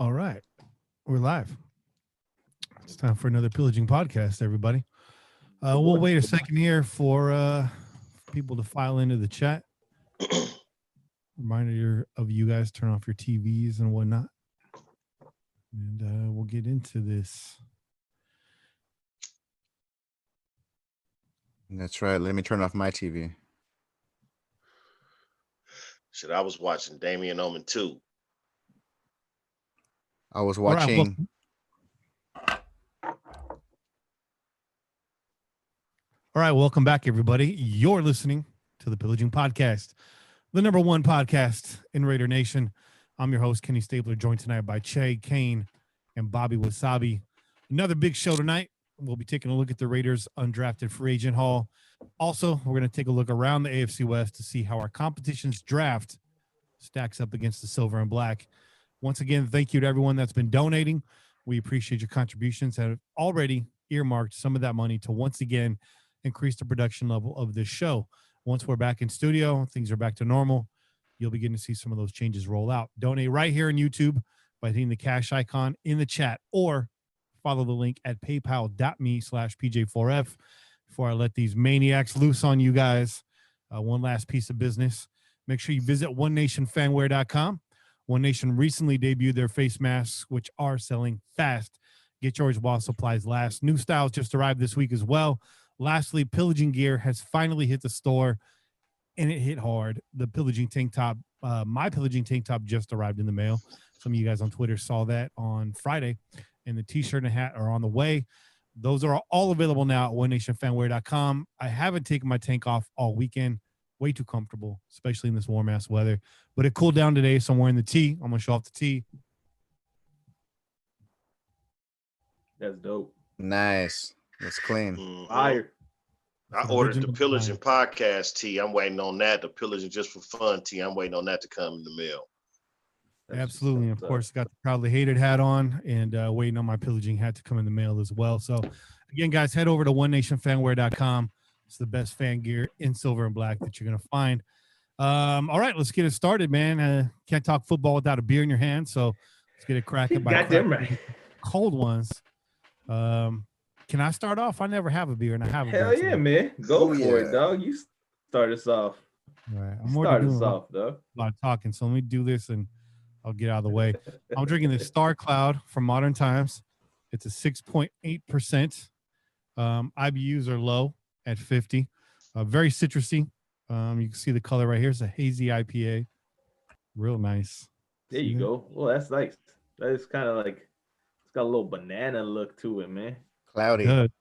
All right. We're live. It's time for another Pillaging Podcast, everybody. We'll wait a second here for people to file into the chat. Reminder of you guys, turn off your TVs and whatnot. And we'll get into this. That's right. Let me turn off my TV. Shit, I was watching Damien Omen 2. I was watching. All right, welcome back, everybody. You're listening to the Pillaging Podcast, the number one podcast in Raider Nation. I'm your host, Kenny Stabler, joined tonight by Che, Kane, and Bobby Wasabi. Another big show tonight. We'll be taking a look at the Raiders undrafted free agent haul. Also, we're going to take a look around the AFC West to see how our competition's draft stacks up against the silver and black. Once again, thank you to everyone that's been donating. We appreciate your contributions and have already earmarked some of that money to once again increase the production level of this show. Once we're back in studio, things are back to normal. You'll begin to see some of those changes roll out. Donate right here on YouTube by hitting the cash icon in the chat or follow the link at paypal.me/PJ4F. Before I let these maniacs loose on you guys, one last piece of business. Make sure you visit onnationfanwear.com. One Nation recently debuted their face masks, which are selling fast. Get yours while supplies last. New styles just arrived this week as well. Lastly, Pillaging gear has finally hit the store, and it hit hard. The Pillaging tank top, my Pillaging tank top just arrived in the mail. Some of you guys on Twitter saw that on Friday, and the T-shirt and hat are on the way. Those are all available now at onnationfanwear.com. I haven't taken my tank off all weekend. Way too comfortable, especially in this warm-ass weather. But it cooled down today, so I'm wearing the tee. I'm going to show off the tee. That's dope. Nice. That's clean. Fire. I ordered the Pillaging Podcast tee. I'm waiting on that. The Pillaging Just for Fun tee. I'm waiting on that to come in the mail. Absolutely. Of course, got the Proudly Hated hat on and waiting on my Pillaging hat to come in the mail as well. So, again, guys, head over to onnationfanwear.com. It's the best fan gear in silver and black that you're going to find. All right, let's get it started, man. Can't talk football without a beer in your hand, so let's get it cracking. Goddamn right. Cold ones. Can I start off? I never have a beer, and I have a Hell beer yeah, man. Go for it, dog. You start us off. All right. Start us off, dog. A lot of talking, so let me do this, and I'll get out of the way. I'm drinking the Star Cloud from Modern Times. It's a 6.8%. IBUs are low at 50. Very citrusy. You can see the color right here. It's a hazy IPA. Real nice. There you go. Well, that's nice. That is kind of like, it's got a little banana look to it, man. Cloudy. Good.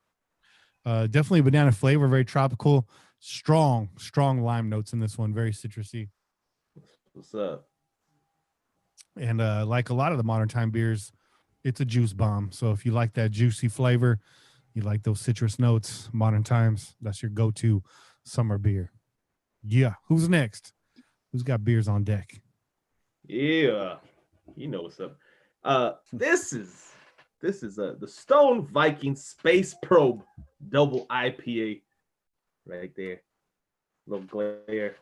Definitely banana flavor, very tropical. Strong lime notes in this one. Very citrusy. What's up? And like a lot of the Modern Time beers, it's a juice bomb. So if you like that juicy flavor, you like those citrus notes, Modern Times, that's your go-to summer beer. Yeah. Who's next? Who's got beers on deck? Yeah. You know what's up. This is the Stone Viking Space Probe Double IPA right there. Little glare.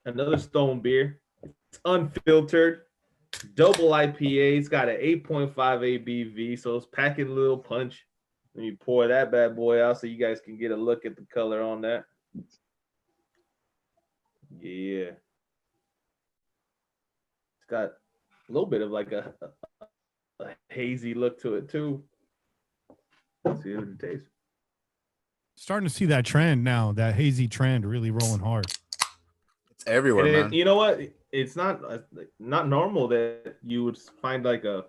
Another Stone beer. It's unfiltered. Double IPA. It's got an 8.5 ABV, so it's packing a little punch. Let me pour that bad boy out so you guys can get a look at the color on that. Yeah. It's got a little bit of like a hazy look to it too. Let's see what it tastes. Starting to see that trend now, that hazy trend really rolling hard. It's everywhere, man. You know what? It's not normal that you would find like a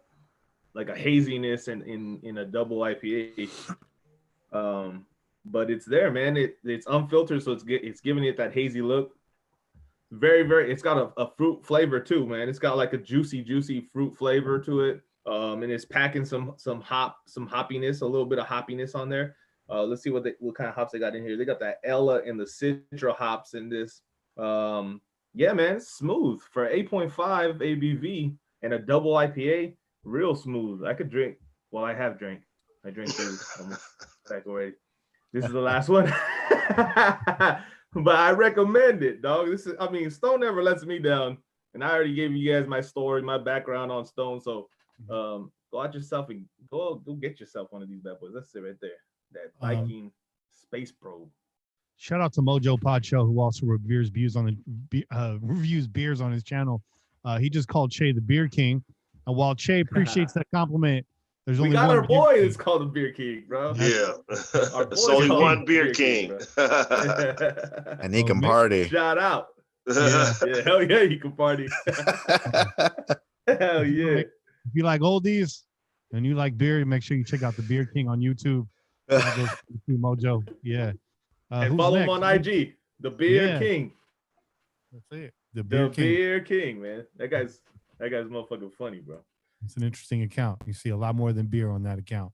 haziness in a double IPA. But it's there, man. It's unfiltered, so it's giving it that hazy look. Very, very. It's got a fruit flavor too, man. It's got like a juicy fruit flavor to it. And it's packing some hoppiness, a little bit of hoppiness on there. Let's see what kind of hops they got in here. They got that Ella and the Citra hops in this. Yeah, man, it's smooth for 8.5 ABV and a double IPA. Real smooth. I could drink. Well, I have drank. I drank these almost back already. This is the last one. But I recommend it, dog. Stone never lets me down. And I already gave you guys my story, my background on Stone. So go out yourself and go get yourself one of these bad boys. That's it right there. That Viking Space Probe. Shout out to Mojo Pod Show, who also reviews beers on his channel. He just called Che the Beer King. And while Che appreciates that compliment, there's only one. Our boy that's called the Beer King, bro. Yeah. There's only one Beer King. And he can party. Shout out. Yeah. Yeah, hell yeah, you can party. Hell yeah. If you like oldies and you like beer, make sure you check out the Beer King on YouTube. Mojo. Yeah. And follow him on IG, the Beer King. That's it. The Beer King, man. That guy's motherfucking funny, bro. It's an interesting account. You see a lot more than beer on that account.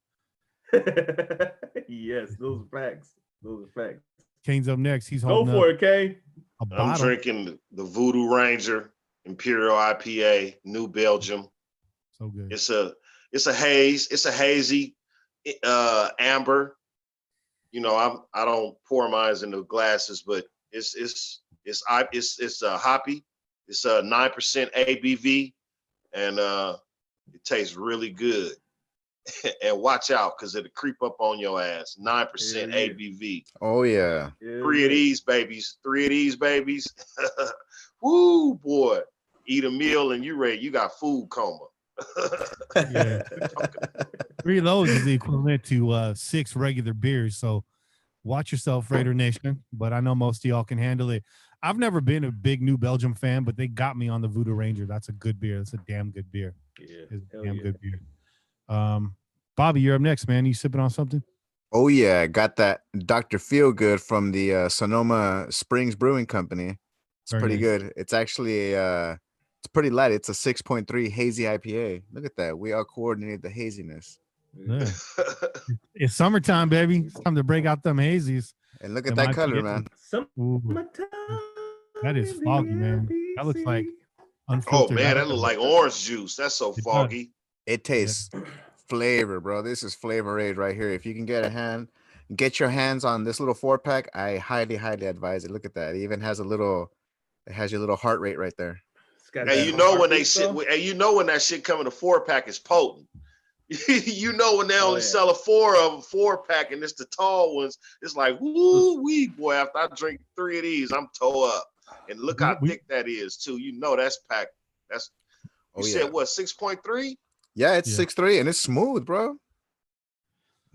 Yes, those are facts. Kane's up next. He's holding Go for it, Kane. I'm drinking the Voodoo Ranger Imperial IPA, New Belgium. So good. It's a haze. It's a hazy amber. You know, I don't pour mine in the glasses, but it's hoppy. It's 9% ABV, and it tastes really good. And watch out, because it'll creep up on your ass. 9% ABV. Oh yeah. Three of these babies. Woo, boy. Eat a meal and you ready. You got food coma. Yeah. 3 of those is the equivalent to 6 regular beers. So watch yourself, Raider Nation. But I know most of y'all can handle it. I've never been a big New Belgium fan, but they got me on the Voodoo Ranger. That's a good beer. That's a damn good beer. Yeah. It's a damn good beer. Bobby, you're up next, man. You sipping on something? Oh yeah, got that Dr. Feelgood from the Sonoma Springs Brewing Company. It's Very pretty nice. good. It's actually it's pretty light. It's a 6.3 hazy IPA. Look at that. We all coordinated the haziness. Yeah. It's summertime, baby. It's time to break out them hazies. And look at that color, man. Ooh, that is foggy, man. That looks like Oh unfiltered. man, that look like orange juice. That's so foggy. It tastes flavor, bro. This is Flavor Aid right here. If you can get your hands on this little 4-pack, I highly advise it. Look at that. It even has it has your little heart rate right there. Hey, you know when when that shit come in a 4-pack is potent. You know when they only sell a 4-pack and it's the tall ones, it's like, woo wee, boy. After I drink 3 of these, I'm toe up. And look how thick that is too. You know that's packed. That's said what, 6.3? Yeah, it's 6.3 and it's smooth, bro.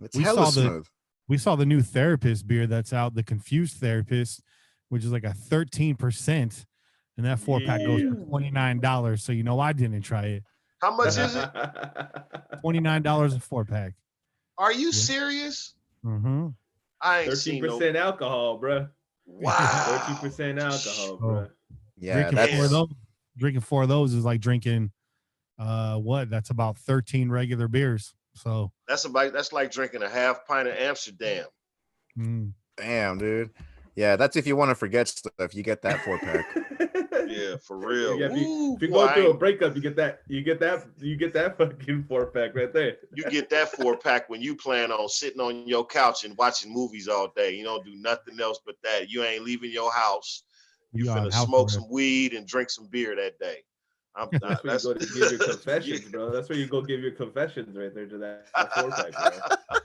It's hella smooth. We saw the new Therapist beer that's out, the Confused Therapist, which is like a 13%, and that 4-pack goes for $29. So you know I didn't try it. How much is it? $29 a 4-pack. Are you serious? Mm-hmm. I ain't 13% alcohol, bro. Wow. 13% alcohol, bro. Yeah, drinking 4 of those is like drinking that's about 13 regular beers. So that's like drinking a half pint of Amsterdam. Damn, dude. Yeah, that's if you want to forget stuff, you get that 4-pack. Yeah, for real. Yeah, if you go through a breakup, you get that fucking 4-pack right there. You get that 4-pack when you plan on sitting on your couch and watching movies all day. You don't do nothing else but that. You ain't leaving your house. You finna smoke some weed and drink some beer that day. That's where you go to give your confessions, bro. That's where you go give your confessions right there to that 4-pack, bro.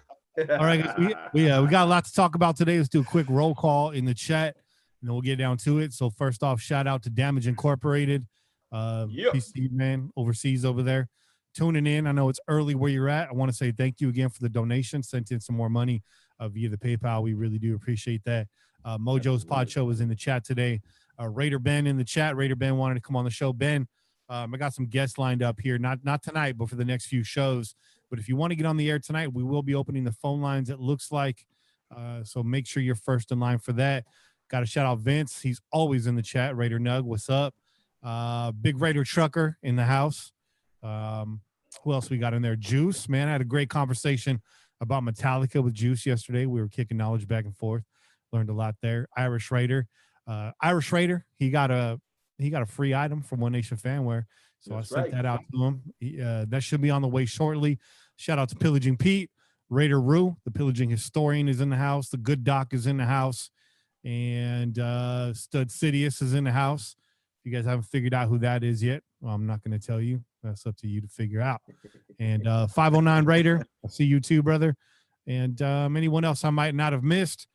All right, guys, we got a lot to talk about today. Let's do a quick roll call in the chat, and then we'll get down to it. So first off, shout out to Damage Incorporated, PC man overseas over there, tuning in. I know it's early where you're at. I want to say thank you again for the donation. Sent in some more money via the PayPal. We really do appreciate that. Mojo's Pod Show is in the chat today. Raider Ben in the chat. Raider Ben wanted to come on the show. Ben, I got some guests lined up here, not tonight, but for the next few shows. But if you want to get on the air tonight, we will be opening the phone lines, it looks like. So make sure you're first in line for that. Got to shout out Vince. He's always in the chat. Raider Nug, what's up? Big Raider Trucker in the house. Who else we got in there? Juice, man. I had a great conversation about Metallica with Juice yesterday. We were kicking knowledge back and forth. Learned a lot there. Irish Raider. He got a free item from One Nation Fanwear. So I sent that out to him. That should be on the way shortly. Shout out to Pillaging Pete, Raider Rue, the Pillaging Historian is in the house. The Good Doc is in the house. And Stud Sidious is in the house. you guys haven't figured out who that is yet, well, I'm not going to tell you. That's up to you to figure out. And 509 Raider, I see you too, brother. And anyone else I might not have missed.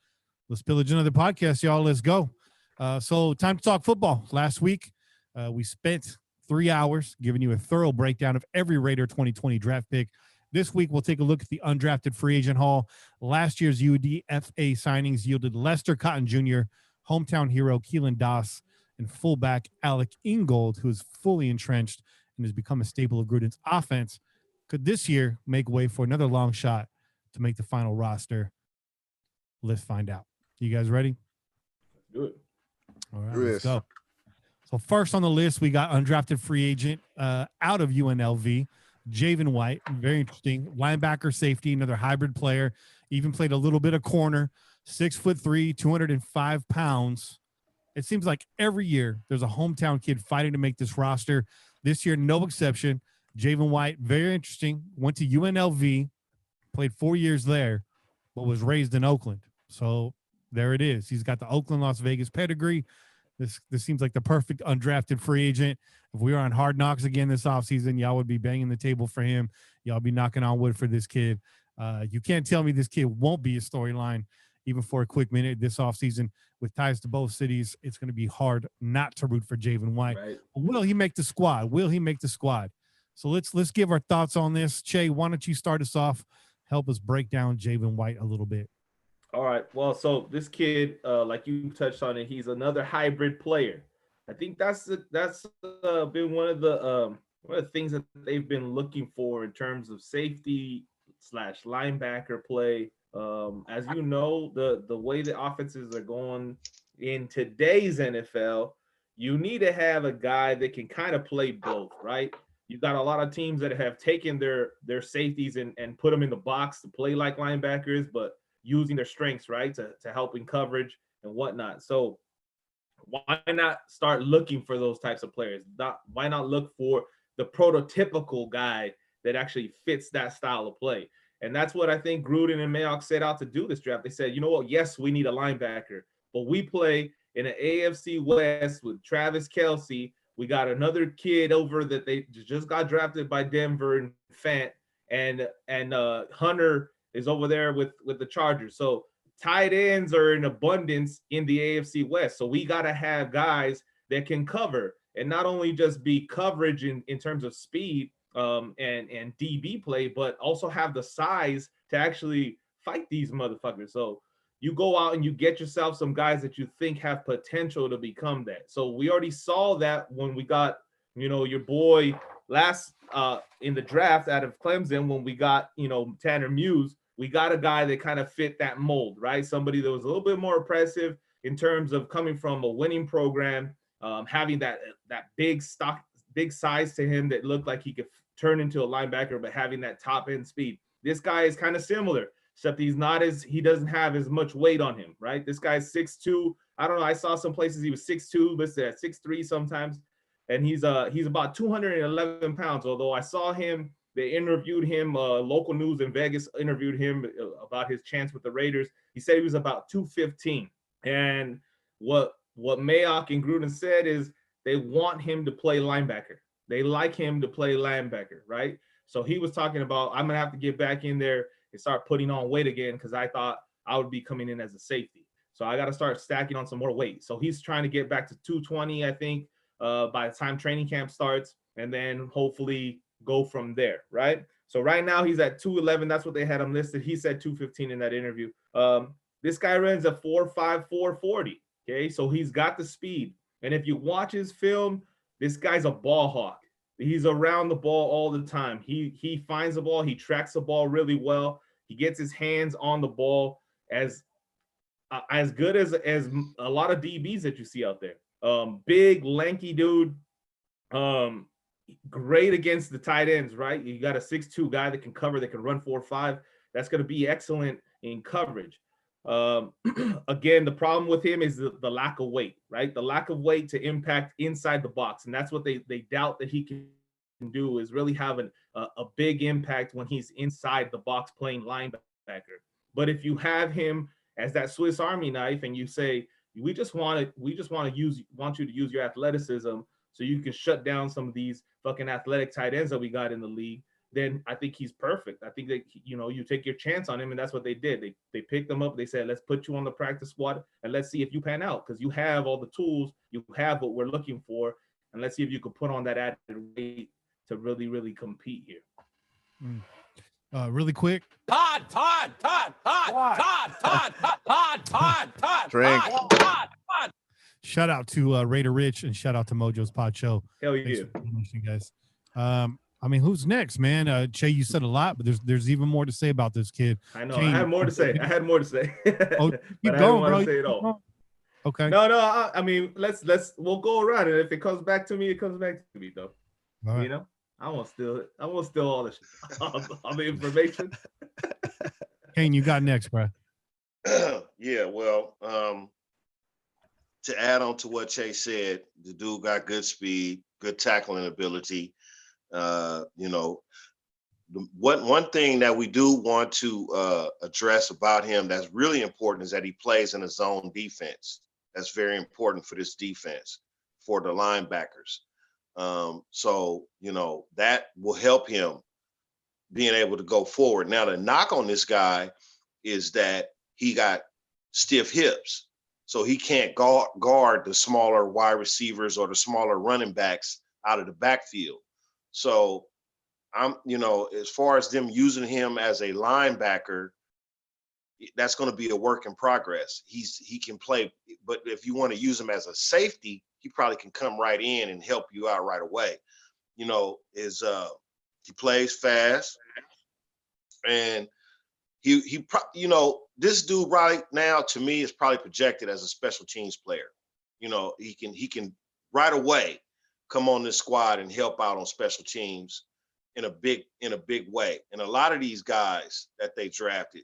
Let's pillage another podcast, y'all. Let's go. So time to talk football. Last week, we spent 3 hours giving you a thorough breakdown of every Raider 2020 draft pick. This week, we'll take a look at the undrafted free agent haul. Last year's UDFA signings yielded Lester Cotton Jr., hometown hero Keelan Doss, and fullback Alec Ingold, who is fully entrenched and has become a staple of Gruden's offense. Could this year make way for another long shot to make the final roster? Let's find out. You guys ready? Good. All right, let's go. So first on the list, we got undrafted free agent out of UNLV, Javen White. Very interesting. Linebacker, safety, another hybrid player. Even played a little bit of corner. 6'3", 205 pounds. It seems like every year there's a hometown kid fighting to make this roster. This year, no exception. Javen White, very interesting. Went to UNLV, played 4 years there, but was raised in Oakland. So there it is. He's got the Oakland, Las Vegas pedigree. This seems like the perfect undrafted free agent. If we were on Hard Knocks again this offseason, y'all would be banging the table for him. Y'all be knocking on wood for this kid. You can't tell me this kid won't be a storyline even for a quick minute this offseason. With ties to both cities, it's going to be hard not to root for Javen White. Right. Will he make the squad? Will he make the squad? So let's give our thoughts on this. Che, why don't you start us off? Help us break down Javen White a little bit. All right. Well, so this kid, like you touched on it, he's another hybrid player. I think that's been one of the things that they've been looking for in terms of safety / linebacker play. As you know, the way the offenses are going in today's NFL, you need to have a guy that can kind of play both, right? You've got a lot of teams that have taken their safeties and put them in the box to play like linebackers, but using their strengths, right, to help in coverage and whatnot. So why not start looking for those types of players? Why not look for the prototypical guy that actually fits that style of play? And that's what I think Gruden and Mayock set out to do this draft. They said, you know what, yes, we need a linebacker, but we play in an AFC West with Travis Kelce. We got another kid over that they just got drafted by Denver and Fant, and Hunter is over there with the Chargers. So tight ends are in abundance in the AFC West. So we got to have guys that can cover, and not only just be coverage in terms of speed and DB play, but also have the size to actually fight these motherfuckers. So you go out and you get yourself some guys that you think have potential to become that. So we already saw that when we got, your boy last in the draft out of Clemson, when we got, Tanner Muse. We got a guy that kind of fit that mold, right? Somebody that was a little bit more impressive in terms of coming from a winning program, having that big size to him that looked like he could turn into a linebacker, but having that top end speed. This guy is kind of similar, except he doesn't have as much weight on him, right? This guy's 6'2". I don't know. I saw some places he was 6'2", listed at 6'3" sometimes, and he's about 211 pounds. Although I saw him. They interviewed him, local news in Vegas interviewed him about his chance with the Raiders. He said he was about 215. And what Mayock and Gruden said is they want him to play linebacker. They like him to play linebacker, right? So he was talking about, I'm going to have to get back in there and start putting on weight again because I thought I would be coming in as a safety. So I got to start stacking on some more weight. So he's trying to get back to 220, I think, by the time training camp starts, and then hopefully go from there, right? So right now he's at 211. That's what they had him listed. He said 215 in that interview. This guy runs a 4.5, 440. Okay, so he's got the speed. And if you watch his film, this guy's a ball hawk. He's around the ball all the time. He finds the ball. He tracks the ball really well. He gets his hands on the ball as good as a lot of DBs that you see out there. Big, lanky dude. Great against the tight ends, right? You got a 6'2" guy that can cover, that can run 4.5. That's going to be excellent in coverage. Again, the problem with him is the lack of weight, right? The lack of weight to impact inside the box. And that's what they doubt that he can do, is really have a big impact when he's inside the box playing linebacker. But if you have him as that Swiss Army knife and you say, We just want you to use your athleticism so you can shut down some of these fucking athletic tight ends that we got in the league. Then I think he's perfect. I think that, you know, you take your chance on him, and that's what they did. They picked him up. They said, let's put you on the practice squad and let's see if you pan out, because you have all the tools, you have what we're looking for, and let's see if you can put on that added weight to really, really compete here. Really quick. Todd. Drink. Shout out to Raider Rich and shout out to Mojo's Pod Show. Hell Thanks yeah. for listening, guys. I mean, who's next, man? Che, you said a lot, but there's even more to say about this kid. I know. Kane, I had more to say. Oh, But keep I going, didn't bro. want to say it all. Okay. No. I mean, we'll go around, and if it comes back to me, it comes back to me, though. All right. You know, I won't steal all the information. Kane, you got next, bro. Yeah, well, to add on to what Chase said, the dude got good speed, good tackling ability. You know, one thing that we do want to address about him that's really important is that he plays in a zone defense. That's very important for this defense, for the linebackers. So, you know, that will help him being able to go forward. Now, the knock on this guy is that he got stiff hips, so he can't guard the smaller wide receivers or the smaller running backs out of the backfield. So you know, as far as them using him as a linebacker, that's going to be a work in progress. He can play, but if you want to use him as a safety, he probably can come right in and help you out right away. You know, he plays fast, and he you know, this dude right now to me is probably projected as a special teams player. You know, he can right away come on this squad and help out on special teams in a big way. And a lot of these guys that they drafted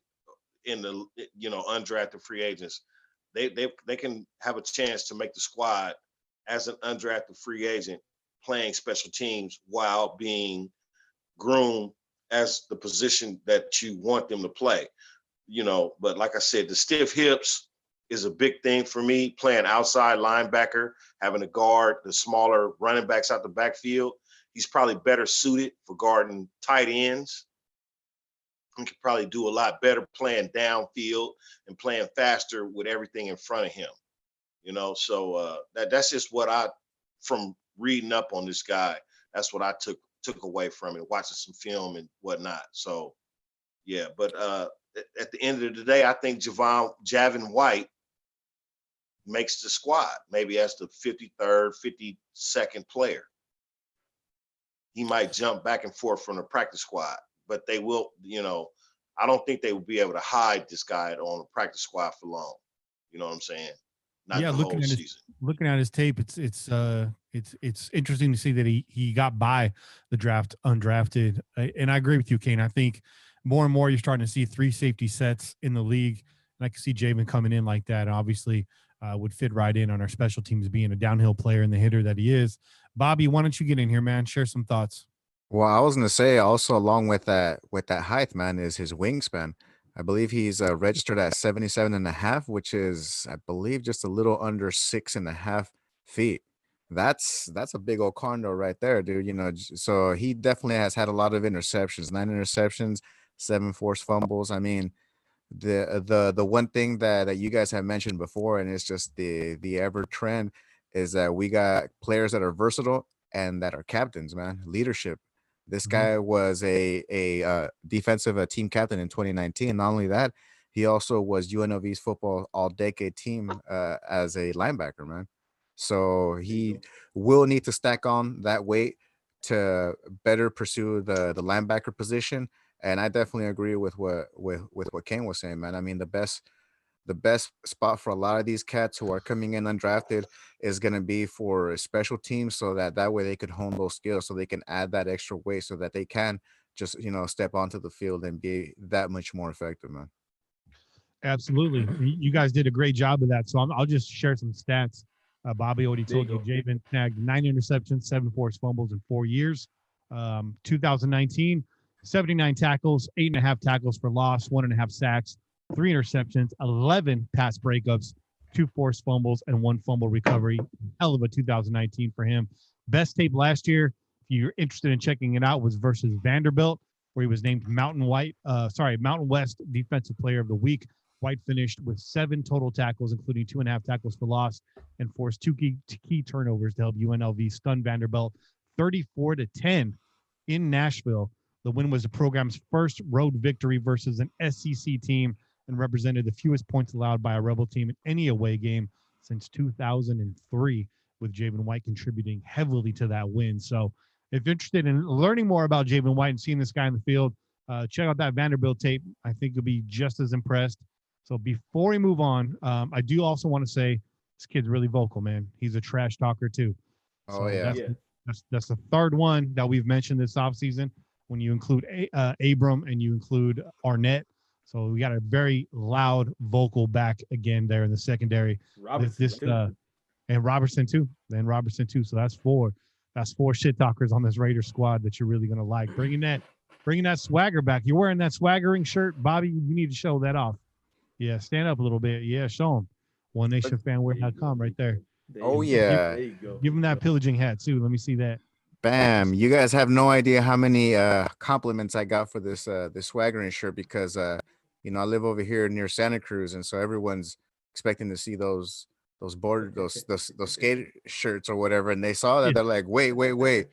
in the, you know, undrafted free agents, they can have a chance to make the squad as an undrafted free agent playing special teams while being groomed as the position that you want them to play. You know, but like I said, the stiff hips is a big thing for me. Playing outside linebacker, having to guard the smaller running backs out the backfield, he's probably better suited for guarding tight ends. He could probably do a lot better playing downfield and playing faster with everything in front of him. You know, so that's just what from reading up on this guy, that's what I took away from it, watching some film and whatnot. So, yeah, but at the end of the day, I think Javin White makes the squad, maybe as the 53rd, 52nd player. He might jump back and forth from the practice squad, but they will, you know, I don't think they will be able to hide this guy on the practice squad for long. You know what I'm saying? Not the whole season. Looking at his tape, it's interesting to see that he got by the draft undrafted. And I agree with you, Kane. I think more and more you're starting to see 3 safety sets in the league. And I can see Javen coming in like that. And obviously would fit right in on our special teams, being a downhill player and the hitter that he is. Bobby, why don't you get in here, man? Share some thoughts. Well, I was going to say also along with that height, man, is his wingspan. I believe he's registered at 77.5, which is, I believe, just a little under 6.5 feet. That's a big old condo right there, dude. You know, so he definitely has had a lot of interceptions, 9 interceptions, 7 forced fumbles. I mean, the one thing that you guys have mentioned before, and it's just the ever trend, is that we got players that are versatile and that are captains, man. Leadership. This guy was a defensive team captain in 2019. Not only that, he also was UNLV's football all-decade team as a linebacker, man. So he will need to stack on that weight to better pursue the linebacker position. And I definitely agree with what Kane was saying, man. I mean, the best spot for a lot of these cats who are coming in undrafted is going to be for special teams, so that way they could hone those skills, so they can add that extra weight, so that they can just, you know, step onto the field and be that much more effective, man. Absolutely. You guys did a great job of that. So I'll just share some stats. Bobby already told you, Javen snagged 9 interceptions, 7 forced fumbles in 4 years. 2019, 79 tackles, 8.5 tackles for loss, 1.5 sacks, 3 interceptions, 11 pass breakups, 2 forced fumbles, and 1 fumble recovery. Hell of a 2019 for him. Best tape last year, if you're interested in checking it out, was versus Vanderbilt, where he was named Mountain West Defensive Player of the Week. White finished with 7 total tackles, including 2.5 tackles for loss, and forced 2 key turnovers to help UNLV stun Vanderbilt 34-10 in Nashville. The win was the program's first road victory versus an SEC team and represented the fewest points allowed by a Rebel team in any away game since 2003, with Javen White contributing heavily to that win. So if you're interested in learning more about Javen White and seeing this guy in the field, check out that Vanderbilt tape. I think you'll be just as impressed. So before we move on, I do also want to say this kid's really vocal, man. He's a trash talker too. Oh, yeah. That's the third one that we've mentioned this offseason when you include Abram and you include Arnett. So we got a very loud vocal back again there in the secondary. And Robertson too. So that's 4. That's 4 shit talkers on this Raiders squad that you're really gonna like. Bringing that swagger back. You're wearing that swaggering shirt, Bobby. You need to show that off. Yeah, stand up a little bit. Yeah, show them. OneNationFanWear.com right there. Oh, yeah. There you go. Give him that pillaging hat too. Let me see that. Bam. You guys have no idea how many compliments I got for this swaggering shirt because I live over here near Santa Cruz, and so everyone's expecting to see those skate shirts or whatever, and they saw that. They're like, wait.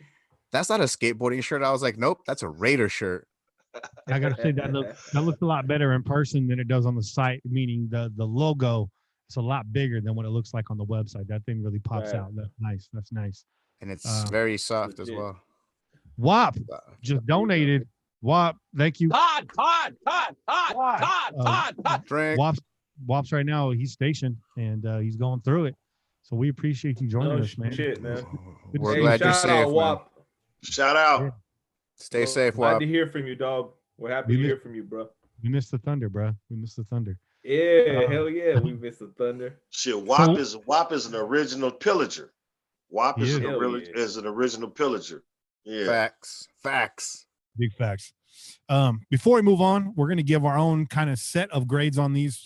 That's not a skateboarding shirt. I was like, nope, that's a Raider shirt. I gotta say that looks a lot better in person than it does on the site, meaning the logo is a lot bigger than what it looks like on the website. That thing really pops out. That's nice. And it's very soft as well. WAP just donated. WAP, thank you. Todd. Drink. WAP's right now, he's stationed and he's going through it. So we appreciate you joining us, man. Shit, man. We're glad you're safe, man. Shout out. Stay safe, Glad WAP. to hear from you, dog. We're happy to hear from you, bro. We missed the Thunder, bro. We missed the Thunder. Yeah, hell yeah, we missed the Thunder. Shit, WAP is an original pillager. WAP is an original pillager. Yeah. Facts. Big facts. Before we move on, we're going to give our own kind of set of grades on these.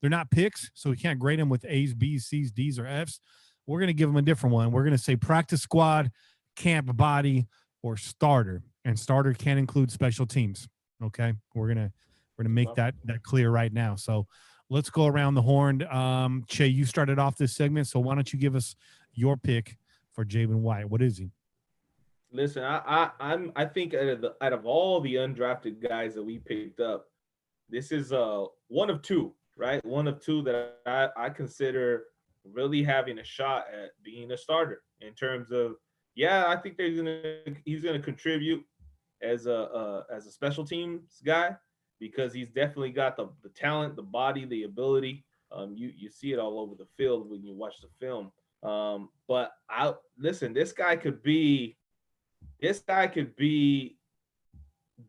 They're not picks, so we can't grade them with A's, B's, C's, D's, or F's. We're going to give them a different one. We're going to say practice squad, camp body, or starter. And starter can include special teams. Okay, we're gonna make that clear right now. So let's go around the horn. Che, you started off this segment, so why don't you give us your pick for Javen White? What is he? Listen, I think out of all the undrafted guys that we picked up, this is one of 2, right? One of 2 that I consider really having a shot at being a starter in terms of, I think he's gonna contribute as a special teams guy because he's definitely got the talent, the body, the ability. You see it all over the field when you watch the film. But this guy could be the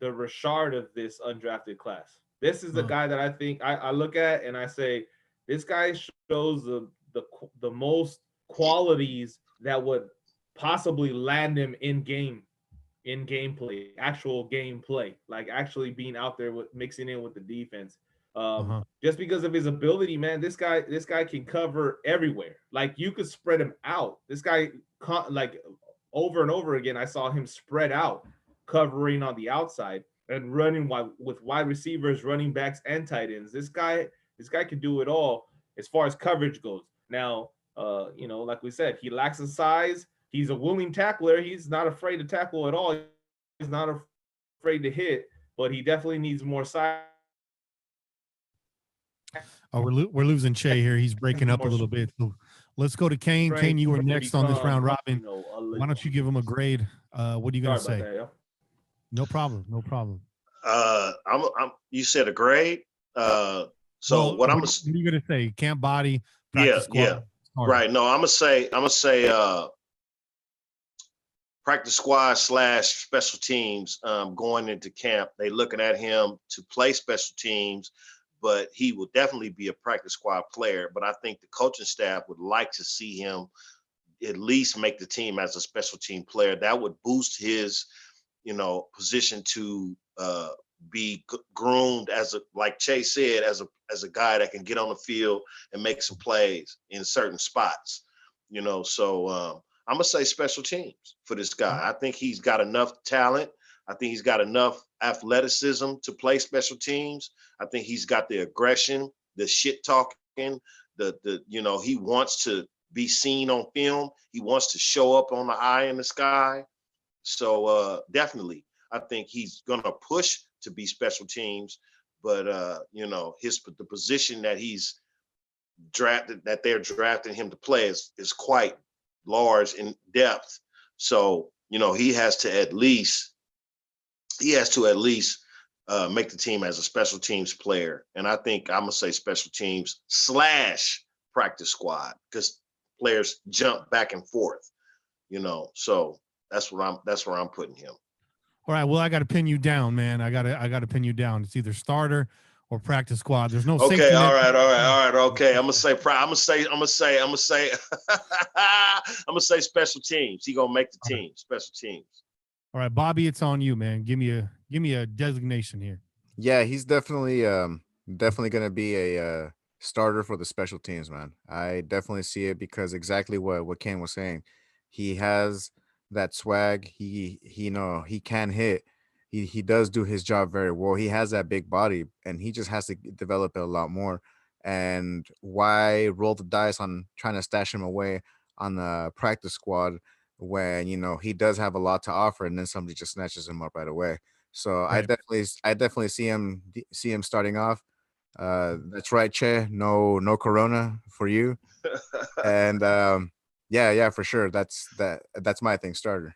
Rashard of this undrafted class. This is the guy that I think I look at and I say, this guy shows the most qualities that would possibly land him in gameplay, actual gameplay, like actually being out there with mixing in with the defense. Just because of his ability, man, this guy can cover everywhere. Like you could spread him out. This guy, like over and over again, I saw him spread out, covering on the outside and running with wide receivers, running backs, and tight ends. This guy can do it all as far as coverage goes. Now, like we said, he lacks the size. He's a willing tackler. He's not afraid to tackle at all. He's not afraid to hit, but he definitely needs more size. Oh, we're losing Che here. He's breaking up a little bit. So let's go to Kane. Kane, you were next on this round robin. Why don't you give him a grade? What are you going to say? That, No problem. You said a grade. What are you going to say? Camp body. Practice squad, right. No, I'm gonna say practice squad / special teams. Going into camp, they looking at him to play special teams, but he will definitely be a practice squad player. But I think the coaching staff would like to see him at least make the team as a special team player. That would boost his, position to be groomed like Chase said, as as a guy that can get on the field and make some plays in certain spots, you know. So I'm gonna say special teams for this guy. I think he's got enough talent. I think he's got enough athleticism to play special teams. I think he's got the aggression, the shit talking, the you know, he wants to be seen on film. He wants to show up on the eye in the sky. So definitely, I think he's gonna push to be special teams. But you know, the position that he's drafted, that they're drafting him to play is quite large in depth. So, you know, he has to at least make the team as a special teams player. And I think I'm gonna say special teams / practice squad, because players jump back and forth, you know. So that's where I'm putting him. All right. Well, I got to pin you down, man. I got to pin you down. It's either starter or practice squad. There's no safety Okay. net. All right. Okay. I'm gonna say special teams. He gonna make the team. Special teams. All right, Bobby, it's on you, man. Give me a designation here. Yeah, he's definitely going to be a starter for the special teams, man. I definitely see it because exactly what Ken was saying. He has that swag. He can hit. He does do his job very well. He has that big body, and he just has to develop it a lot more. And why roll the dice on trying to stash him away on the practice squad when, you know, he does have a lot to offer, and then somebody just snatches him up right away. So right. I definitely see him starting off. That's right, Che. No corona for you. And yeah, for sure. That's my thing, starter.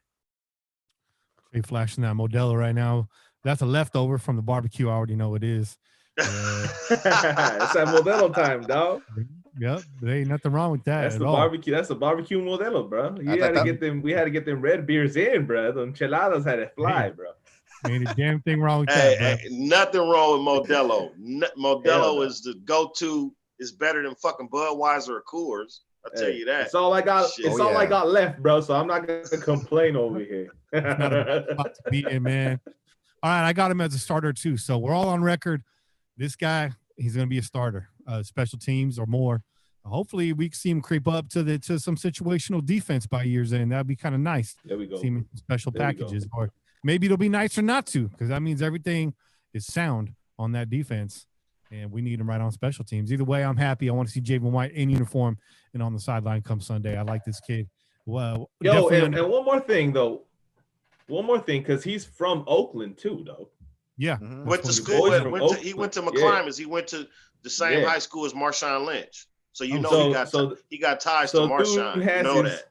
Hey, flashing that Modelo right now. That's a leftover from the barbecue. I already know it is. It's that Modelo time, dog. Yep, there ain't nothing wrong with that. That's at the all. barbecue. That's the barbecue Modelo, bro. We had to get them red beers in, bro. The enchiladas had to fly, bro. Ain't a damn thing wrong with that, bro. Nothing wrong with Modelo. Modelo is the go-to. Is better than fucking Budweiser or Coors. I'll tell you that. It's all I got. Shit. It's all I got left, bro. So I'm not gonna complain over here. It's not a spot to be in, man. All right, I got him as a starter too. So we're all on record. This guy, he's going to be a starter, special teams or more. Hopefully, we see him creep up to some situational defense by year's end. That'd be kind of nice. There we go. See him in special packages, or maybe it'll be nicer not to, because that means everything is sound on that defense, and we need him right on special teams. Either way, I'm happy. I want to see Javon White in uniform and on the sideline come Sunday. I like this kid. Well, and one more thing, though. One more thing, because he's from Oakland too, though. Yeah. Mm-hmm. Went to school. He went to McClimas. Yeah. He went to the same high school as Marshawn Lynch. So he got ties to Marshawn. You know that.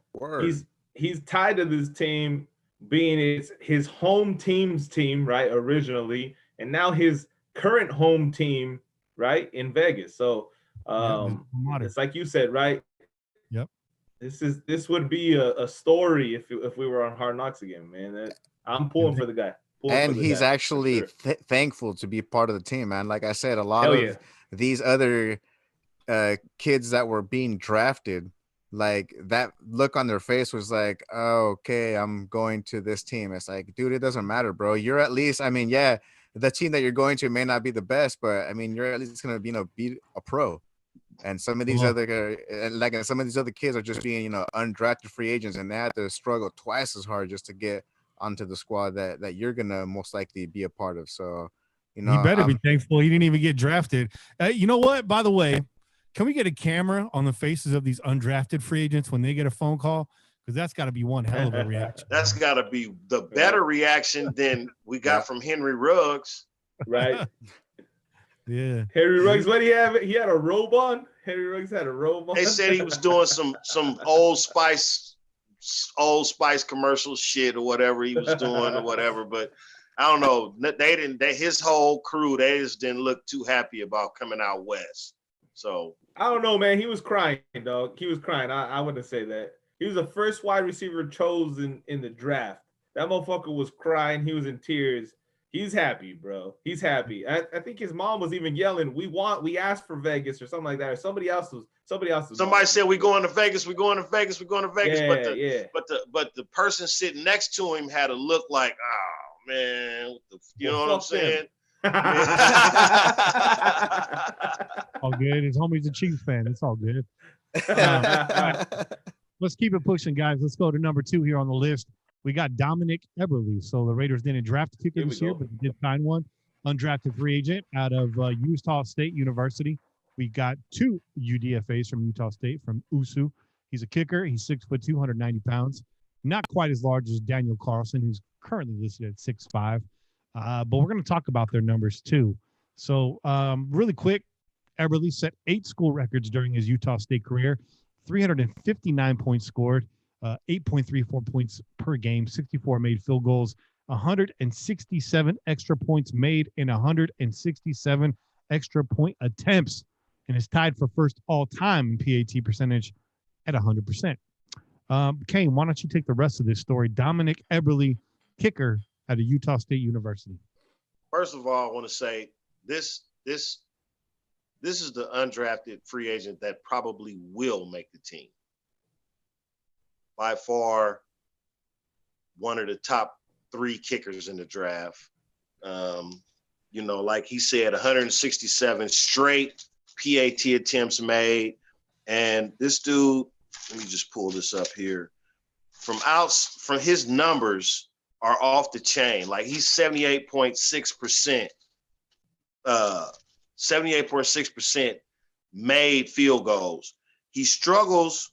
He's tied to this team, being his home team's team, right, originally, and now his current home team, right, in Vegas. So it's like you said, right? Yep. This would be a story if we were on Hard Knocks again, man. I'm pulling for the guy. And he's actually thankful to be part of the team, man. Like I said, a lot of these other kids that were being drafted, like that look on their face was like, oh, okay, I'm going to this team. It's like, dude, it doesn't matter, bro. You're at least, I mean, yeah, the team that you're going to may not be the best, but I mean, you're at least going to be a pro. And some of these other kids are just being, undrafted free agents, and they have to struggle twice as hard just to get onto the squad that you're gonna most likely be a part of. So, he better be thankful he didn't even get drafted. You know what? By the way, can we get a camera on the faces of these undrafted free agents when they get a phone call? Because that's got to be one hell of a reaction. That's got to be the better reaction than we got from Henry Ruggs, right? Yeah. Henry Ruggs, what did he have? He had a robe on. Henry Ruggs had a robe on. They said he was doing some Old Spice commercial shit or whatever he was doing or whatever. But I don't know. His whole crew, they just didn't look too happy about coming out west. So I don't know, man. He was crying, dog. He was crying. I wouldn't say that. He was the first wide receiver chosen in the draft. That motherfucker was crying. He was in tears. He's happy, bro. He's happy. I think his mom was even yelling, we asked for Vegas or something like that. Or somebody else was. Somebody said, we're going to Vegas. We're going to Vegas. We're going to Vegas. Yeah, but the person sitting next to him had a look like, oh man, you know what I'm saying? All good. His homie's a Chiefs fan. It's all good. Let's keep it pushing, guys. Let's go to number 2 here on the list. We got Dominic Eberle. So the Raiders didn't draft a kicker this year, but they did sign one. Undrafted free agent out of Utah State University. We got 2 UDFAs from Utah State from USU. He's a kicker. He's 6'2", 290 pounds. Not quite as large as Daniel Carlson, who's currently listed at 6'5". But we're going to talk about their numbers too. So really quick, Eberle set 8 school records during his Utah State career, 359 points scored, 8.34 points per game, 64 made field goals, 167 extra points made, and 167 extra point attempts, and is tied for first all-time in PAT percentage at 100%. Kane, why don't you take the rest of this story? Dominic Eberle, kicker at a Utah State University. First of all, I want to say this is the undrafted free agent that probably will make the team. By far, one of the top 3 kickers in the draft. Like he said, 167 straight PAT attempts made. And this dude, let me just pull this up here. From his numbers are off the chain. Like he's 78.6%. 78.6% made field goals. He struggles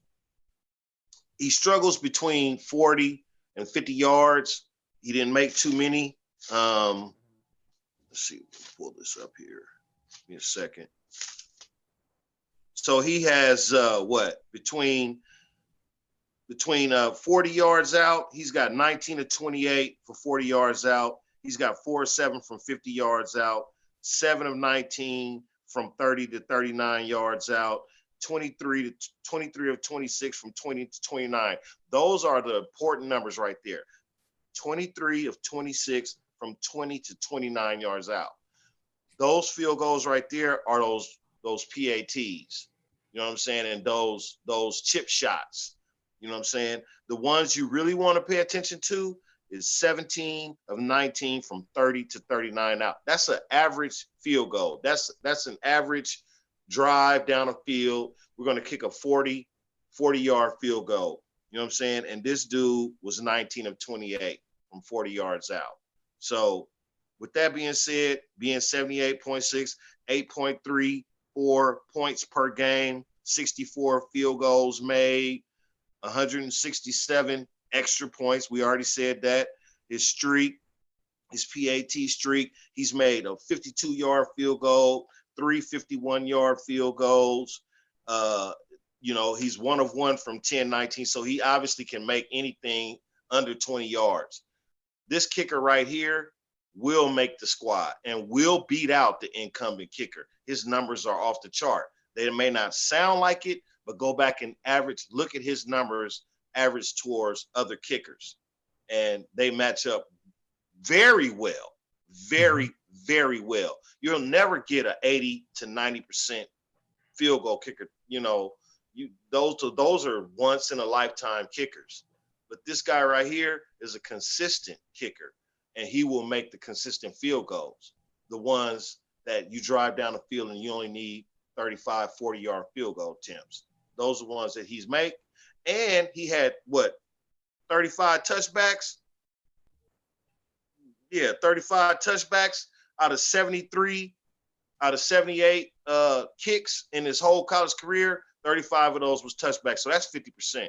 between 40 and 50 yards. He didn't make too many. Let's see, pull this up here. Give me a second. So he has between 40 yards out, he's got 19 to 28 for 40 yards out. He's got 4 of 7 from 50 yards out, 7 of 19 from 30 to 39 yards out, 23 of 26 from 20 to 29. Those are the important numbers right there. 23 of 26 from 20 to 29 yards out. Those field goals right there are those PATs. You know what I'm saying? And those chip shots. You know what I'm saying? The ones you really want to pay attention to is 17 of 19 from 30 to 39 out. That's an average field goal. That's an average drive down the field. We're going to kick a 40-yard field goal. You know what I'm saying? And this dude was 19 of 28 from 40 yards out. So with that being said, being 78.6, 8.34 points per game, 64 field goals made, 167 extra points. We already said that. His streak, his PAT streak, he's made a 52-yard field goal, 3 51-yard field goals. He's 1 of 1 from 10, 19. So he obviously can make anything under 20 yards. This kicker right here will make the squad and will beat out the incumbent kicker. His numbers are off the chart. They may not sound like it, but go back and look at his numbers, average towards other kickers. And they match up very well, very, very well. You'll never get an 80 to 90% field goal kicker. Those are once in a lifetime kickers. But this guy right here is a consistent kicker, and he will make the consistent field goals, the ones that you drive down the field and you only need 35, 40-yard field goal attempts. Those are the ones that he's made. And he had, 35 touchbacks? Yeah, 35 touchbacks out of 73, out of 78 kicks in his whole college career. 35 of those was touchbacks. So that's 50%,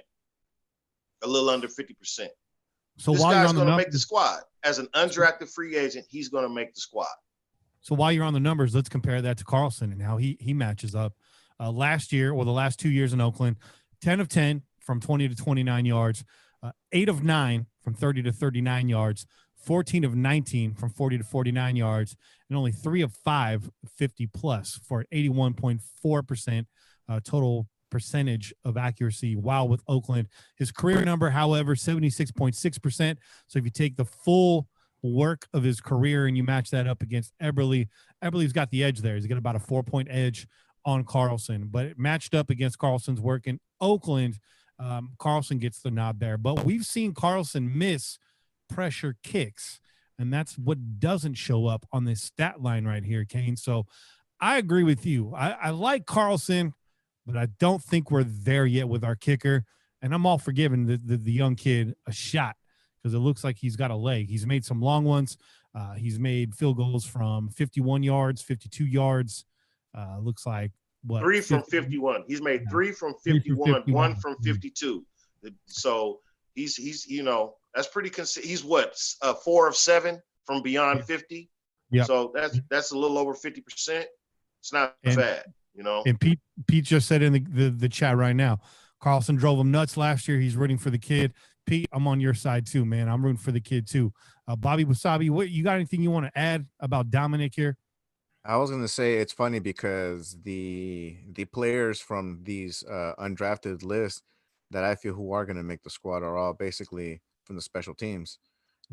a little under 50%. So this while guy's you're on the going to numbers, make the squad. As an undrafted free agent, he's going to make the squad. So while you're on the numbers, let's compare that to Carlson and how he matches up. Last year, or the last 2 years in Oakland, 10 of 10 from 20 to 29 yards, 8 of 9 from 30 to 39 yards, 14 of 19 from 40 to 49 yards, and only 3 of 5 50 plus for 81.4% total percentage of accuracy while with Oakland. His career number, however, 76.6%. So if you take the full work of his career and you match that up against Eberle, Eberle's got the edge there. He's got about a 4-point edge on Carlson, but it matched up against Carlson's work in Oakland. Carlson gets the nod there, but we've seen Carlson miss pressure kicks. And that's what doesn't show up on this stat line right here, Kane. So I agree with you. I like Carlson, but I don't think we're there yet with our kicker. And I'm all for giving the young kid a shot because it looks like he's got a leg. He's made some long ones. He's made field goals from 51 yards, 52 yards. Looks like what? 3 from 51. He's made 3 from 51, 1 from 52. So he's you know, that's pretty consistent. He's what, 4 of 7 from beyond 50. Yeah. So that's a little over 50%. It's not bad, you know. And Pete just said in the chat right now, Carlson drove him nuts last year. He's rooting for the kid. Pete, I'm on your side too, man. I'm rooting for the kid too. Bobby Wasabi, what you got? Anything you want to add about Dominic here? I was gonna say it's funny because the players from these undrafted lists that I feel who are gonna make the squad are all basically from the special teams.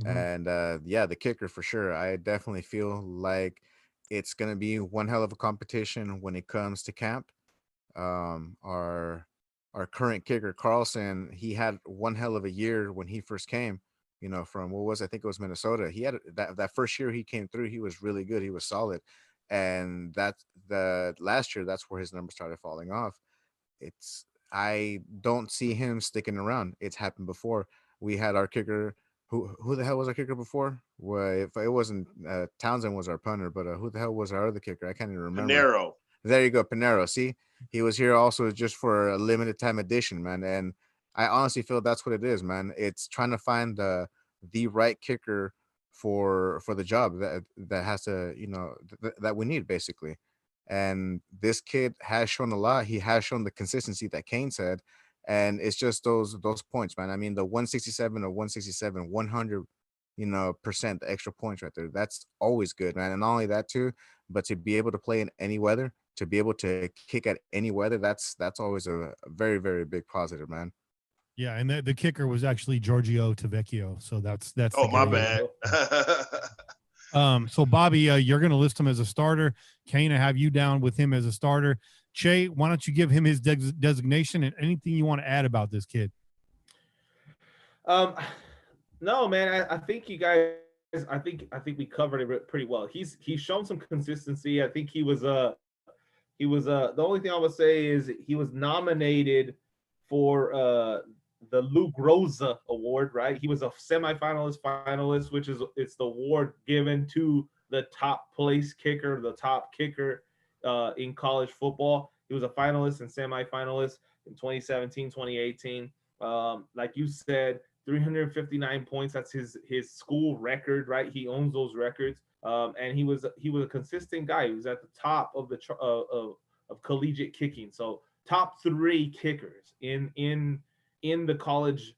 And yeah, the kicker for sure. I definitely feel like it's gonna be one hell of a competition when it comes to camp. Our current kicker Carlson, he had one hell of a year when he first came. You know, from I think it was Minnesota. He had that first year he came through. He was really good. He was solid, and the last year that's where his numbers started falling off. I don't see him sticking around. It's happened before. We had our kicker. Who the hell was our kicker before? Well, if it wasn't Townsend was our punter, but who the hell was our other kicker? I can't even remember. Pinero. There you go, Pinero. See, he was here also just for a limited time edition, man. And I honestly feel that's what it is, man. It's trying to find the right kicker for the job that has to, you know, that we need basically. And this kid has shown a lot. He has shown the consistency that Kane said. And it's just those points, man. I mean, the 167 or 167, 100, you know, percent, the extra points right there. That's always good, man. And not only that too, but to be able to play in any weather, to be able to kick at any weather, that's always a very, very big positive, man. Yeah, and the kicker was actually Giorgio Tavecchio. So that's Oh, my bad. So Bobby, you're going to list him as a starter. Kane, I have you down with him as a starter. Che, why don't you give him his designation and anything you want to add about this kid? No, man, I think you guys, I think we covered it pretty well. He's shown some consistency. I think he was the only thing I would say is he was nominated for the Lou Groza Award, right? He was a finalist, which it's the award given to the top place kicker, the top kicker in college football. He was a finalist and semifinalist in 2017, 2018. Like you said, 359 points. That's his school record, right? He owns those records. And he was a consistent guy. He was at the top of the of collegiate kicking. So top 3 kickers in the college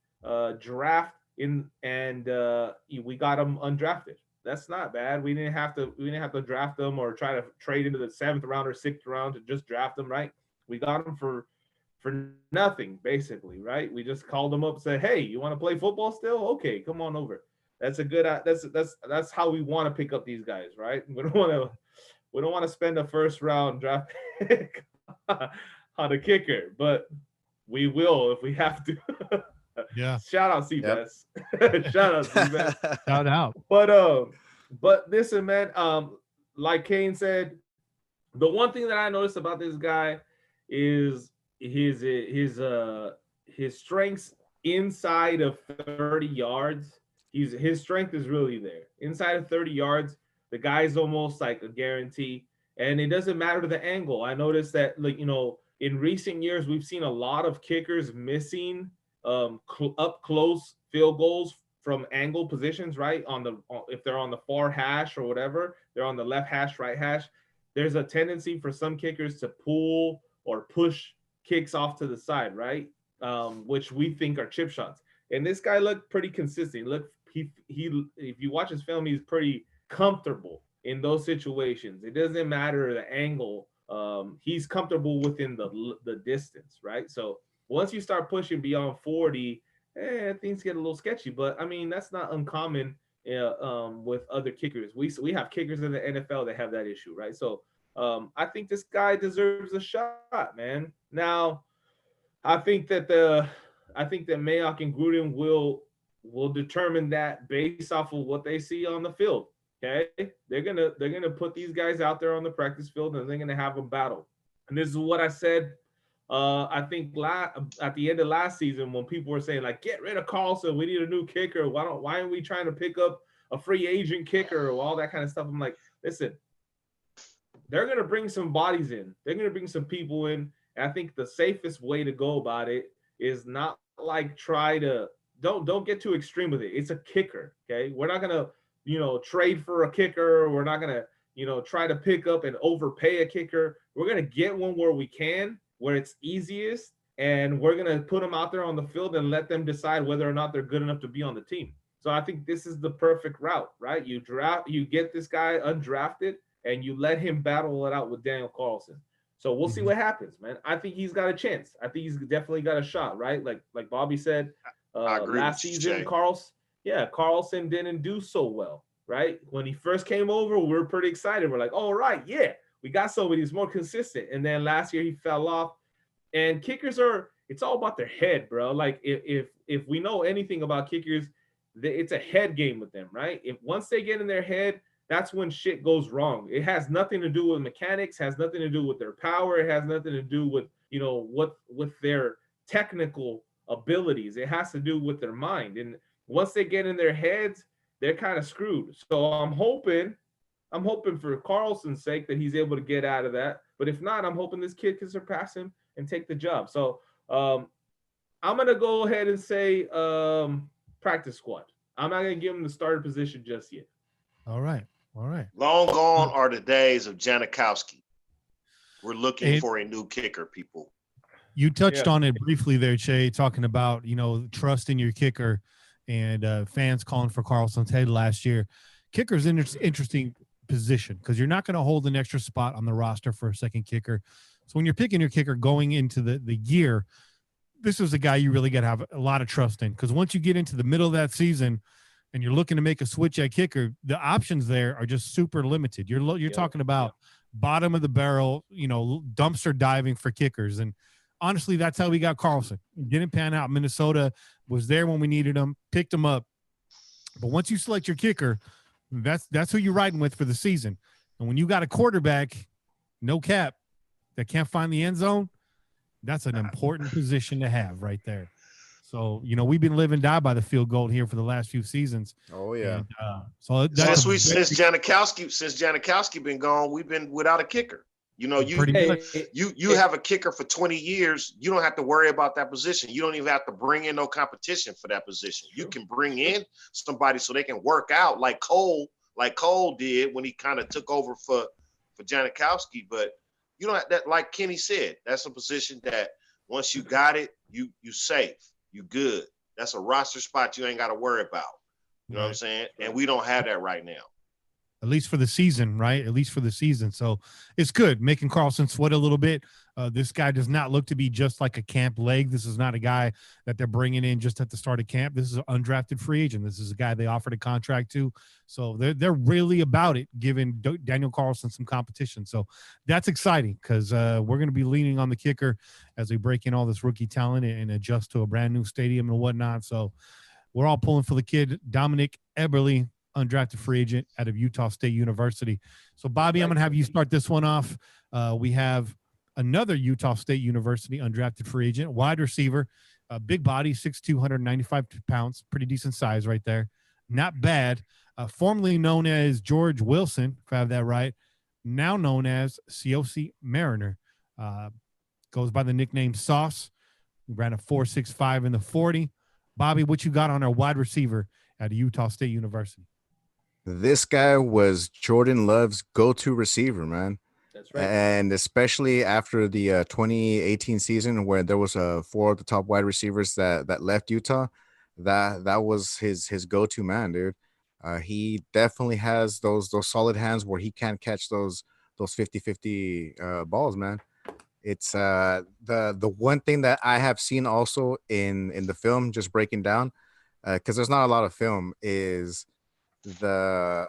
draft we got him undrafted. That's not bad. We didn't have to draft them or try to trade into the 7th round or 6th round to just draft them, right? We got him for nothing, basically, right? We just called him up and said, "Hey, you want to play football still? Okay, come on over." That's a good. That's how we want to pick up these guys, right? We don't want to spend a 1st round draft pick on a kicker, but we will if we have to. Yeah. Shout out Seabass. Yep. Shout out Seabass. Shout out. But listen, man. Like Kane said, the one thing that I noticed about this guy is his strengths inside of 30 yards. His strength is really there. Inside of 30 yards, the guy's almost like a guarantee. And it doesn't matter the angle. I noticed that, like, you know, in recent years, we've seen a lot of kickers missing up close field goals from angle positions, right? If they're on the far hash or whatever, they're on the left hash, right hash. There's a tendency for some kickers to pull or push kicks off to the side, right? Which we think are chip shots. And this guy looked pretty consistent. He if you watch his film, he's pretty comfortable in those situations. It doesn't matter the angle. He's comfortable within the distance, right? So once you start pushing beyond 40, things get a little sketchy. But I mean, that's not uncommon with other kickers. We have kickers in the NFL that have that issue, right? So I think this guy deserves a shot, man. Now, I think that Mayock and Gruden will will determine that based off of what they see on the field. Okay, they're gonna put these guys out there on the practice field, and they're gonna have a battle. And this is what I said. I think at the end of last season, when people were saying like, get rid of Carlson, we need a new kicker. Why aren't we trying to pick up a free agent kicker or all that kind of stuff? I'm like, listen, they're gonna bring some bodies in. They're gonna bring some people in. And I think the safest way to go about it is not like don't get too extreme with it. It's a kicker. Okay, we're not gonna trade for a kicker. We're not gonna try to pick up and overpay a kicker. We're gonna get one where we can, where it's easiest, and we're gonna put them out there on the field and let them decide whether or not they're good enough to be on the team. So I think this is the perfect route, right? You get this guy undrafted, and you let him battle it out with Daniel Carlson. So we'll see what happens, man. I think he's got a chance. I think he's definitely got a shot, right? Like Bobby said, last season, Carlson didn't do so well, right? When he first came over, we were pretty excited. We're like, all right, yeah, we got somebody who's more consistent. And then last year he fell off. And kickers it's all about their head, bro. Like if we know anything about kickers, it's a head game with them, right? If once they get in their head, that's when shit goes wrong. It has nothing to do with mechanics, has nothing to do with their power. It has nothing to do with, with their technical abilities. It has to do with their mind. And once they get in their heads, they're kind of screwed. So I'm hoping for Carlson's sake that he's able to get out of that. But if not, I'm hoping this kid can surpass him and take the job. So I'm going to go ahead and say practice squad. I'm not going to give him the starter position just yet. All right. Long gone are the days of Janikowski. We're looking for a new kicker, people. You touched on it briefly there, Che, talking about, trust in your kicker and fans calling for Carlson's head last year. Kicker's an interesting position because you're not going to hold an extra spot on the roster for a second kicker. So when you're picking your kicker going into the year, this is a guy you really got to have a lot of trust in, because once you get into the middle of that season and you're looking to make a switch at kicker, the options there are just super limited. You're talking about bottom of the barrel, dumpster diving for kickers. And honestly, that's how we got Carlson. It didn't pan out. Minnesota was there when we needed him, picked him up. But once you select your kicker, that's who you're riding with for the season. And when you got a quarterback, no cap, that can't find the end zone, that's an important position to have right there. So, we've been live and die by the field goal here for the last few seasons. Oh yeah. And, since Janikowski been gone, we've been without a kicker. You have a kicker for 20 years. You don't have to worry about that position. You don't even have to bring in no competition for that position. You can bring in somebody so they can work out like Cole did when he kind of took over for Janikowski. But you don't have that, like Kenny said, that's a position that once you got it, you safe. You good. That's a roster spot you ain't got to worry about. You know what I'm saying? And we don't have that right now. At least for the season, right? At least for the season. So it's good making Carlson sweat a little bit. This guy does not look to be just like a camp leg. This is not a guy that they're bringing in just at the start of camp. This is an undrafted free agent. This is a guy they offered a contract to. So they're really about it, giving Daniel Carlson some competition. So that's exciting because we're going to be leaning on the kicker as we break in all this rookie talent and adjust to a brand new stadium and whatnot. So we're all pulling for the kid, Dominic Eberle, undrafted free agent out of Utah State University. So, Bobby, I'm going to have you start this one off. We have another Utah State University undrafted free agent, wide receiver, big body, 6'2", 195 pounds, pretty decent size right there. Not bad. Formerly known as George Wilson, if I have that right, now known as COC Mariner. Goes by the nickname Sauce. He ran a 4.65 in the 40. Bobby, what you got on our wide receiver at Utah State University? This guy was Jordan Love's go-to receiver, man. That's right. And especially after the 2018 season, where there was 4 of the top wide receivers that left Utah, that was his go-to man, dude. He definitely has those solid hands where he can't catch those 50-50 balls, man. It's the one thing that I have seen also in the film, just breaking down, because there's not a lot of film, is the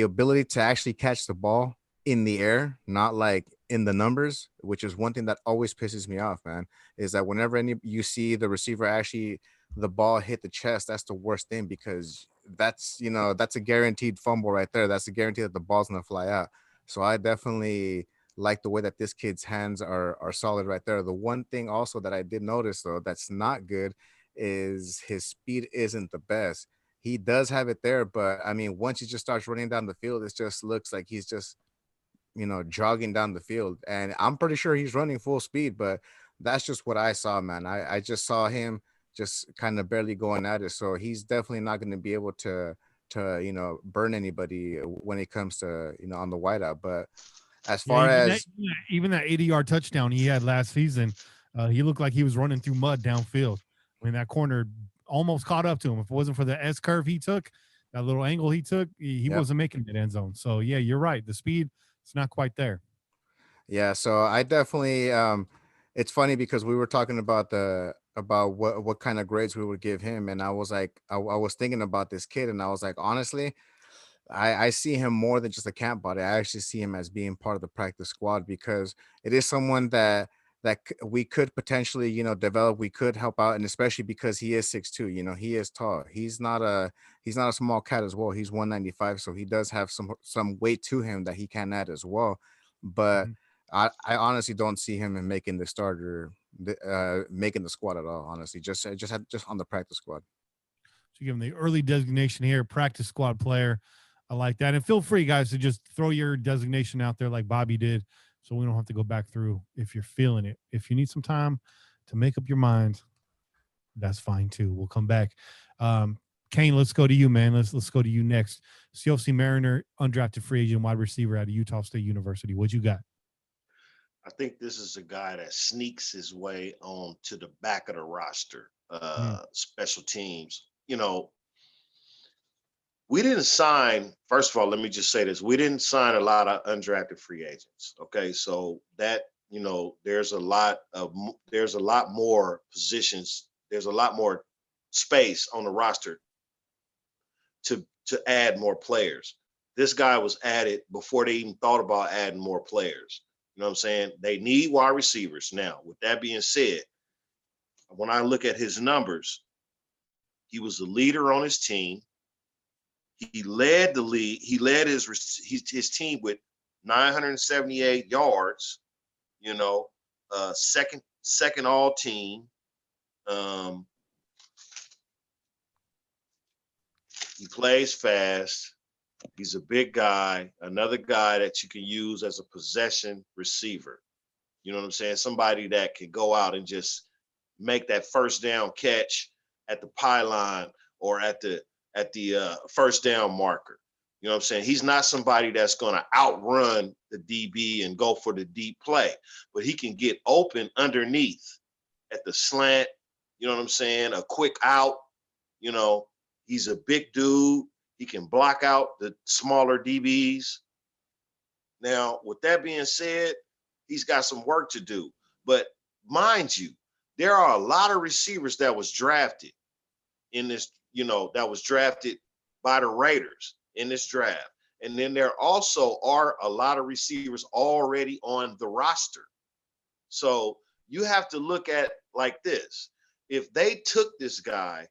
ability to actually catch the ball in the air, not like in the numbers, which is one thing that always pisses me off, man, is that whenever you see the receiver actually the ball hit the chest, that's the worst thing, because that's, that's a guaranteed fumble right there. That's a guarantee that the ball's gonna fly out. So I definitely like the way that this kid's hands are solid right there. The one thing also that I did notice though that's not good is his speed isn't the best. He does have it there, but I mean, once he just starts running down the field, it just looks like he's just, jogging down the field. And I'm pretty sure he's running full speed, but that's just what I saw, man. I just saw him just kind of barely going at it. So he's definitely not going to be able to burn anybody when it comes to, on the whiteout. But as Yeah, far as even that 80-yard touchdown he had last season, he looked like he was running through mud downfield. I mean, that corner almost caught up to him. If it wasn't for the S curve he took, that little angle he took, he wasn't making it end zone. So yeah, you're right. The speed, it's not quite there. Yeah, so I definitely it's funny because we were talking about what kind of grades we would give him, and I was like, I was thinking about this kid, and I was like, honestly, I see him more than just a camp body. I actually see him as being part of the practice squad, because it is someone that we could potentially, develop. We could help out, and especially because he is 6'2", he is tall. He's not a small cat as well. He's 195, so he does have some weight to him that he can add as well. But Mhm. I honestly don't see him in making the starter, making the squad at all. Honestly, just on the practice squad. So give him the early designation here, practice squad player. I like that. And feel free, guys, to just throw your designation out there like Bobby did, so we don't have to go back through if you're feeling it. If you need some time to make up your mind, that's fine too. We'll come back. Kane, let's go to you, man. Let's go to you next. CFC Mariner, undrafted free agent wide receiver out of Utah State University. What you got? I think this is a guy that sneaks his way on to the back of the roster, special teams. We didn't sign, first of all, let me just say this. We didn't sign a lot of undrafted free agents. Okay. So that, there's a lot more positions. There's a lot more space on the roster to add more players. This guy was added before they even thought about adding more players. You know what I'm saying? They need wide receivers. Now, with that being said, when I look at his numbers, he was the leader on his team. He led the league. He led his team with 978 yards, second all team. He plays fast. He's a big guy, another guy that you can use as a possession receiver. You know what I'm saying? Somebody that can go out and just make that first down catch at the pylon or at the first down marker. You know what I'm saying? He's not somebody that's going to outrun the DB and go for the deep play, but he can get open underneath at the slant. You know what I'm saying? A quick out. He's a big dude. He can block out the smaller DBs. Now, with that being said, he's got some work to do. But mind you, there are a lot of receivers that was drafted in this, that was drafted by the Raiders in this draft. And then there also are a lot of receivers already on the roster. So you have to look at like this. If they took this guy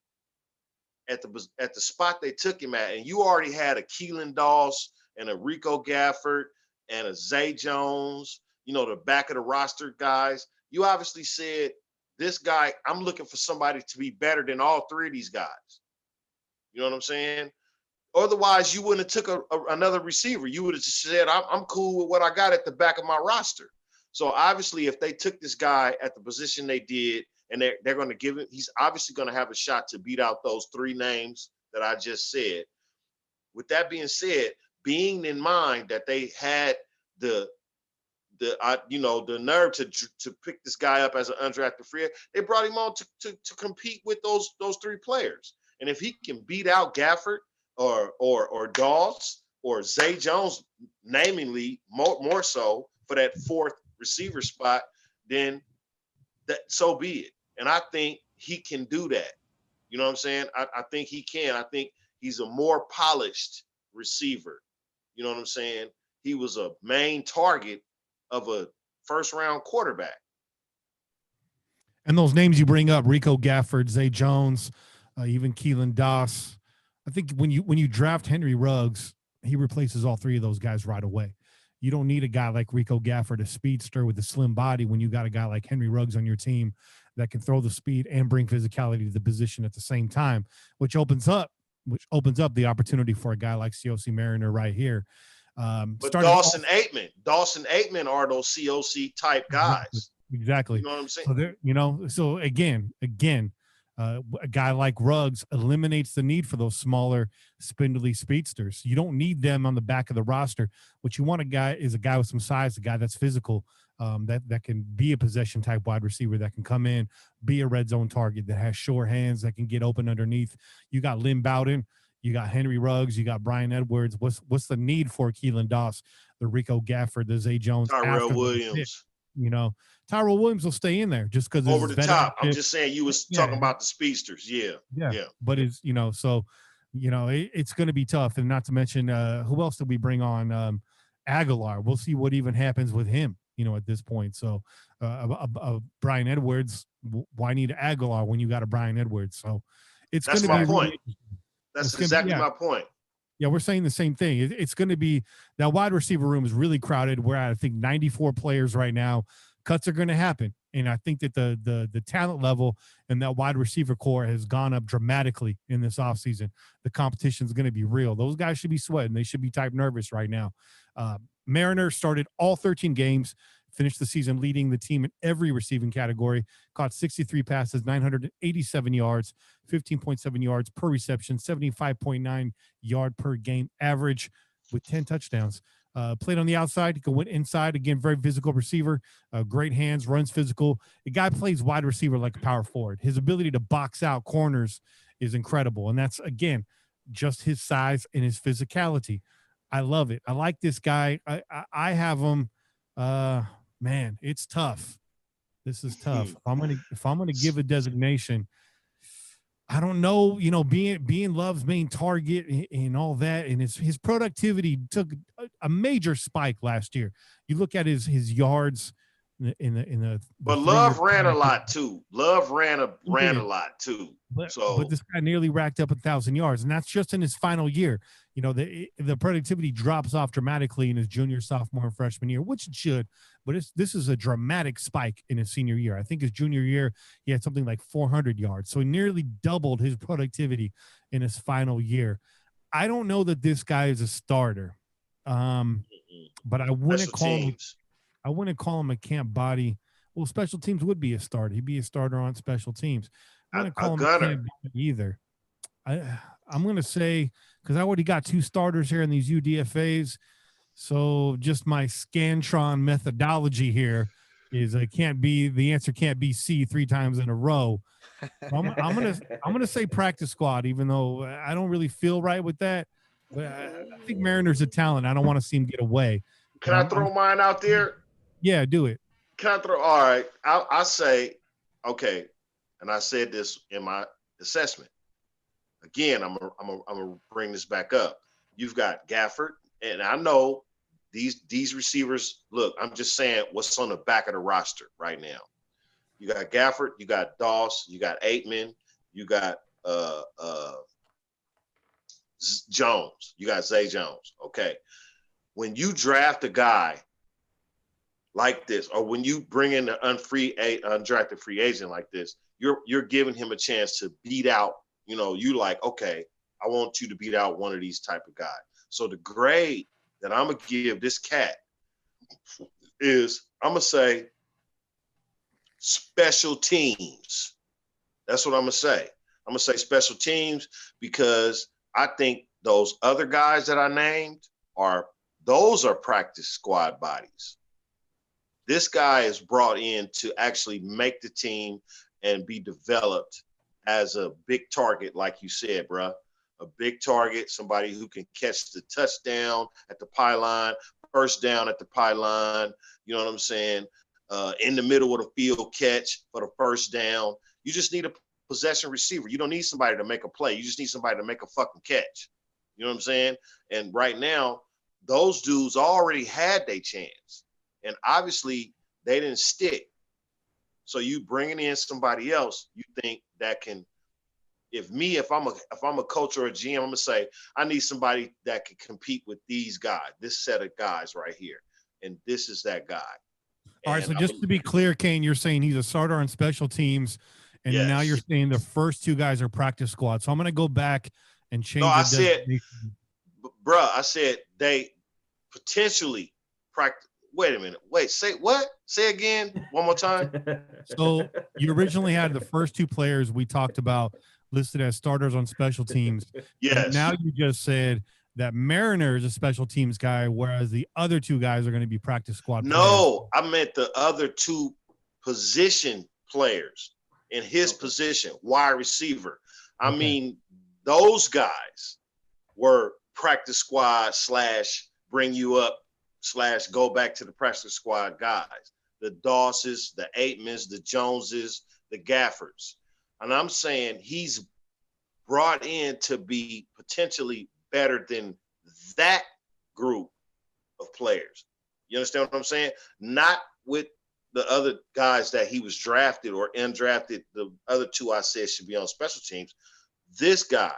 at the spot they took him at, and you already had a Keelan Doss and a Rico Gafford and a Zay Jones, the back of the roster guys, you obviously said, this guy, I'm looking for somebody to be better than all three of these guys. You know what I'm saying? Otherwise, you wouldn't have took another receiver. You would have just said, I'm cool with what I got at the back of my roster. So obviously, if they took this guy at the position they did, and they're going to give it, he's obviously going to have a shot to beat out those three names that I just said. With that being said, being in mind that they had the nerve to pick this guy up as an undrafted free agent, they brought him on to compete with those three players. And if he can beat out Gafford or Doss or Zay Jones, namely more so for that fourth receiver spot, then so be it. And I think he can do that. You know what I'm saying? I think he can. I think he's a more polished receiver. You know what I'm saying? He was a main target of a first-round quarterback. And those names you bring up, Rico Gafford, Zay Jones, even Keelan Doss. I think when you draft Henry Ruggs, he replaces all three of those guys right away. You don't need a guy like Rico Gafford, a speedster with a slim body, when you got a guy like Henry Ruggs on your team that can throw the speed and bring physicality to the position at the same time, which opens up the opportunity for a guy like COC Mariner right here. But Dawson Aitman are those COC type guys. Exactly. You know what I'm saying? So there, so again, a guy like Ruggs eliminates the need for those smaller, spindly speedsters. You don't need them on the back of the roster. What you want a guy with some size, a guy that's physical, that can be a possession type wide receiver, that can come in, be a red zone target, that has short hands, that can get open underneath. You got Lynn Bowden, you got Henry Ruggs, you got Brian Edwards. What's the need for Keelan Doss, the Rico Gafford, the Zay Jones, Tyrell Williams? Tyrell Williams will stay in there just because over the top. I'm just saying, you was talking about the speedsters. Yeah. But it's it's going to be tough, and not to mention who else did we bring on? Aguilar. We'll see what even happens with him. At this point. So Brian Edwards. Why need Aguilar when you got a Brian Edwards? So it's going to be my point. That's exactly my point. Yeah, we're saying the same thing. It's going to be that wide receiver room is really crowded. We're at, I think, 94 players right now. Cuts are going to happen. And I think that the talent level and that wide receiver core has gone up dramatically in this offseason. The competition is going to be real. Those guys should be sweating. They should be type nervous right now. Mariner started all 13 games, finished the season leading the team in every receiving category, caught 63 passes, 987 yards, 15.7 yards per reception, 75.9 yard per game average with 10 touchdowns. Played on the outside. He went inside. Again, very physical receiver. Great hands, runs physical. The guy plays wide receiver like a power forward. His ability to box out corners is incredible. And that's, again, just his size and his physicality. I love it. I like this guy. I have him. Man, it's tough. This is tough. If I'm gonna give a designation, I don't know, being Love's main target and all that, and his productivity took a major spike last year. You look at his yards in the but Love ran a lot too. Love ran a lot too. But this guy nearly racked up 1,000 yards, and that's just in his final year. The productivity drops off dramatically in his junior, sophomore, and freshman year, which it should. But this is a dramatic spike in his senior year. I think his junior year, he had something like 400 yards. So he nearly doubled his productivity in his final year. I don't know that this guy is a starter, but I wouldn't call him a camp body. Well, special teams would be a starter. He'd be a starter on special teams. I wouldn't call him a camp body either. I'm going to say, because I already got 2 starters here in these UDFAs, so just my Scantron methodology here is the answer can't be C 3 times in a row. I'm gonna say practice squad, even though I don't really feel right with that. But I think Mariner's a talent. I don't want to see him get away. Can I throw mine out there? Yeah, do it. Can I throw? All right, I say, okay, and I said this in my assessment. Again, I'm gonna bring this back up. You've got Gafford, and I know these receivers. Look, I'm just saying what's on the back of the roster right now. You got Gafford, you got Doss, you got Aitman, you got Jones, you got Zay Jones. Okay, when you draft a guy like this, or when you bring in an undrafted free agent like this, you're giving him a chance to beat out. You like, okay, I want you to beat out one of these type of guys. So the grade that I'm going to give this cat is, I'm going to say special teams. That's what I'm going to say. I'm going to say special teams, because I think those other guys that I named those are practice squad bodies. This guy is brought in to actually make the team and be developed as a big target, like you said, bro. A big target, somebody who can catch the touchdown at the pylon, first down at the pylon, you know what I'm saying? In the middle of the field catch for the first down. You just need a possession receiver. You don't need somebody to make a play. You just need somebody to make a fucking catch. You know what I'm saying? And right now, those dudes already had their chance. And obviously, they didn't stick. So you bringing in somebody else, you think that can, if I'm a coach or a GM, I'm gonna say I need somebody that can compete with these guys, this set of guys right here, and this is that guy. All right, so just to be clear, Kane, you're saying he's a starter on special teams, and Yes. now you're saying the first two guys are practice squad. So I'm going to go back and change. No, I said, bruh, I said they potentially practice. Wait a minute. Wait, say what? Say again one more time. So you originally had the first two players we talked about listed as starters on special teams. Yes. And now you just said that Mariner is a special teams guy, whereas the other two guys are going to be practice squad No, players. I meant the other two position players in his position, wide receiver. I mean, those guys were practice squad / bring you up / go back to the practice squad guys. The Dawses, the Aitmans, the Joneses, the Gaffers. And I'm saying he's brought in to be potentially better than that group of players. You understand what I'm saying? Not with the other guys that he was drafted or undrafted. The other two I said should be on special teams. This guy,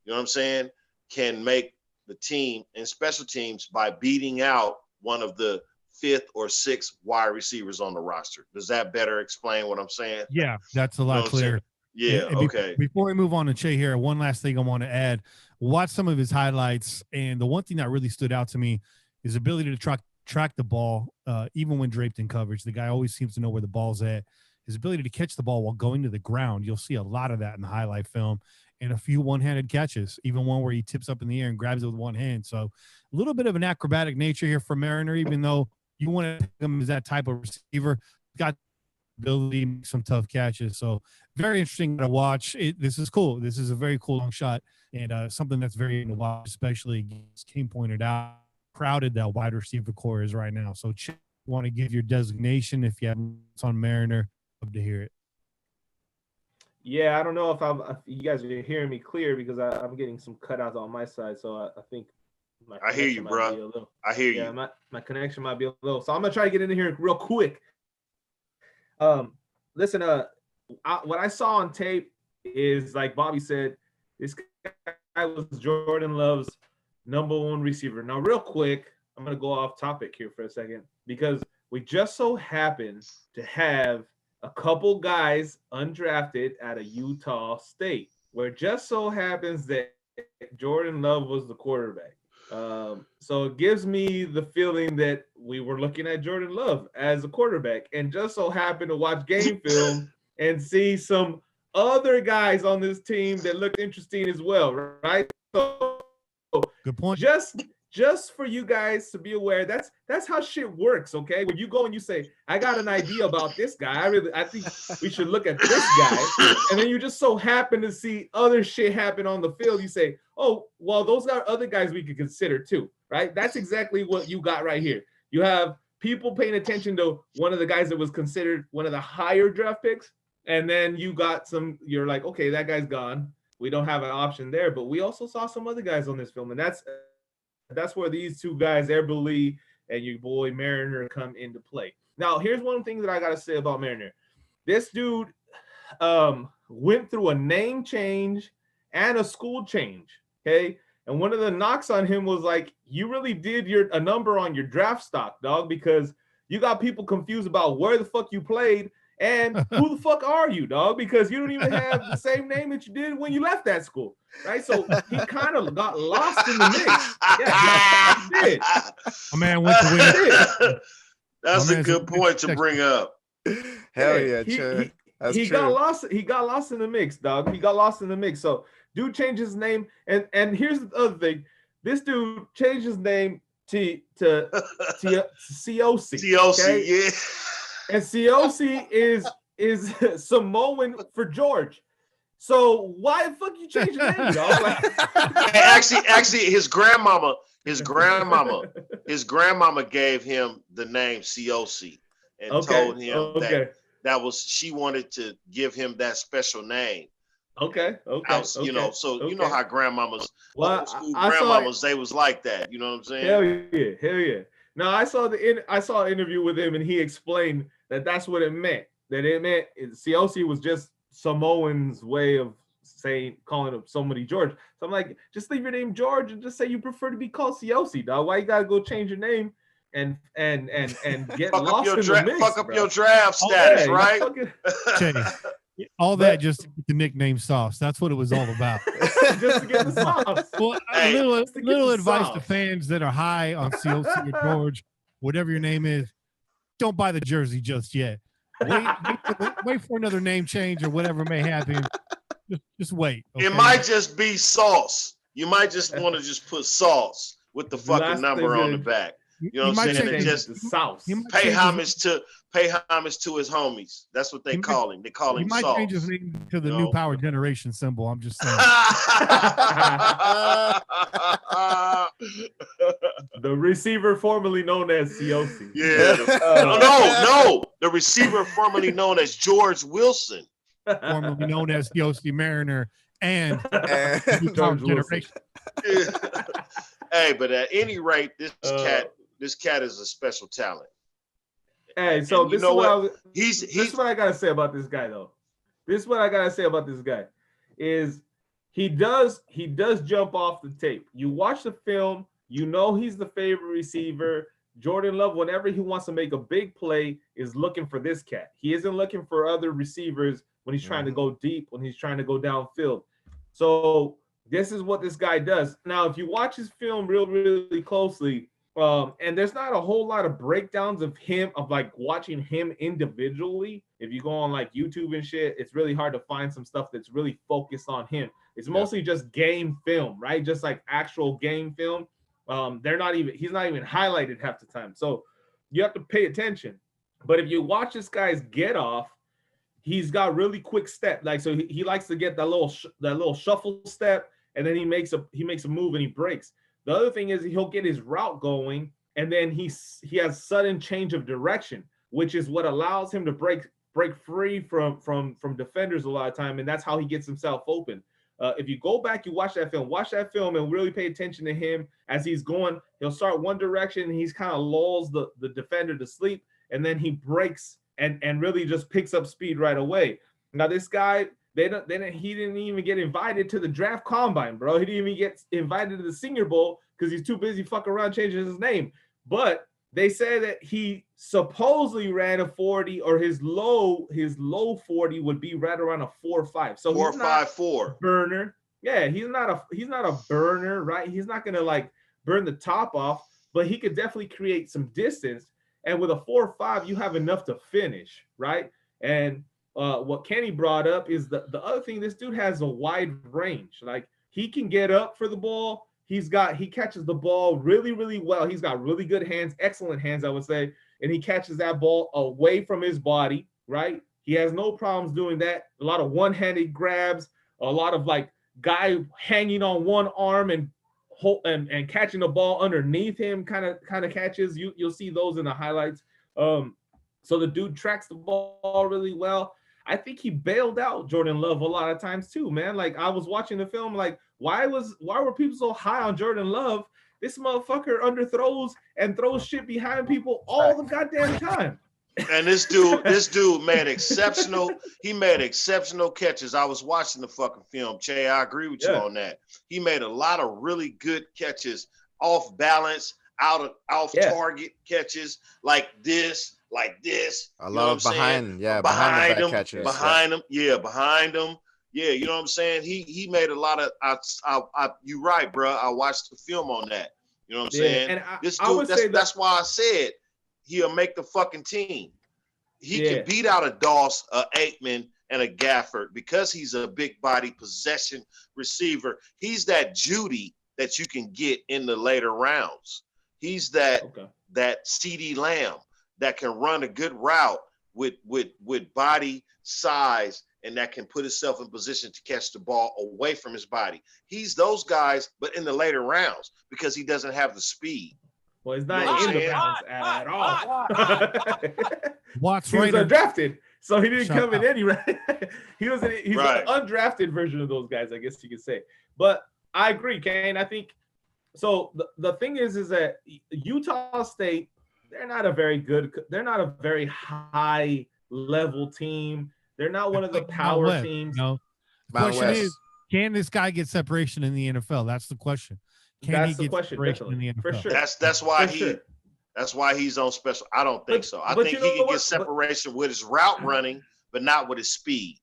you know what I'm saying, can make the team in special teams by beating out one of the 5th or 6th wide receivers on the roster. Does that better explain what I'm saying? Yeah, that's a lot clearer. Yeah, and okay. Before we move on to Che here, one last thing I want to add. Watch some of his highlights, and the one thing that really stood out to me is ability to track the ball, even when draped in coverage. The guy always seems to know where the ball's at. His ability to catch the ball while going to the ground, you'll see a lot of that in the highlight film, and a few one-handed catches, even one where he tips up in the air and grabs it with one hand. So a little bit of an acrobatic nature here for Mariner, even though you want to pick him as that type of receiver. He's got ability to make some tough catches. So very interesting to watch. This is cool. This is a very cool long shot, and something that's very interesting to watch, especially as King pointed out, crowded that wide receiver core is right now. So want to give your designation if you have it's on Mariner. Love to hear it. Yeah, I don't know if you guys are hearing me clear because I'm getting some cutouts on my side. So I think I hear you, bro. I hear you. My connection might be a little. So I'm gonna try to get into here real quick. Listen, what I saw on tape is, like Bobby said, this guy was Jordan Love's #1 receiver. Now, real quick, I'm going to go off topic here for a second because we just so happen to have a couple guys undrafted out of Utah State, where it just so happens that Jordan Love was the quarterback. So it gives me the feeling that we were looking at Jordan Love as a quarterback, and just so happened to watch game film and see some other guys on this team that looked interesting as well, right? So good point. Just for you guys to be aware, that's how shit works, okay? When you go and you say, I got an idea about this guy, I think we should look at this guy, and then you just so happen to see other shit happen on the field, you say, oh, well, those are other guys we could consider too, right? That's exactly what you got right here. You have people paying attention to one of the guys that was considered one of the higher draft picks, and then you got you're like, okay, that guy's gone. We don't have an option there, but we also saw some other guys on this film, and that's where these two guys, Eberle and your boy Mariner, come into play. Now, here's one thing that I got to say about Mariner. This dude went through a name change and a school change, okay? And one of the knocks on him was like, you really did a number on your draft stock, dog, because you got people confused about where the fuck you played and who the fuck are you, dog, because you don't even have the same name that you did when you left that school, right? So he kind of got lost in the mix. Yeah, he did. My man went to win. That's a good point to bring up. Hell yeah, Chad. He got lost. He got lost in the mix, dog. He got lost in the mix. So dude changed his name, and here's the other thing: this dude changed his name to COC. COC, yeah. And COC is Samoan for George. So why the fuck you change your name, dog? Like, actually, his grandmama gave him the name COC and told him that she wanted to give him that special name. Okay. You know, so you know how grandmamas, well, grandmamas, they was like that. You know what I'm saying? Hell yeah. Now I saw an interview with him, and he explained that that's what it meant. that it meant CLC was just Samoan's way of calling him somebody George. So I'm like, just leave your name George and just say you prefer to be called CLC, dog. Why you gotta go change your name and get fuck lost up in the mix, fuck up bro. your draft status, right? All that just to get the nickname Sauce. That's what it was all about. Just to get the sauce. Well, Hey, little advice to fans that are high on CLC or George, whatever your name is, don't buy the jersey just yet. Wait for another name change or whatever may happen. Just wait. Okay? It might just be Sauce. You might just want to just put Sauce with the fucking number on the back. You know what I'm saying? And just pay homage to his homies. That's what they call him. They call him Sauce. He might change his name to the new Power Generation symbol. I'm just saying. The receiver formerly known as COC. Yeah. No. The receiver formerly known as George Wilson. Formerly known as COC Mariner and Power Generation. Hey, but at any rate, this cat is a special talent. Hey, so this is what I gotta say about this guy, though. This is what I gotta say about this guy is he does jump off the tape. You watch the film, you know he's the favorite receiver. Jordan Love, whenever he wants to make a big play, is looking for this cat. He isn't looking for other receivers when he's trying to go deep, when he's trying to go downfield. So this is what this guy does. Now, if you watch his film really closely, and there's not a whole lot of breakdowns of him, of like watching him individually. If you go on like YouTube and shit, it's really hard to find some stuff that's really focused on him. It's mostly just game film, right? Just like actual game film. He's not even highlighted half the time. So you have to pay attention. But if you watch this guy's get off, he's got really quick step. Like, so he likes to get that little shuffle step, and then he makes a move and he breaks. The other thing is he'll get his route going, and then he has sudden change of direction, which is what allows him to break free from defenders a lot of time, and that's how he gets himself open. If you go back, you watch that film and really pay attention to him as he's going. He'll start one direction, and he's kind of lulls the defender to sleep, and then he breaks and really just picks up speed right away. Now this guy, he didn't even get invited to the draft combine, bro. He didn't even get invited to the Senior Bowl because he's too busy fucking around changing his name. But they say that he supposedly ran a 40, or his low 40 would be right around a 4.5. So 4.54 burner. Yeah, he's not a burner, right? He's not gonna like burn the top off, but he could definitely create some distance. And with a 4.5, you have enough to finish, right? And what Kenny brought up is the other thing. This dude has a wide range. Like, he can get up for the ball. He catches the ball really well. He's got really good hands, excellent hands, I would say. And he catches that ball away from his body, right? He has no problems doing that. A lot of one-handed grabs, a lot of like guy hanging on one arm and catching the ball underneath him kind of catches. You'll see those in the highlights. So the dude tracks the ball really well. I think he bailed out Jordan Love a lot of times too, man. Like, I was watching the film, like, why were people so high on Jordan Love? This motherfucker underthrows and throws shit behind people all the goddamn time. And this dude made exceptional. He made exceptional catches. I was watching the fucking film, Che. I agree with you on that. He made a lot of really good catches, off balance, off target catches, like this. A lot of behind the back catches. Behind him. Yeah, you know what I'm saying? He made a lot of you're right, bro. I watched the film on that. You know what I'm saying? And This dude, that's why I said he'll make the fucking team. He can beat out a Doss, a Aikman, and a Gafford because he's a big body possession receiver. He's that Judy that you can get in the later rounds. He's that CD Lamb that can run a good route with body size, and that can put himself in position to catch the ball away from his body. He's those guys, but in the later rounds because he doesn't have the speed. Well, he's not in the rounds at all. Watts he was undrafted, so he didn't come in any round. He's an undrafted version of those guys, I guess you could say. But I agree, Kane. I think so. The thing is that Utah State, they're not a very high level team. They're not one of the Like power West, teams. The Mountain question West. is, can this guy get separation in the NFL? That's the question. Can That's he the get question, separation in the NFL? for sure. That's why For sure. that's why he's on special. I don't think so. I but think you know he can what? get separation with his route running, but not with his speed.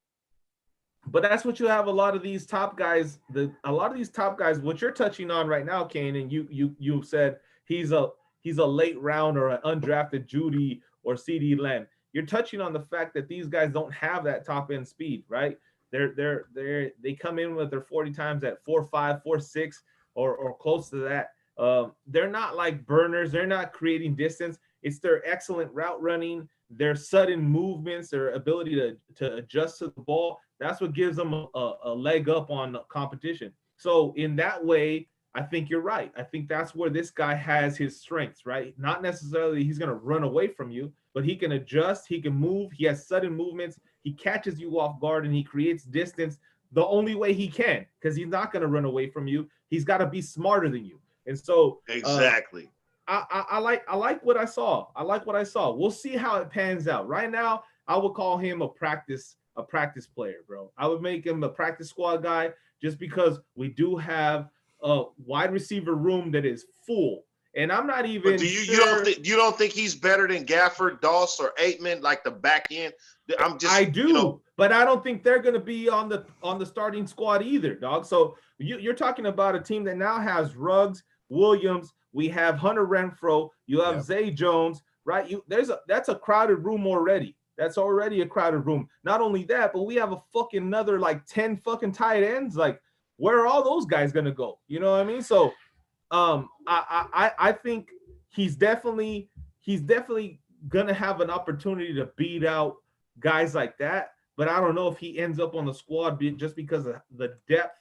But that's what you have a lot of these top guys. What you're touching on right now, Kane, and you said he's a late round or an undrafted Judy or CD Lamb. You're touching on the fact that these guys don't have that top end speed, right? They come in with their 40 times at 4.5, 4.6 or close to that. They're not like burners. They're not creating distance. It's their excellent route running, their sudden movements, their ability to adjust to the ball. That's what gives them a leg up on the competition. So in that way, I think you're right. I think that's where this guy has his strengths, right? Not necessarily he's going to run away from you, but he can adjust, he can move, he has sudden movements, he catches you off guard, and he creates distance the only way he can, because he's not going to run away from you. He's got to be smarter than you. And so exactly. I like what I saw. I like what I saw. We'll see how it pans out. Right now, I would call him a practice player, bro. I would make him a practice squad guy just because we do have a wide receiver room that is full. And I'm not even. But you don't think he's better than Gafford, Doss, or Aitman, like the back end? I do, but I don't think they're going to be on the starting squad either, dog. So you're talking about a team that now has Ruggs, Williams. We have Hunter Renfro. You have Zay Jones, right? That's a crowded room already. That's already a crowded room. Not only that, but we have a fucking another like 10 fucking tight ends. Like, where are all those guys gonna go? You know what I mean? So, I think he's definitely gonna have an opportunity to beat out guys like that. But I don't know if he ends up on the squad just because of the depth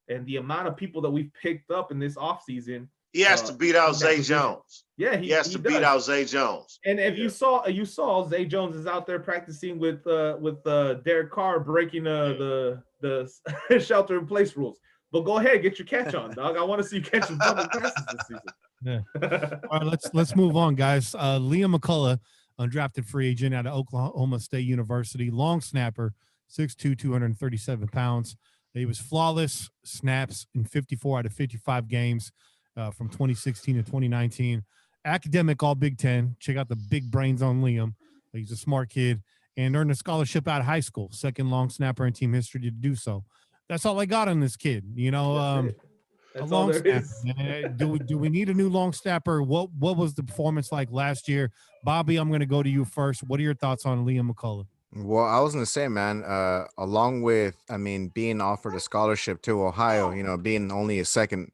and the amount of people that we've picked up in this offseason. He has to beat out Zay Jones. Yeah, he has to beat out Zay Jones. And if you saw Zay Jones is out there practicing with Derek Carr breaking the shelter in place rules. But go ahead, get your catch on, dog. I want to see you catching public passes this season. Yeah. All right, let's move on, guys. Liam McCullough, undrafted free agent out of Oklahoma State University, long snapper, 6'2", 237 pounds. He was flawless snaps in 54 out of 55 games. From 2016 to 2019, academic all Big Ten. Check out the big brains on Liam. He's a smart kid and earned a scholarship out of high school, second long snapper in team history to do so. That's all I got on this kid. You know, that's all there is. Do we need a new long snapper? What was the performance like last year? Bobby, I'm going to go to you first. What are your thoughts on Liam McCullough? Well, I was going to say, man, along with, being offered a scholarship to Ohio, being only a second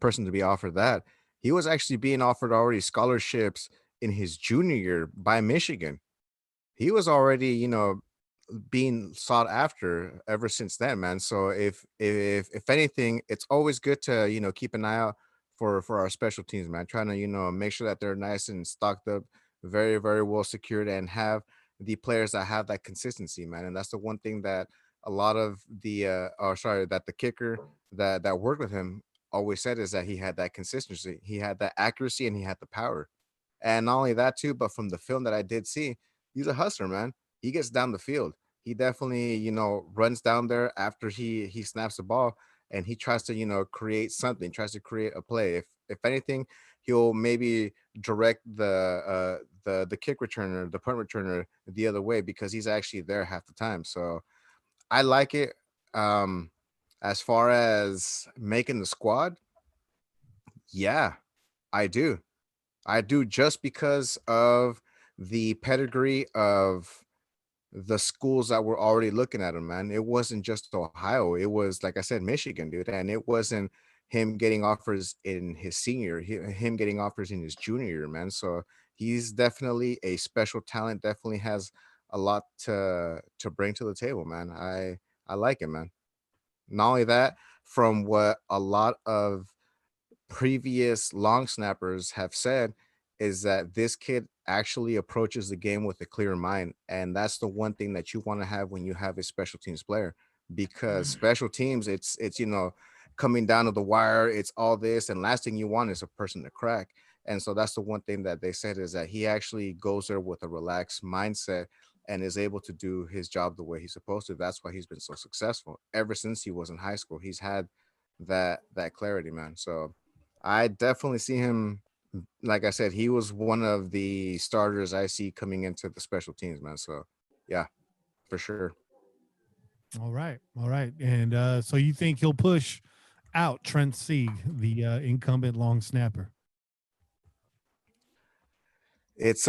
person to be offered that, he was actually being offered already scholarships in his junior year by Michigan. He was already, being sought after ever since then, man. So if anything, it's always good to, keep an eye out for our special teams, man. Trying to, make sure that they're nice and stocked up, very, very well secured, and have the players that have that consistency, man. And that's the one thing that a lot of that the kicker that worked with him always said, is that he had that consistency, he had that accuracy, and he had the power. And not only that too, but from the film that I did see, he's a hustler, man. He gets down the field. He definitely, runs down there after he snaps the ball, and he tries to, create something, tries to create a play. If anything, he'll maybe direct the kick returner, the punt returner the other way, because he's actually there half the time. So I like it. As far as making the squad, yeah, I do. Just because of the pedigree of the schools that were already looking at him, man. It wasn't just Ohio. It was, like I said, Michigan, dude. And it wasn't him getting offers in his senior, him getting offers in his junior year, man. So he's definitely a special talent, definitely has a lot to bring to the table, man. I like it, man. Not only that, from what a lot of previous long snappers have said, is that this kid actually approaches the game with a clear mind. And that's the one thing that you want to have when you have a special teams player, because special teams, it's coming down to the wire, it's all this, and last thing you want is a person to crack. And so that's the one thing that they said, is that he actually goes there with a relaxed mindset, and is able to do his job the way he's supposed to. That's why he's been so successful. Ever since he was in high school, he's had that clarity, man. So I definitely see him. Like I said, he was one of the starters I see coming into the special teams, man. So yeah, for sure. All right. And so you think he'll push out Trent Sieg, the incumbent long snapper? It's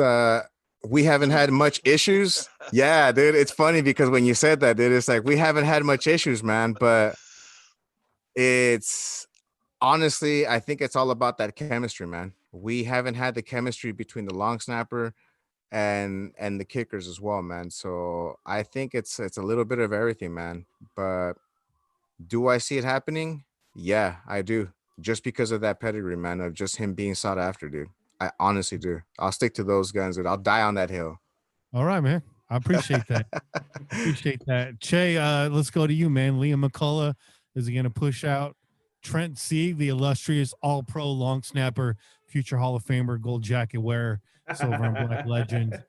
we haven't had much issues. Yeah, dude, it's funny because when you said that, dude, it's like we haven't had much issues, man. But it's honestly, I think it's all about that chemistry, man. We haven't had the chemistry between the long snapper and the kickers as well, man. So I think it's a little bit of everything, man. But do I see it happening? Yeah, I do. Just because of that pedigree, man, of just him being sought after, dude. I honestly do. I'll stick to those guns, dude. I'll die on that hill. All right, man. I appreciate that. Appreciate that. Che, let's go to you, man. Liam McCullough is going to push out Trent Sieg, the illustrious all-pro long snapper, future Hall of Famer, gold jacket wearer, silver and black legend.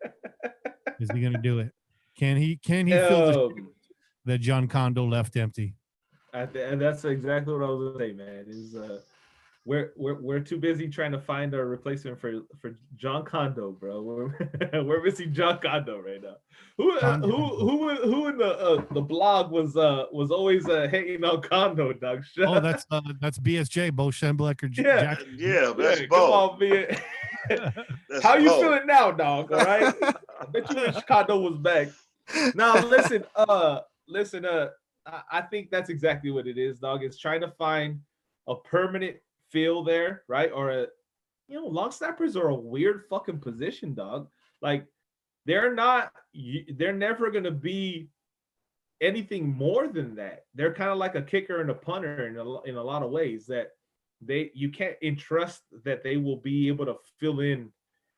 Is he going to do it? Can he fill the shoes that John Kondo left empty? And that's exactly what I was gonna say, man. Is we're too busy trying to find a replacement for John Kondo, bro. We're missing John Kondo right now. Who in the blog was always hating on Kondo, dog? That's BSJ, Bo Schemblecker. Yeah, that's Come Bo. on, man. How you feeling now, dog? All right. I bet you wish Kondo was back. Now listen. I think that's exactly what it is, dog. It's trying to find a permanent feel there, right? Or long snappers are a weird fucking position, dog. Like they're never gonna be anything more than that. They're kind of like a kicker and a punter in a lot of ways that you can't entrust that they will be able to fill in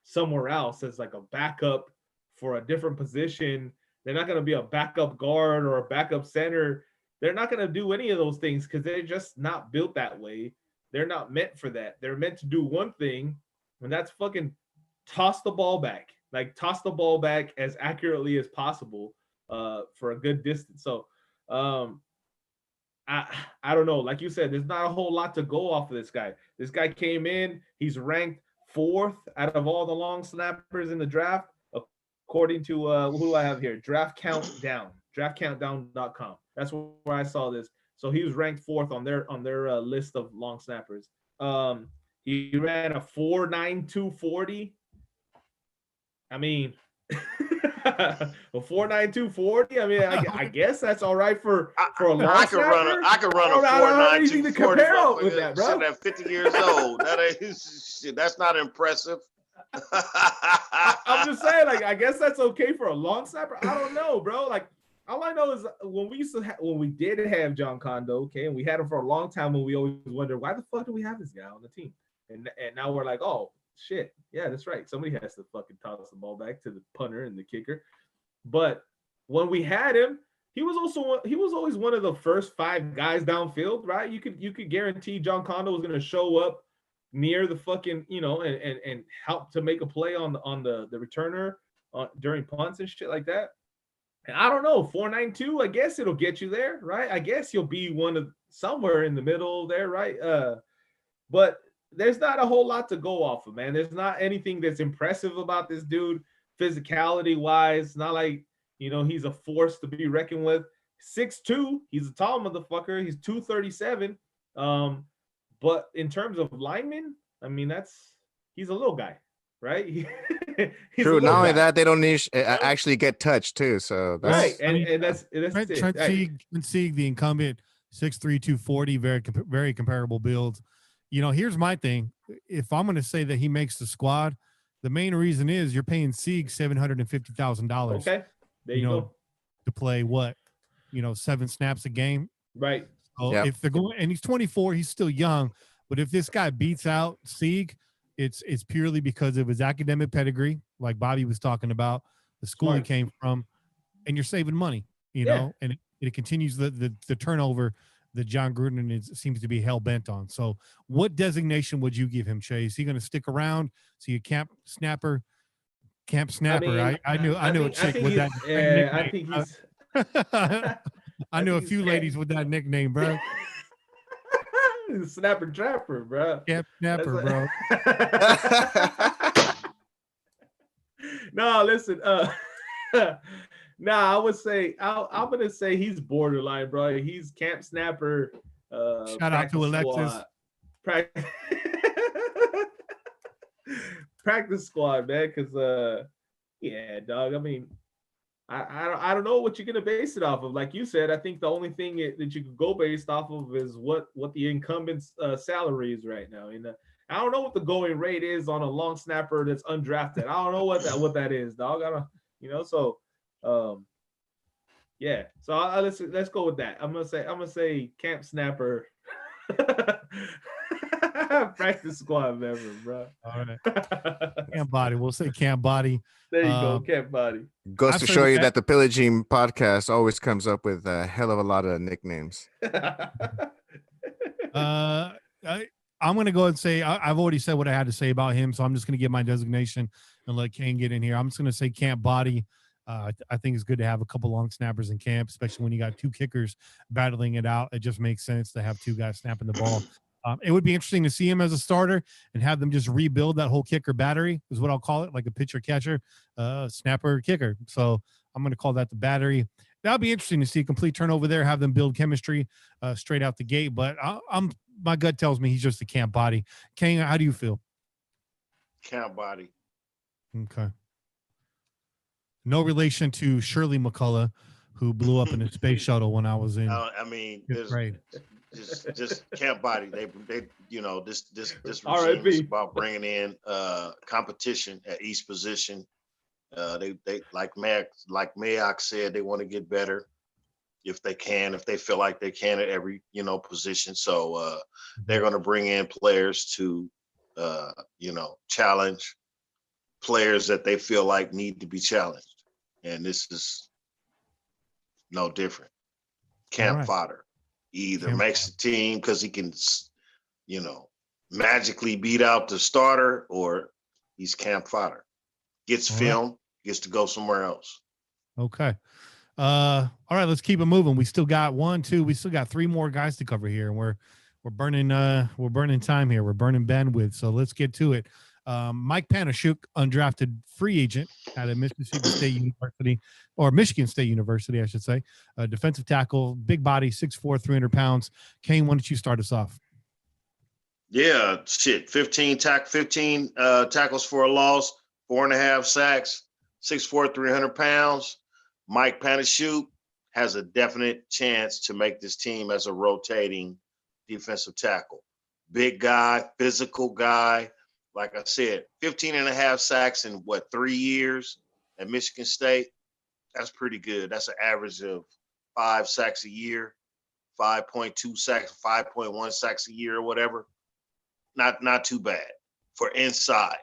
somewhere else as like a backup for a different position. They're not going to be a backup guard or a backup center. They're not going to do any of those things because they're just not built that way. They're not meant for that. They're meant to do one thing, and that's fucking toss the ball back. Like toss the ball back as accurately as possible for a good distance. So I don't know. Like you said, there's not a whole lot to go off of this guy. This guy came in. He's ranked 4th out of all the long snappers in the draft. According to who do I have here? Draft Countdown, draftcountdown.com. That's where I saw this. So he was ranked 4th on their list of long snappers. He ran a 4.9240. I mean, a 4.9240. I mean, I guess that's all right for a long snapper. I could run a 4.9240 with that, bro. At 50 years old, that's not impressive. I'm just saying, like, I guess that's okay for a long snapper. I don't know, bro. Like, all I know is when we did have John Kondo, okay, and we had him for a long time, and we always wondered why the fuck do we have this guy on the team? And now we're like, oh shit, yeah, that's right. Somebody has to fucking toss the ball back to the punter and the kicker. But when we had him, he was always one of the first 5 guys downfield, right? You could guarantee John Kondo was gonna show up near the fucking, and help to make a play on the returner during punts and shit like that. And I don't know, 4.92, I guess it'll get you there, right? I guess you'll be one of somewhere in the middle there, right? But there's not a whole lot to go off of, man. There's not anything that's impressive about this dude physicality wise. Not like, he's a force to be reckoned with. 6'2", he's a tall motherfucker. He's 237. But in terms of linemen, I mean, he's a little guy, right? True. Not only that, they don't need actually get touched too. So that's right, and that's Trent Sieg, the incumbent, 6'3", 240, very comparable build. Here's my thing: if I'm going to say that he makes the squad, the main reason is you're paying Sieg $750,000. Okay, there you go. To play 7 snaps a game, right? So if they're going, and he's 24, he's still young, but if this guy beats out Sieg, it's purely because of his academic pedigree, like Bobby was talking about, the school he came from, and you're saving money, and it continues the turnover that John Gruden seems to be hell bent on. So what designation would you give him, Chase? Is he going to stick around? Is he a camp snapper? Camp Snapper. I knew a chick with that nickname. I think he's. I knew a few ladies with that nickname, bro. Snapper Trapper, bro. Camp Snapper, bro. No, listen. I would say I'm gonna say he's borderline, bro. He's Camp Snapper. Shout out to Alexis. Practice squad, man. Because yeah, dog. I mean, I don't know what you're gonna base it off of. Like you said, I think the only thing that you could go based off of is what the incumbent's salary is right now. And I don't know what the going rate is on a long snapper that's undrafted. I don't know what that is, dog. I don't, so yeah. So let's go with that. I'm gonna say Camp Snapper. Practice squad member, bro. All right. Camp Body. We'll say Camp Body. There you go, Camp Body. Goes to show you that the Pillaging Podcast always comes up with a hell of a lot of nicknames. I'm going to go and say, I've already said what I had to say about him, so I'm just going to give my designation and let Kane get in here. I'm just going to say Camp Body. I think it's good to have a couple long snappers in camp, especially when you got two kickers battling it out. It just makes sense to have two guys snapping the ball. It would be interesting to see him as a starter and have them just rebuild that whole kicker battery, is what I'll call it, like a pitcher, catcher, snapper, kicker. So I'm going to call that the battery. That'll be interesting to see a complete turnover there, have them build chemistry straight out the gate. But my gut tells me he's just a Camp Body. Kane, how do you feel? Camp Body. Okay. No relation to Shirley McCullough, who blew up in a space shuttle when I was in. I mean, just Camp Body. They this regime is about bringing in competition at each position. They like Mayock said, they want to get better if they feel like they can at every position. So they're going to bring in players to challenge players that they feel like need to be challenged, and this is no different. Camp fodder. He either makes the team because he can, magically beat out the starter, or he's camp fodder. Gets film, gets to go somewhere else. Okay. All right, let's keep it moving. We still got we still got three more guys to cover here, and we're burning time here. We're burning bandwidth. So let's get to it. Mike Panashuk, undrafted free agent at a Mississippi State University, or Michigan State University, I should say. Defensive tackle, big body, 6'4", 300 pounds. Kane, why don't you start us off? Yeah, 15 tackles for a loss, 4.5 sacks, 6'4", 300 pounds. Mike Panashuk has a definite chance to make this team as a rotating defensive tackle. Big guy, physical guy. Like I said, 15.5 sacks in 3 years at Michigan State. That's pretty good. That's an average of 5 sacks a year, 5.2 sacks, 5.1 sacks a year or whatever. Not too bad for inside.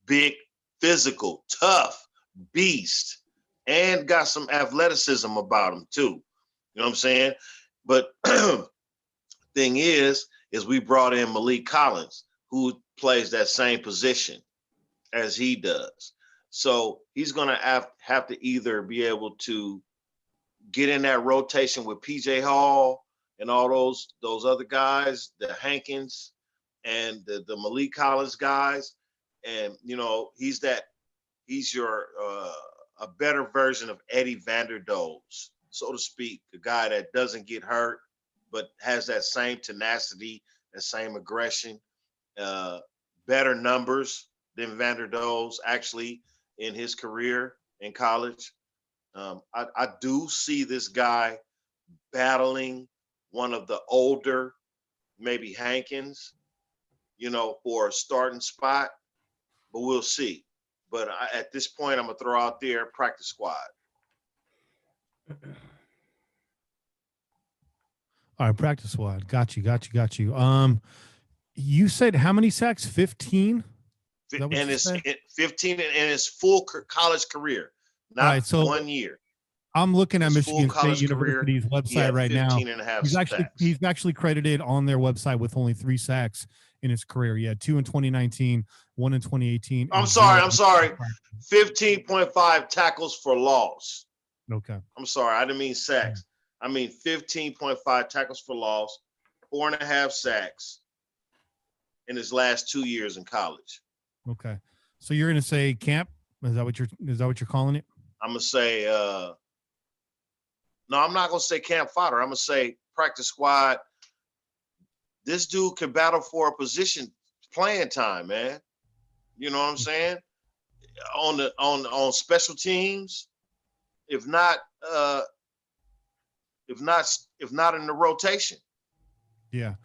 Big, physical, tough, beast, and got some athleticism about him too. You know what I'm saying? But thing is we brought in Malik Collins, who plays that same position as he does. So he's going to have to either be able to get in that rotation with PJ Hall and all those other guys, the Hankins and the Malik Collins guys. And, he's your a better version of Eddie Vanderdoes, so to speak, a guy that doesn't get hurt, but has that same tenacity, that same aggression. Better numbers than Vanderdoes actually in his career in college. I do see this guy battling one of the older, maybe Hankins, for a starting spot, but we'll see. But at this point, I'm going to throw out there practice squad. All right, practice squad. Got you. You said how many sacks? 15? And it's 15 in his full college career, not 1 year. I'm looking at Michigan State University's website right now. He's actually credited on their website with only 3 sacks in his career. He had 2 in 2019, 1 in 2018. I'm sorry. 15.5 tackles for loss. Okay. I'm sorry. I didn't mean sacks. I mean 15.5 tackles for loss, 4.5 sacks in his last 2 years in college. Okay. So you're going to say camp? Is that what you're calling it? I'm going to say, no, I'm not going to say camp fodder. I'm going to say practice squad. This dude can battle for a position playing time, man. You know what I'm saying? On special teams, if not in the rotation. Yeah.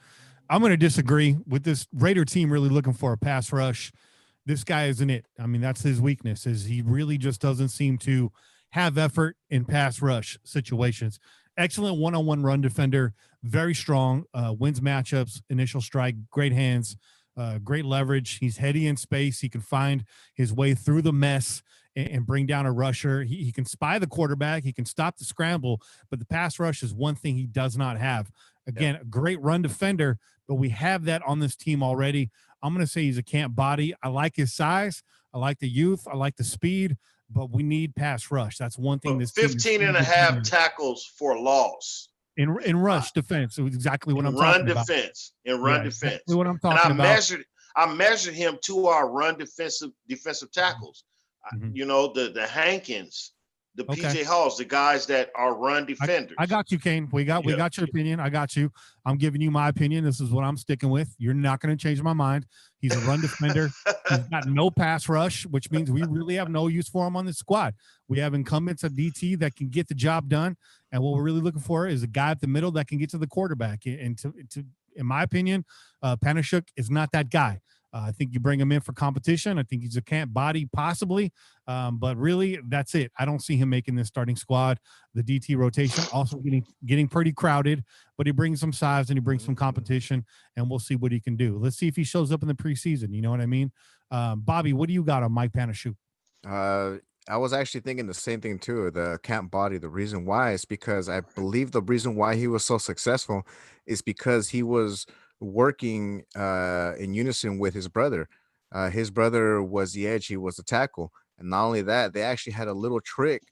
I'm going to disagree with this Raider team really looking for a pass rush. This guy isn't it. I mean, that's his weakness, is he really just doesn't seem to have effort in pass rush situations. Excellent one-on-one run defender, very strong, wins matchups, initial strike, great hands, great leverage. He's heady in space. He can find his way through the mess and bring down a rusher. He can spy the quarterback. He can stop the scramble, but the pass rush is one thing he does not have. Again, a great run defender, but we have that on this team already. I'm going to say he's a camp body. I like his size. I like the youth. I like the speed, but we need pass rush. That's one thing. This 15.5 tackles for loss. In rush defense. It was exactly what I'm talking about. In run defense. Exactly what I'm talking about. I measured him to our run defensive tackles. Mm-hmm. You know, the Hankins, the PJ Halls, the guys that are run defenders. I got you, Kane. We got your opinion. I got you. I'm giving you my opinion. This is what I'm sticking with. You're not going to change my mind. He's a run defender. He's got no pass rush, which means we really have no use for him on the squad. We have incumbents at DT that can get the job done, and what we're really looking for is a guy at the middle that can get to the quarterback. And in my opinion, Panashuk is not that guy. I think you bring him in for competition. I think he's a camp body possibly, but really that's it. I don't see him making this starting squad. The DT rotation also getting pretty crowded, but he brings some size and he brings some competition, and we'll see what he can do. Let's see if he shows up in the preseason. You know what I mean? Bobby, what do you got on Mike Panashuk? I was actually thinking the same thing too. The camp body. The reason why is because I believe the reason why he was so successful is because he was working in unison with his brother. His brother was the edge, he was the tackle, and not only that, they actually had a little trick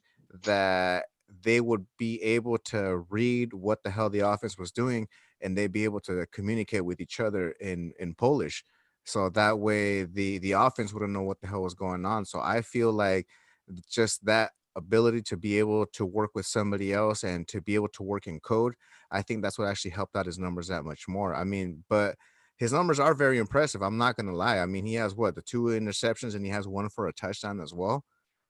that they would be able to read what the hell the offense was doing, and they'd be able to communicate with each other in Polish, so that way the offense wouldn't know what the hell was going on. So I feel like just that ability to be able to work with somebody else and to be able to work in code, I think that's what actually helped out his numbers that much more. I mean, but his numbers are very impressive. I'm not going to lie. I mean, he has the 2 interceptions and he has 1 for a touchdown as well.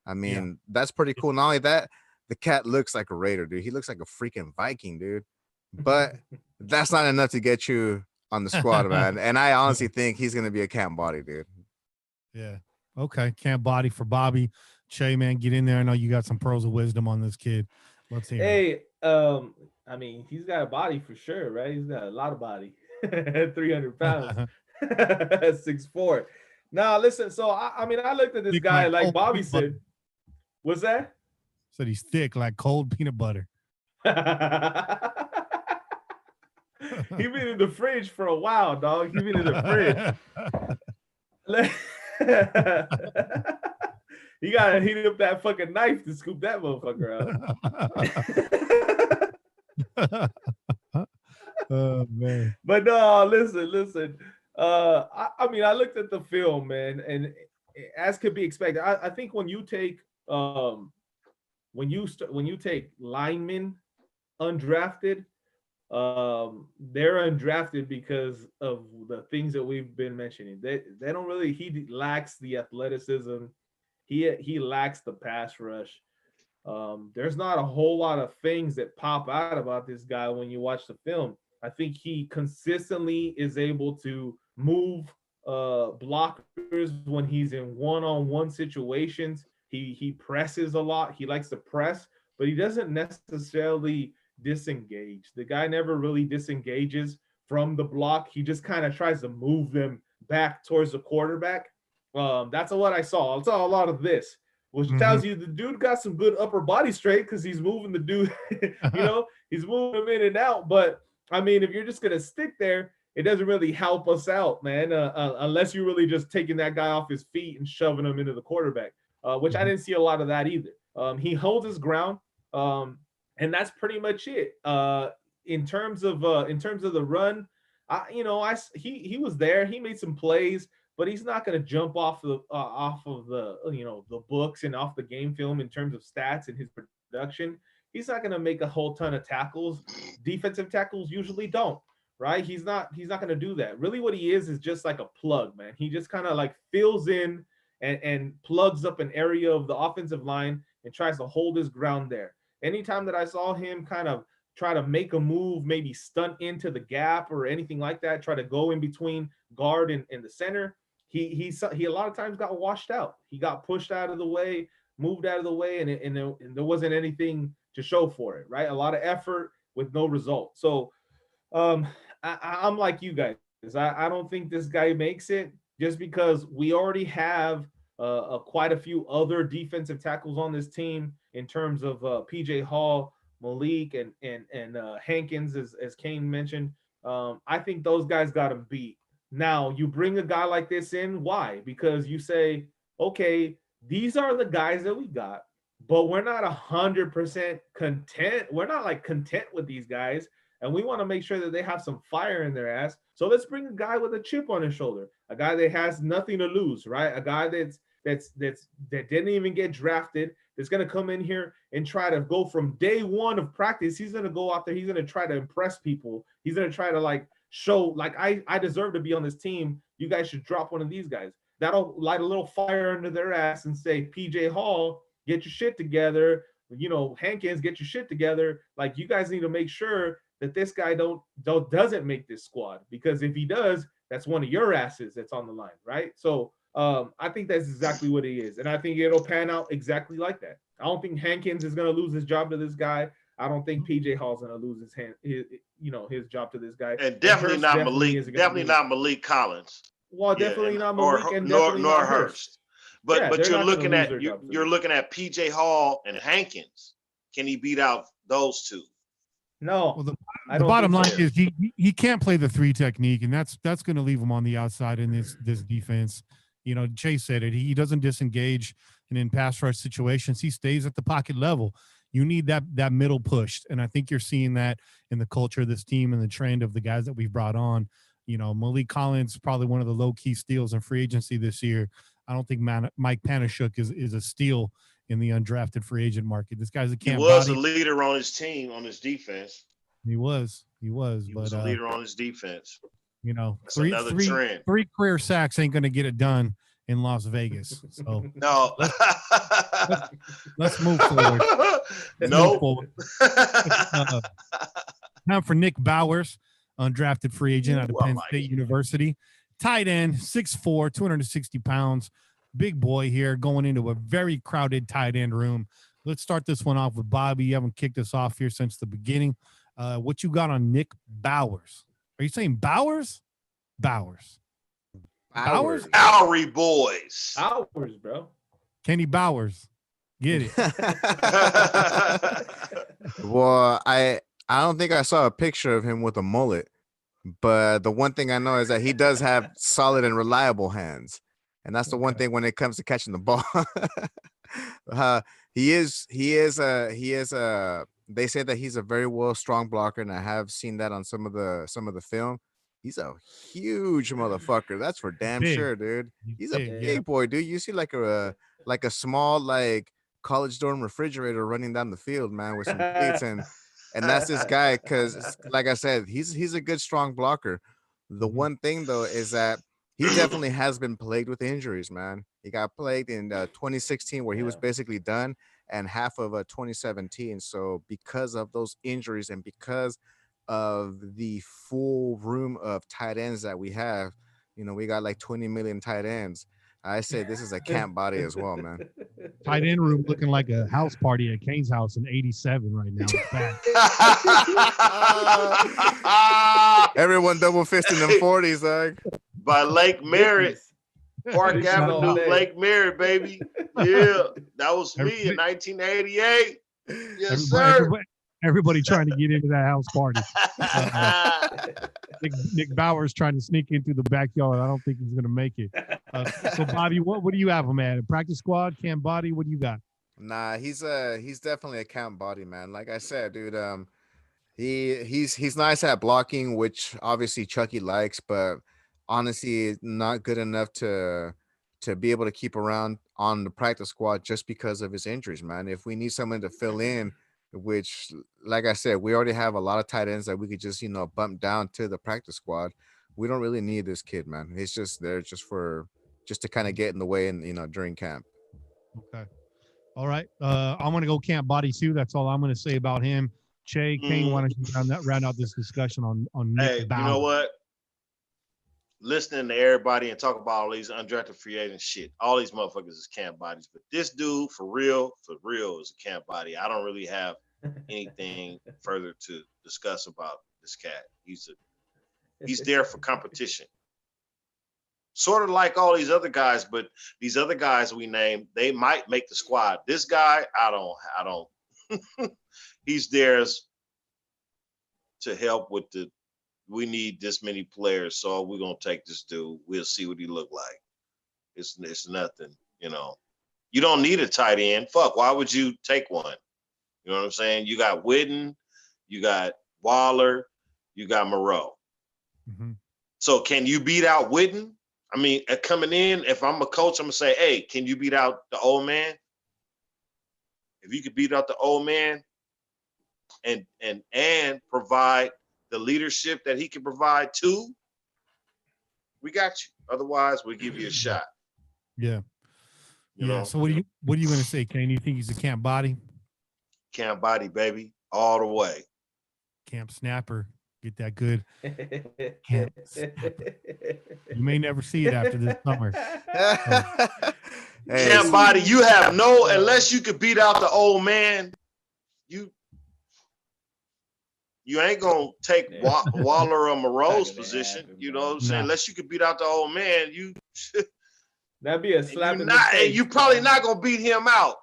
I mean, that's pretty cool. Not only that, the cat looks like a Raider, dude. He looks like a freaking Viking, dude. But that's not enough to get you on the squad, man. And I honestly think he's going to be a camp body, dude. Yeah. Okay. Camp body for Bobby. Che, man, get in there. I know you got some pearls of wisdom on this kid. Let's hear it. Hey, I mean, he's got a body for sure, right? He's got a lot of body. 300 pounds. 6'4". Now, listen, so I mean, I looked at this guy, like Bobby said. What's that? Said he's thick like cold peanut butter. He been in the fridge for a while, dog. He been in the fridge. You gotta heat up that fucking knife to scoop that motherfucker out. Oh man. But no, listen. I mean, I looked at the film, man, and as could be expected, I think when you take when you take linemen undrafted, they're undrafted because of the things that we've been mentioning. They don't really. He lacks the athleticism. He lacks the pass rush. There's not a whole lot of things that pop out about this guy when you watch the film. I think he consistently is able to move blockers when he's in one-on-one situations. He presses a lot. He likes to press, but he doesn't necessarily disengage. The guy never really disengages from the block. He just kind of tries to move them back towards the quarterback. That's what I saw. I saw a lot of this, which tells you the dude got some good upper body strength because he's moving the dude, he's moving him in and out. But I mean, if you're just gonna stick there, it doesn't really help us out, man, unless you're really just taking that guy off his feet and shoving him into the quarterback, which I didn't see a lot of that either. He holds his ground, and that's pretty much it. In terms of the run, he was there. He made some plays, but he's not going to jump off of the books and off the game film in terms of stats and his production. He's not going to make a whole ton of tackles. Defensive tackles usually don't, right? He's not going to do that. Really what he is just like a plug, man. He just kind of like fills in and plugs up an area of the offensive line and tries to hold his ground there. Anytime that I saw him kind of try to make a move, maybe stunt into the gap or anything like that, try to go in between guard and the center, he a lot of times got washed out. He got pushed out of the way, moved out of the way, and there wasn't anything to show for it, right? A lot of effort with no result. So I'm like you guys. I don't think this guy makes it, just because we already have quite a few other defensive tackles on this team in terms of PJ Hall, Malik, and Hankins, as Kane mentioned. I think those guys got him beat. Now, you bring a guy like this in. Why? Because you say, okay, these are the guys that we got, but we're not 100% content. We're not like content with these guys, and we want to make sure that they have some fire in their ass. So let's bring a guy with a chip on his shoulder, a guy that has nothing to lose, right? A guy that didn't even get drafted, that's going to come in here and try to go from day one of practice. He's going to go out there. He's going to try to impress people. He's going to try to like show, like, I deserve to be on this team. You guys should drop one of these guys. That'll light a little fire under their ass and say, PJ Hall, get your shit together. Hankins, get your shit together. Like, you guys need to make sure that this guy doesn't make this squad, because if he does, that's one of your asses that's on the line, right? So I think that's exactly what he is, and I think it'll pan out exactly like that. I don't think Hankins is going to lose his job to this guy. I don't think PJ Hall's going to lose his job to this guy. And definitely not Malik. Definitely not Malik Collins. Well, definitely not Malik, and definitely nor not Hurst. But you're looking at PJ Hall and Hankins. Can he beat out those two? No. Well, the bottom line is he can't play the 3 technique, and that's going to leave him on the outside in this defense. Chase said it. He doesn't disengage, and in pass rush situations, he stays at the pocket level. You need that middle pushed, and I think you're seeing that in the culture of this team and the trend of the guys that we've brought on. Malik Collins, probably one of the low-key steals in free agency this year. I don't think Mike Panashuk is a steal in the undrafted free agent market. This guy's a camp. He was a leader on his team, on his defense. He was a leader on his defense. That's another trend. 3 career sacks ain't going to get it done in Las Vegas. So no, let's move forward. Time for Nick Bowers, undrafted free agent out of Penn State University. Tight end, 6'4", 260 pounds. Big boy here, going into a very crowded tight end room. Let's start this one off with Bobby. You haven't kicked us off here since the beginning. What you got on Nick Bowers? Are you saying Bowers? Bowers. Bowery boys. Bowers, bro. Kenny Bowers. Get it. Well, I don't think I saw a picture of him with a mullet, but the one thing I know is that he does have solid and reliable hands. And that's the one thing when it comes to catching the ball. They say that he's a very strong blocker, and I have seen that on some of the film. He's a huge motherfucker. That's for damn sure, dude. He's a big boy, dude. You see like a small like college dorm refrigerator running down the field, man, with some cleats, and that's this guy, because like I said, he's a good strong blocker. The one thing though is that he definitely has been plagued with injuries, man. He got plagued in 2016 where he was basically done, and half of 2017. So because of those injuries and because of the full room of tight ends that we have, we got like 20 million tight ends. I say this is a camp body as well, man. Tight end room looking like a house party at Kane's house in '87 right now. Everyone double fisting them 40s, like by Lake Merritt, Park Avenue, Lake Merritt, baby. Yeah, that was me in 1988. Yes, sir. Everybody trying to get into that house party. Nick Bauer's trying to sneak into the backyard. I don't think he's going to make it. So, Bobby, what do you have him at? A practice squad, camp body? What do you got? Nah, he's definitely a camp body, man. Like I said, dude, he's nice at blocking, which obviously Chucky likes, but honestly, not good enough to be able to keep around on the practice squad just because of his injuries, man. If we need someone to fill in, which, like I said, we already have a lot of tight ends that we could just, bump down to the practice squad. We don't really need this kid, man. He's just there just to kind of get in the way and, during camp. Okay. All right. I'm going to go camp body too. That's all I'm going to say about him. Che, Kane, why don't you round out this discussion on Nick Bauer? You know what? Listening to everybody and talk about all these undrafted free agent shit. All these motherfuckers is camp bodies. But this dude, for real, is a camp body. I don't really have anything further to discuss about this cat. He's there for competition. Sort of like all these other guys, but these other guys we named, they might make the squad. This guy, I don't. He's there to help with we need this many players, so we're gonna take this dude. We'll see what he look like. It's nothing, You don't need a tight end. Fuck, why would you take one? You know what I'm saying? You got Witten, you got Waller, you got Moreau. Mm-hmm. So can you beat out Witten? I mean, coming in, if I'm a coach, I'm gonna say, hey, can you beat out the old man? If you could beat out the old man and provide the leadership that he can provide too, we got you. Otherwise, we'll give you a shot. Yeah. You know? So what are you going to say, Kane? You think he's a camp body? Camp body, baby, all the way. Camp snapper. Get that good. Camp snapper. You may never see it after this summer. Camp body, you have unless you could beat out the old man, you ain't gonna take Waller or Moreau's position. You know what I'm saying? No. Unless you could beat out the old man, that'd be a slap in the face. And you probably not gonna beat him out.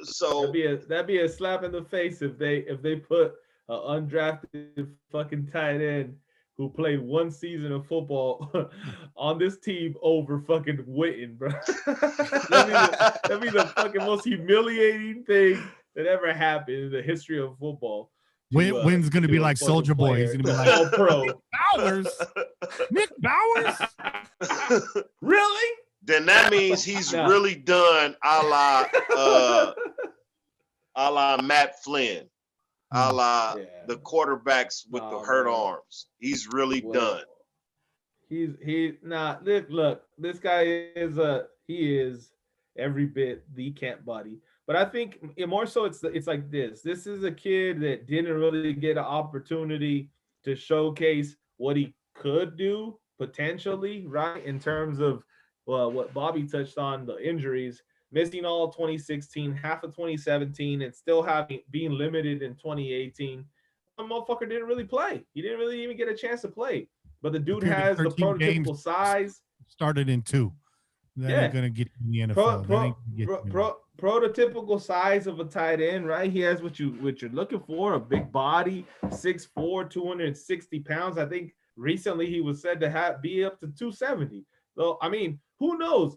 So that'd be a slap in the face if they put an undrafted fucking tight end who played one season of football on this team over fucking Witten, bro. That'd be the fucking most humiliating thing that ever happened in the history of football. Wynn's going to be like Soldier Boy. He's going to be like, all pro. Nick Bowers? Really? Then that means he's really done a la Matt Flynn, a la the quarterbacks with the hurt arms. He's really done. Look, this guy is every bit the camp body. But I think more so it's like this. This is a kid that didn't really get an opportunity to showcase what he could do potentially, right? In terms of what Bobby touched on, the injuries, missing all of 2016, half of 2017, and still being limited in 2018. The motherfucker didn't really play. He didn't really even get a chance to play. But the dude has the prototypical size. Started in 2. That ain't gonna get in the NFL. Prototypical size of a tight end, right? He has what you're looking for: a big body, 6'4", 260 pounds. I think recently he was said to be up to 270. So I mean, who knows?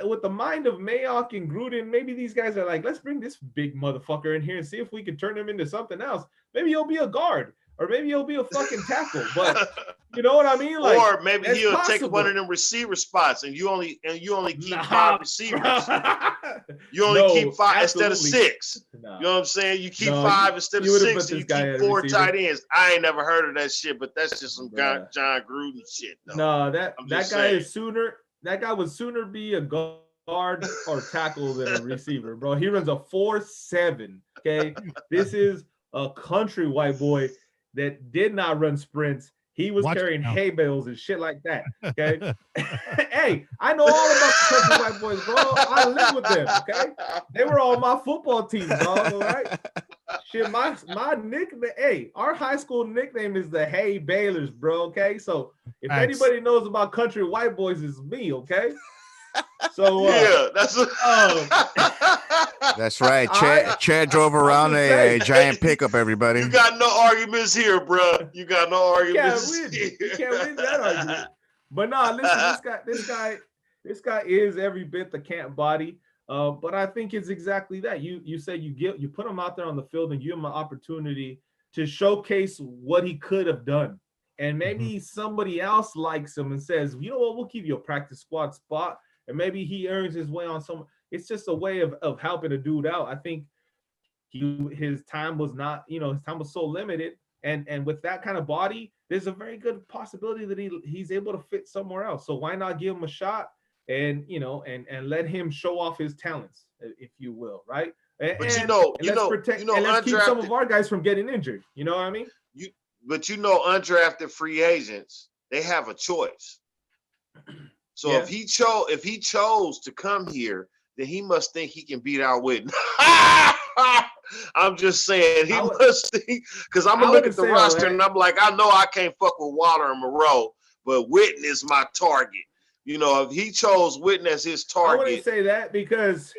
With the mind of Mayock and Gruden, maybe these guys are like, let's bring this big motherfucker in here and see if we can turn him into something else. Maybe he'll be a guard. Or maybe he'll be a fucking tackle, but you know what I mean? Like, or maybe he'll take one of them receiver spots, and you only keep 5 receivers. You only keep 5 instead of 6. You know what I'm saying? You keep 5 instead of 6, and you keep 4 tight ends. I ain't never heard of that shit, but that's just some John Gruden shit. Though. No, that guy is sooner. That guy would sooner be a guard or tackle than a receiver, bro. He runs a 4.7. Okay, this is a country white boy that did not run sprints. He was carrying hay bales and shit like that. Okay. Hey, I know all about the country white boys, bro. I live with them. Okay. They were on my football team, dog. All right. Shit, my nickname. Hey, our high school nickname is the Hay Balers, bro. Okay. So if anybody knows about country white boys, it's me. Okay. So yeah, that's That's right. I- Chad drove around just a saying. giant pickup, everybody. You got no arguments here, bro. You got no arguments. You can't win that argument. But no, listen, this guy is every bit the camp body. But I think it's exactly that. You say you put him out there on the field and give him an opportunity to showcase what he could have done. And maybe somebody else likes him and says, you know what, we'll give you a practice squad spot. And maybe he earns his way on some. It's just a way of helping a dude out. I think his time was not, his time was so limited. And with that kind of body, there's a very good possibility that he's able to fit somewhere else. So why not give him a shot and let him show off his talents, if you will, right? But let's keep some of our guys from getting injured. You know what I mean? But undrafted free agents, they have a choice. So if he chose to come here, then he must think he can beat our Witten. I'm just saying must think, because I'm gonna look at the roster and I'm like, I know I can't fuck with Water and Moreau, but Witten is my target. If he chose Witten as his target, I wouldn't say that because.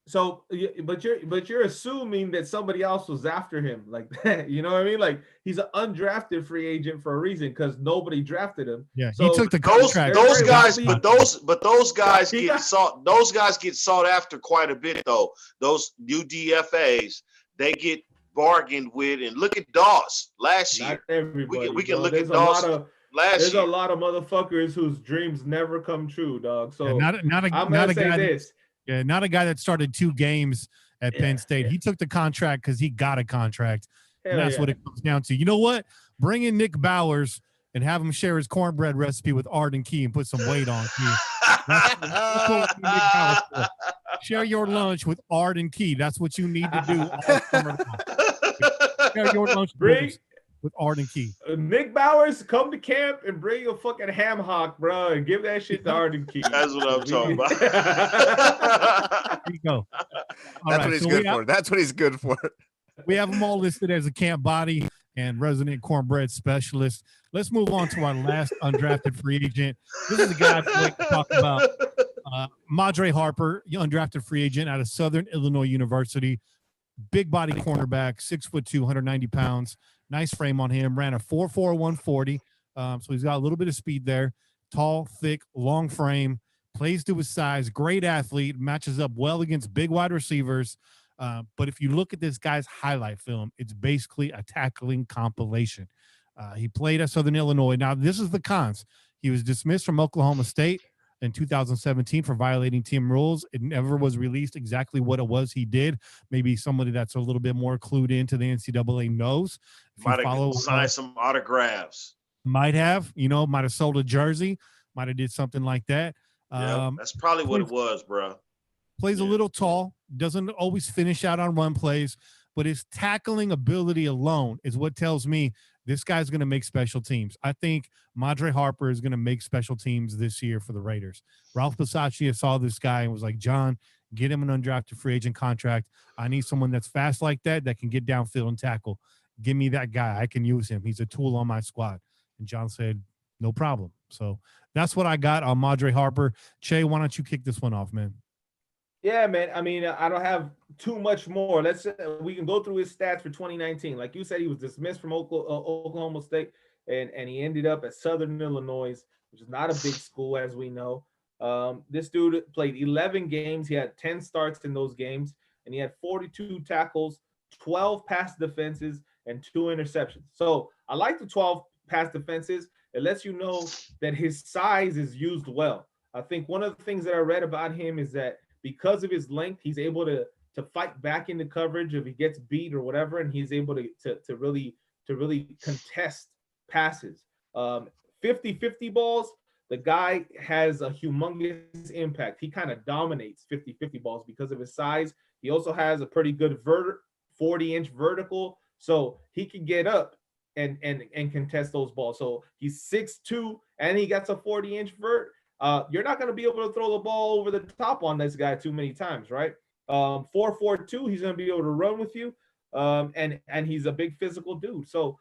So, but you're assuming that somebody else was after him like that. You know what I mean? Like he's an undrafted free agent for a reason because nobody drafted him. Yeah, so he took the contract. Those guys get sought. Those guys get sought after quite a bit though. Those UDFAs, they get bargained with. And look at Doss last year. Not everybody. We can look at Doss. There's a lot of motherfuckers whose dreams never come true, dog. So not a guy. Yeah, not a guy that started 2 games at Penn State. He took the contract because he got a contract. And that's what it comes down to. You know what? Bring in Nick Bowers and have him share his cornbread recipe with Arden Key and put some weight on Key. That's what Nick Bowers for. Share your lunch with Arden Key. That's what you need to do all summer long. Share your lunch with Arden Key. Nick Bowers, come to camp and bring a fucking ham hock, bro, and give that shit to Arden Key. That's what I'm talking about. There you go. That's what he's good for. That's what he's good for. We have them all listed as a camp body and resident cornbread specialist. Let's move on to our last undrafted free agent. This is a guy I'd like to talk about. Madre Harper, undrafted free agent out of Southern Illinois University. Big body cornerback, 6'2", 190 pounds. Nice frame on him. Ran a 4.4 140. So he's got a little bit of speed there. Tall, thick, long frame. Plays to his size. Great athlete. Matches up well against big wide receivers. But if you look at this guy's highlight film, it's basically a tackling compilation. He played at Southern Illinois. Now, this is the cons. He was dismissed from Oklahoma State in 2017 for violating team rules. It never was released exactly what it was he did. Maybe somebody that's a little bit more clued into the NCAA knows. Might have signed some autographs. Might have sold a jersey. Might have did something like that. Yeah, that's probably what it was, bro. Plays a little tall. Doesn't always finish out on run plays. But his tackling ability alone is what tells me this guy's going to make special teams. I think Madre Harper is going to make special teams this year for the Raiders. Ralph Bisaccia saw this guy and was like, John, get him an undrafted free agent contract. I need someone that's fast like that can get downfield and tackle. Give me that guy. I can use him. He's a tool on my squad. And John said, no problem. So that's what I got on Madre Harper. Che, why don't you kick this one off, man? Yeah, man. I mean, I don't have too much more. We can go through his stats for 2019. Like you said, he was dismissed from Oklahoma State, and he ended up at Southern Illinois, which is not a big school, as we know. This dude played 11 games. He had 10 starts in those games, and he had 42 tackles, 12 pass defenses, and 2 interceptions. So I like the 12 pass defenses. It lets you know that his size is used well. I think one of the things that I read about him is that because of his length, he's able to fight back into coverage if he gets beat or whatever, and he's able to really contest passes. 50-50 balls, the guy has a humongous impact. He kind of dominates 50-50 balls because of his size. He also has a pretty good 40-inch vertical, so he can get up and contest those balls. So he's 6'2", and he gets a 40-inch vert. You're not going to be able to throw the ball over the top on this guy too many times, right? 4.42, he's going to be able to run with you, and he's a big physical dude. So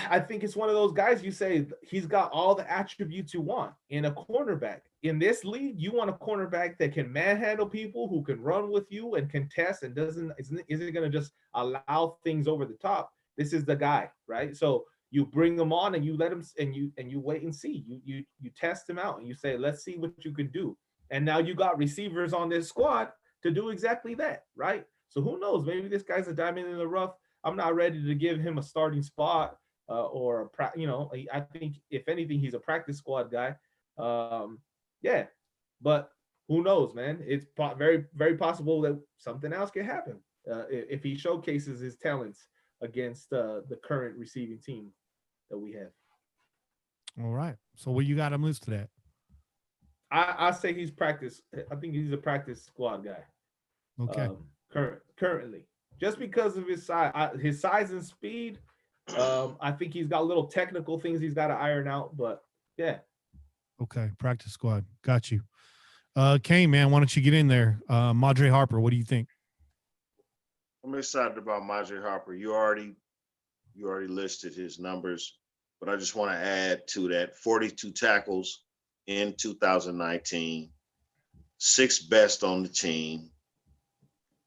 I think it's one of those guys you say he's got all the attributes you want in a cornerback. In this league, you want a cornerback that can manhandle people, who can run with you and contest and isn't going to just allow things over the top. This is the guy, right? So you bring him on and you let him and you wait and see. You test him out and you say, let's see what you can do. And now you got receivers on this squad to do exactly that, right? So who knows? Maybe this guy's a diamond in the rough. I'm not ready to give him a starting spot I think if anything, he's a practice squad guy. Yeah, but who knows, man? It's very, very possible that something else can happen if he showcases his talents against the current receiving team that we have. All right. So what you got him listed at? I say he's practice. I think he's a practice squad guy. Okay. Currently, just because of his size and speed. I think he's got little technical things he's got to iron out, but yeah. Okay, practice squad. Got you. Kane, man, why don't you get in there? Madre Harper, what do you think? I'm excited about Madre Harper. You already listed his numbers, but I just want to add to that 42 tackles in 2019, 6th best on the team,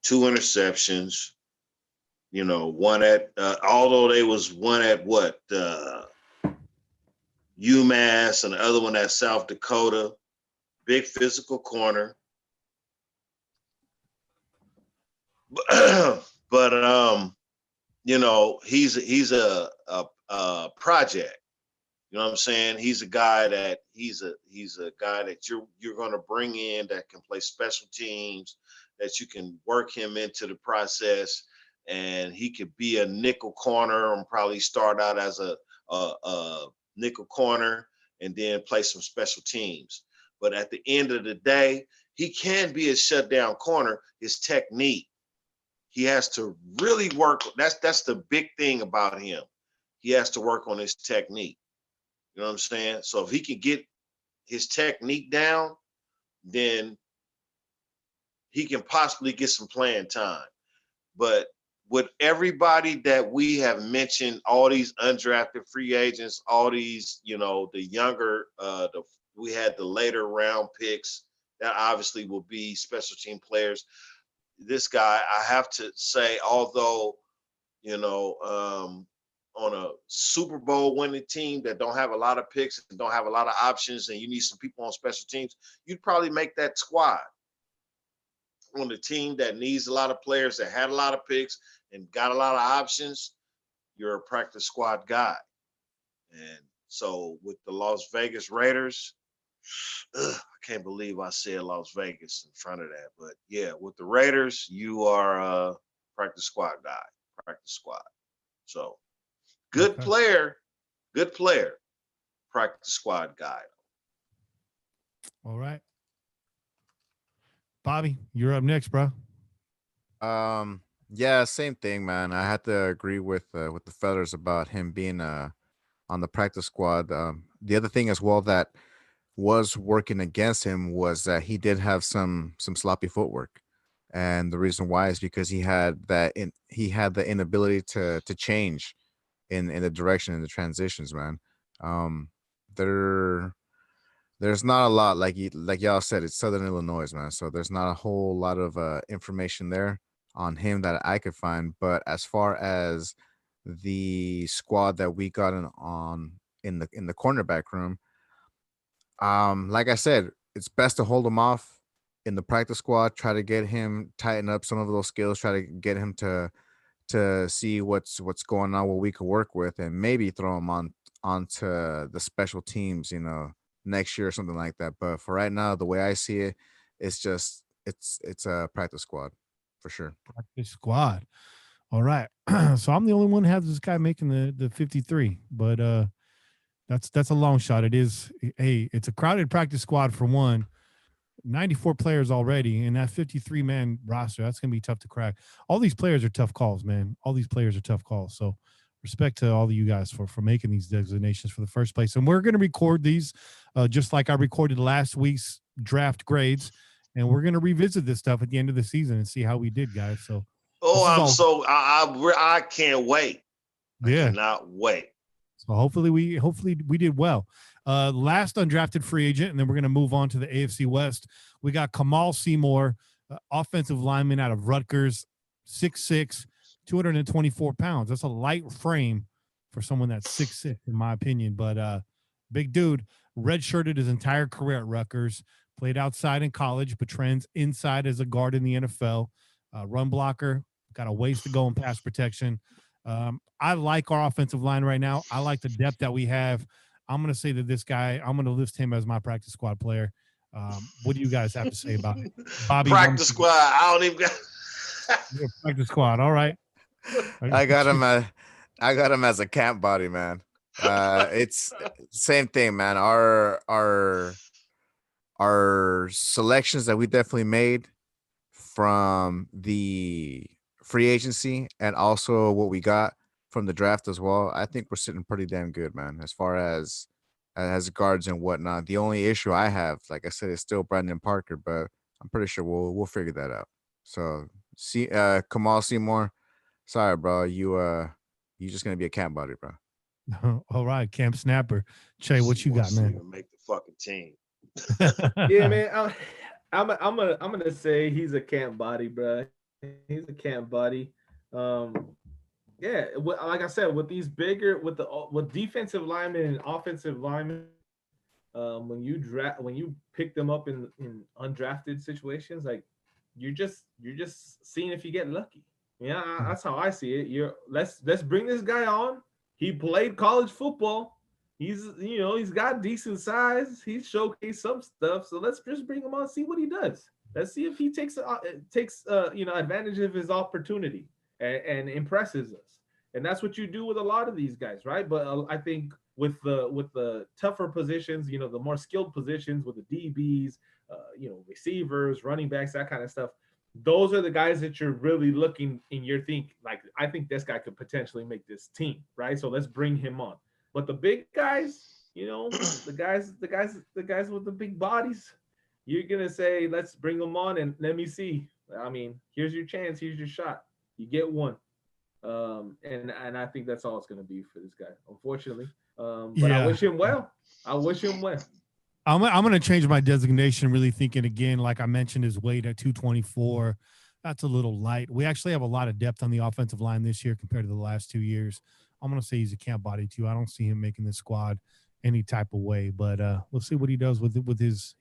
2 interceptions. One at, although they was one at UMass and the other one at South Dakota, big physical corner. But he's a project. You know what I'm saying? He's a guy that you're going to bring in that can play special teams, that you can work him into the process. And he could be a nickel corner and probably start out as a nickel corner and then play some special teams. But at the end of the day, he can be a shutdown corner. His technique, he has to really work. That's the big thing about him. He has to work on his technique. You know what I'm saying? So if he can get his technique down, then he can possibly get some playing time. But with everybody that we have mentioned, all these undrafted free agents, all these, the younger, we had the later round picks that obviously will be special team players. This guy, I have to say, although, on a Super Bowl winning team that don't have a lot of picks and don't have a lot of options, and you need some people on special teams, you'd probably make that squad. On the team that needs a lot of players, that had a lot of picks and got a lot of options, you're a practice squad guy. And so with the Las Vegas Raiders, I can't believe I said Las Vegas in front of that. But yeah, with the Raiders, you are a practice squad guy, practice squad. So good player, practice squad guy. All right. Bobby, you're up next, bro. Yeah, same thing, man. I had to agree with the fellas about him being on the practice squad. The other thing as well that was working against him was that he did have some sloppy footwork, and the reason why is because he had the inability to change in the direction and the transitions, man. There's not a lot, like y'all said, it's Southern Illinois, man. So there's not a whole lot of information there on him that I could find. But as far as the squad that we got in the cornerback room, like I said, it's best to hold him off in the practice squad, try to get him tighten up some of those skills, try to get him to see what's going on, what we could work with, and maybe throw him onto the special teams, next year or something like that. But for right now, the way I see it, it's a practice squad for sure. Practice squad. All right. So I'm the only one who has this guy making the 53, but that's a long shot. It is. Hey, it's a crowded practice squad for one. 94 players already, and that 53-man roster, that's going to be tough to crack. All these players are tough calls, man. All these players are tough calls. So respect to all of you guys for making these designations for the first place. And we're going to record these just like I recorded last week's draft grades, and we're going to revisit this stuff at the end of the season and see how we did, guys. So I can't wait. Yeah. I cannot wait. So hopefully we did well. Last undrafted free agent, and then we're going to move on to the AFC West. We got Kamal Seymour, offensive lineman out of Rutgers, 6'6", 224 pounds. That's a light frame for someone that's 6'6", in my opinion. But big dude, redshirted his entire career at Rutgers, played outside in college, but trends inside as a guard in the NFL. Run blocker, got a ways to go in pass protection. I like our offensive line right now. I like the depth that we have. I'm going to say that this guy, I'm going to list him as my practice squad player. What do you guys have to say about it? Bobby, practice squad. I don't even got practice squad. All right. I got him as a camp body, man. It's same thing, man. Our selections that we definitely made from the free agency and also what we got from the draft as well, I think we're sitting pretty damn good, man, as far as guards and whatnot. The only issue I have, like I said, is still Brandon Parker, but I'm pretty sure we'll figure that out. So Kamal Seymour, sorry, bro, you just gonna be a camp body, bro. All right, camp snapper. Che, what you got, man? Make the fucking team. Yeah, man. I'm gonna say he's a camp body, bro. He's a camp body. Yeah, like I said, with these bigger, with defensive linemen and offensive linemen, when you pick them up in undrafted situations, like you're just seeing if you get lucky. Yeah, that's how I see it. Let's bring this guy on. He played college football. He's got decent size. He's showcased some stuff. So let's just bring him on, see what he does. Let's see if he takes advantage of his opportunity and impresses us. And that's what you do with a lot of these guys, right? But I think with the tougher positions, the more skilled positions with the DBs, receivers, running backs, that kind of stuff. Those are the guys that you're really looking and you're thinking, like, I think this guy could potentially make this team, right? So let's bring him on. But the big guys, the guys with the big bodies, you're gonna say, let's bring them on and let me see. I mean, here's your chance, here's your shot. You get one. And I think that's all it's gonna be for this guy, unfortunately. But yeah. I wish him well. I'm going to change my designation, really thinking again, like I mentioned, his weight at 224. That's a little light. We actually have a lot of depth on the offensive line this year compared to the last 2 years. I'm going to say he's a camp body too. I don't see him making this squad any type of way, but we'll see what he does with his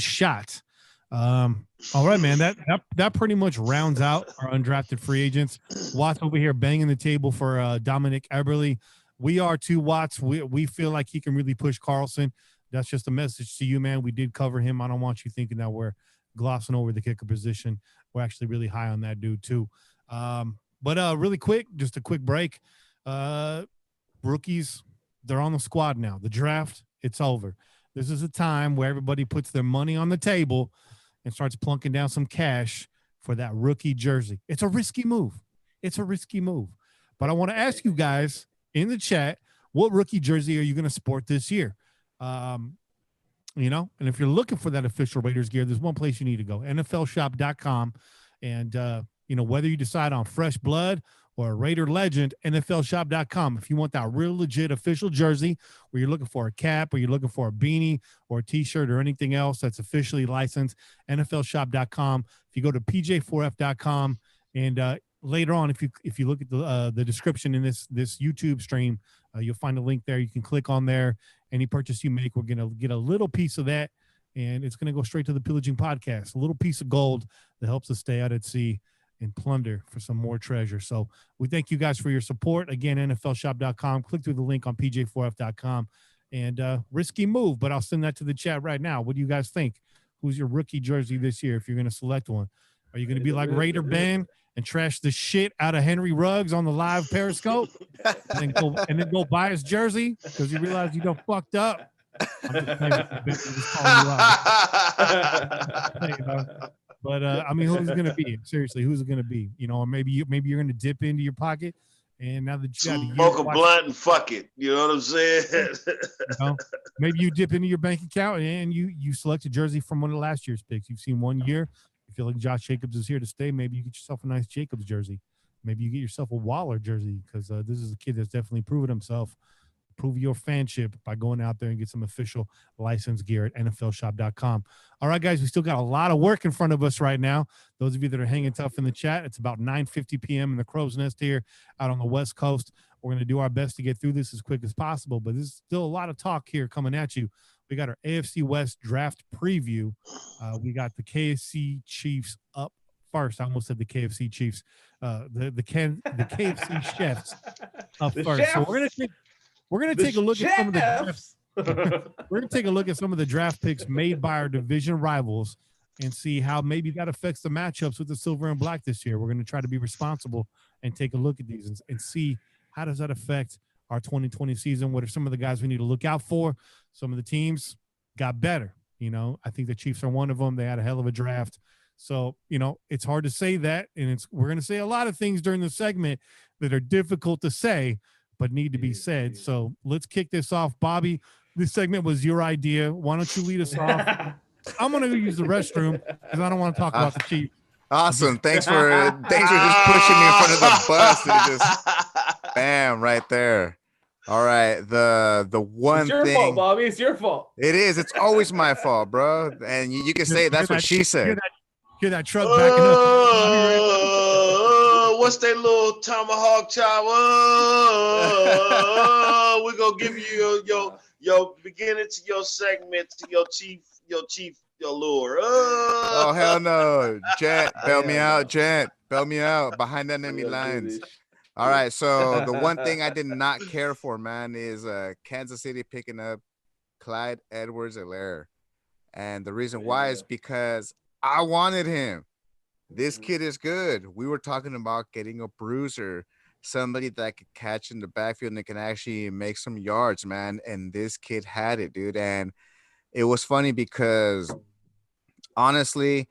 shot. All right, man, that pretty much rounds out our undrafted free agents. Watts over here banging the table for Dominic Eberle. We are too, Watts. We feel like he can really push Carlson. That's just a message to you, man. We did cover him. I don't want you thinking that we're glossing over the kicker position. We're actually really high on that dude too. But really quick, just a quick break. Rookies, they're on the squad now. The draft, it's over. This is a time where everybody puts their money on the table and starts plunking down some cash for that rookie jersey. It's a risky move. But I want to ask you guys in the chat, what rookie jersey are you going to sport this year? And if you're looking for that official Raiders gear, there's one place you need to go, NFLshop.com. And, whether you decide on fresh blood or a Raider legend, NFLshop.com. If you want that real legit official jersey where you're looking for a cap or you're looking for a beanie or a t-shirt or anything else that's officially licensed, NFLshop.com. If you go to PJ4F.com and later on, if you look at the description in this YouTube stream, you'll find a link there. You can click on there. Any purchase you make, we're going to get a little piece of that, and it's going to go straight to the Pillaging Podcast, a little piece of gold that helps us stay out at sea and plunder for some more treasure. So we thank you guys for your support. Again, NFLshop.com. Click through the link on PJ4F.com. And risky move, but I'll send that to the chat right now. What do you guys think? Who's your rookie jersey this year if you're going to select one? Are you going to be like Raider Ben and trash the shit out of Henry Ruggs on the live Periscope and then go buy his jersey because you realize you done fucked up? I'm just calling you out. But who's it gonna be? Seriously, who's it gonna be? Or maybe you're gonna dip into your pocket, and now that you got smoke a blunt and fuck it. You know what I'm saying? Maybe you dip into your bank account and you select a jersey from one of last year's picks. You've seen 1 year. You feel like Josh Jacobs is here to stay. Maybe you get yourself a nice Jacobs jersey. Maybe you get yourself a Waller jersey because this is a kid that's definitely proven himself prove your fanship by going out there and get some official license gear at nflshop.com. All right, guys, we still got a lot of work in front of us right now. Those of you that are hanging tough in the chat, it's about 9:50 p.m. in the Crow's Nest here out on the West Coast. We're going to do our best to get through this as quick as possible, but there's still a lot of talk here coming at you. We got our AFC West draft preview. We got the KFC Chiefs up first. I almost said the KFC Chiefs. The KFC chefs up The first. chefs. So we're gonna take a look at some of the drafts. We're gonna take a look at some of the draft picks made by our division rivals and see how maybe that affects the matchups with the silver and black this year. We're gonna try to be responsible and take a look at these and see how does that affect our 2020 season. What are some of the guys we need to look out for? Some of the teams got better. You know, I think the Chiefs are one of them. They had a hell of a draft. So, you know, it's hard to say that. And we're going to say a lot of things during the segment that are difficult to say, but need to be said. So let's kick this off. Bobby, this segment was your idea. Why don't you lead us off? I'm going to go use the restroom because I don't want to talk about the Chiefs. Awesome. Thanks for just pushing me in front of the bus and just bam right there. All right. The one It's your thing fault, Bobby. It's your fault. it is. It's always my fault, bro. And you can say that's what she said. Hear that truck backing up. What's that little tomahawk chop? We're gonna give you your beginning to your segment to your chief lure. Oh hell no. Jet, bail me out, Jet. Bail me out behind the enemy lines. All right. So the one thing I did not care for, man, is Kansas City picking up Clyde Edwards-Helaire. And the reason why is because I wanted him. This kid is good. We were talking about getting a bruiser, somebody that could catch in the backfield and can actually make some yards, man. And this kid had it, dude. And it was funny because honestly,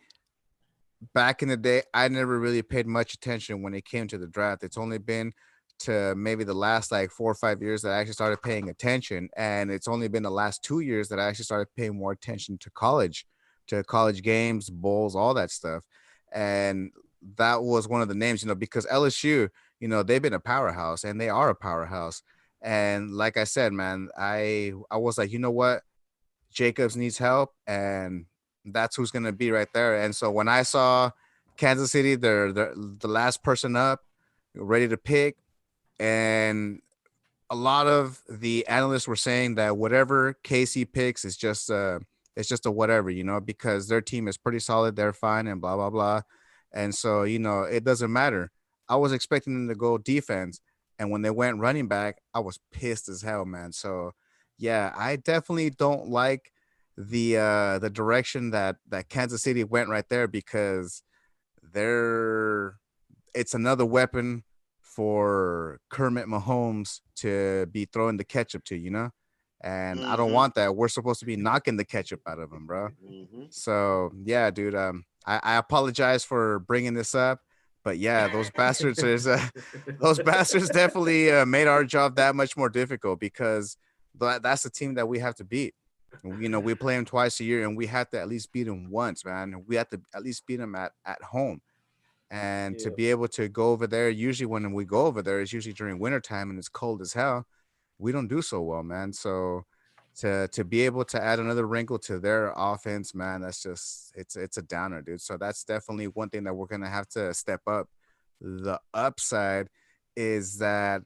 back in the day, I never really paid much attention when it came to the draft. It's only been to maybe the last like 4 or 5 years that I actually started paying attention. And it's only been the last 2 years that I actually started paying more attention to college games, bowls, all that stuff. And that was one of the names, you know, because LSU, you know, they've been a powerhouse and they are a powerhouse. And like I said, man, I was like, you know what? Jacobs needs help. And that's who's going to be right there. And so when I saw Kansas City, they're the last person up, ready to pick. And a lot of the analysts were saying that whatever KC picks is just it's just a whatever, you know, because their team is pretty solid. They're fine and blah, blah, blah. And so, you know, it doesn't matter. I was expecting them to go defense. And when they went running back, I was pissed as hell, man. So, yeah, I definitely don't like the direction that Kansas City went right there because it's another weapon for Kermit Mahomes to be throwing the ketchup to, you know? And I don't want that. We're supposed to be knocking the ketchup out of him, bro. So yeah, dude. I apologize for bringing this up, but yeah, those bastards. Those bastards definitely made our job that much more difficult because that's the team that we have to beat. You know, we play them twice a year, and we have to at least beat them once, man. We have to at least beat them at home. And to be able to go over there, usually when we go over there, it's usually during wintertime and it's cold as hell. We don't do so well, man. So to be able to add another wrinkle to their offense, man, that's just it's a downer, dude. So that's definitely one thing that we're gonna have to step up. The upside is that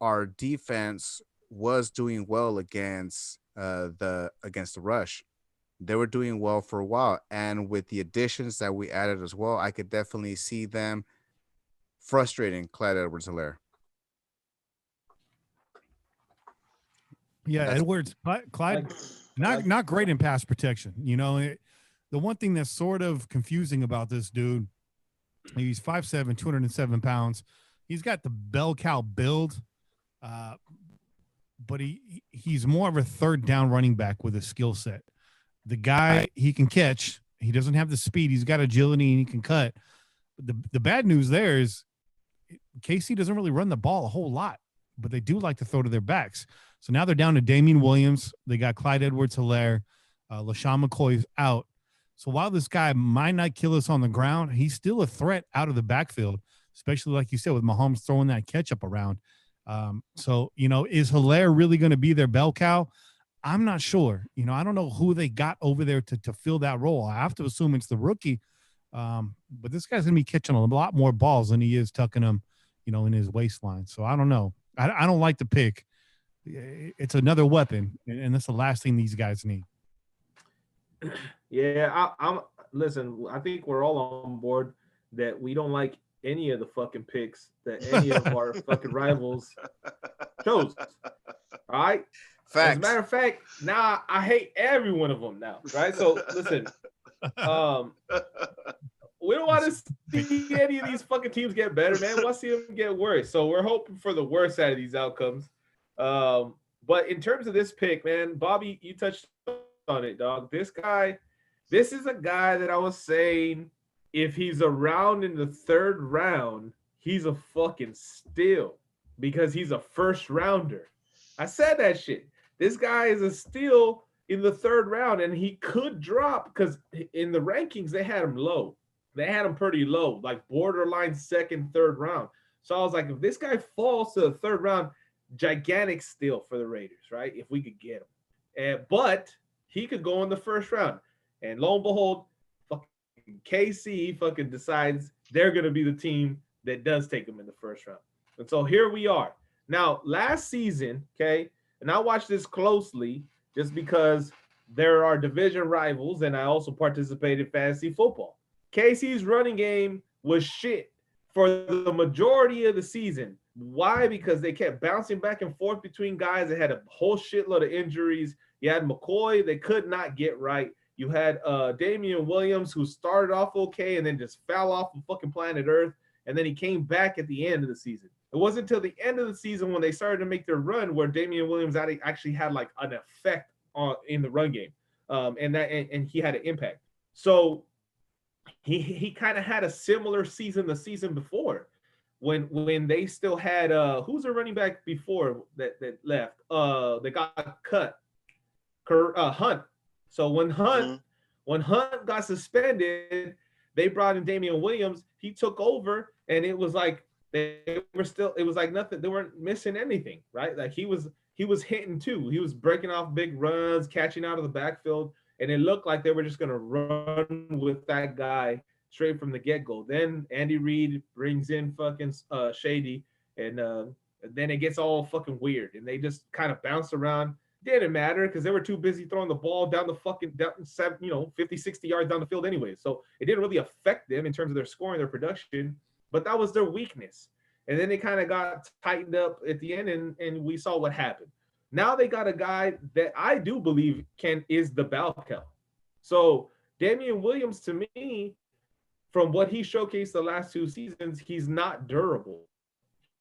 our defense was doing well against the rush. They were doing well for a while, and with the additions that we added as well, I could definitely see them frustrating Clyde Edwards-Helaire. Yeah, Edwards, Clyde, not great in pass protection. You know, the one thing that's sort of confusing about this dude, he's 5'7", 207 pounds. He's got the bell cow build, but he's more of a third down running back with a skill set. The guy, he can catch. He doesn't have the speed. He's got agility and he can cut. The bad news there is KC doesn't really run the ball a whole lot, but they do like to throw to their backs. So now they're down to Damian Williams. They got Clyde Edwards-Helaire. LaShawn McCoy's out. So while this guy might not kill us on the ground, he's still a threat out of the backfield, especially like you said, with Mahomes throwing that ketchup around. So, is Hilaire really going to be their bell cow? I'm not sure. I don't know who they got over there to fill that role. I have to assume it's the rookie. But this guy's going to be catching a lot more balls than he is tucking them, in his waistline. So I don't know. I don't like the pick. It's another weapon, and that's the last thing these guys need. Yeah, I'm listen, I think we're all on board that we don't like any of the fucking picks that any of our fucking rivals chose. All right. Facts. As a matter of fact, now I hate every one of them now. Right. So listen, we don't want to see any of these fucking teams get better, man. We want to see them get worse. So we're hoping for the worst out of these outcomes. But in terms of this pick, man, Bobby, you touched on it, dog. This is a guy that I was saying, if he's around in the third round, he's a fucking steal because he's a first rounder. I said that shit. This guy is a steal in the third round, and he could drop because in the rankings, they had him low. They had him pretty low, like borderline second, third round. So I was like, if this guy falls to the third round, gigantic steal for the Raiders, right? If we could get him. But he could go in the first round. And lo and behold, fucking KC fucking decides they're going to be the team that does take him in the first round. And so here we are. Now, last season, okay, and I watched this closely just because there are division rivals, and I also participated in fantasy football. KC's running game was shit for the majority of the season. Why? Because they kept bouncing back and forth between guys that had a whole shitload of injuries. You had McCoy, they could not get right. You had Damian Williams, who started off okay and then just fell off of fucking planet Earth, and then he came back at the end of the season. It wasn't until the end of the season when they started to make their run where Damian Williams actually had like an effect in the run game, and he had an impact. So he kind of had a similar season the season before, when they still had who's their running back before that left? They got cut. Hunt. So when Hunt got suspended, they brought in Damian Williams. He took over, and it was like it was like nothing. They weren't missing anything, right? Like he was hitting too. He was breaking off big runs, catching out of the backfield, and it looked like they were just gonna run with that guy straight from the get-go. Then Andy Reid brings in fucking Shady, and then it gets all fucking weird, and they just kind of bounced around. Didn't matter because they were too busy throwing the ball down the fucking 50, 60 yards down the field anyway. So it didn't really affect them in terms of their scoring, their production, but that was their weakness. And then they kind of got tightened up at the end, and we saw what happened. Now they got a guy that I do believe is the bell cow. So Damian Williams, to me, from what he showcased the last two seasons, he's not durable.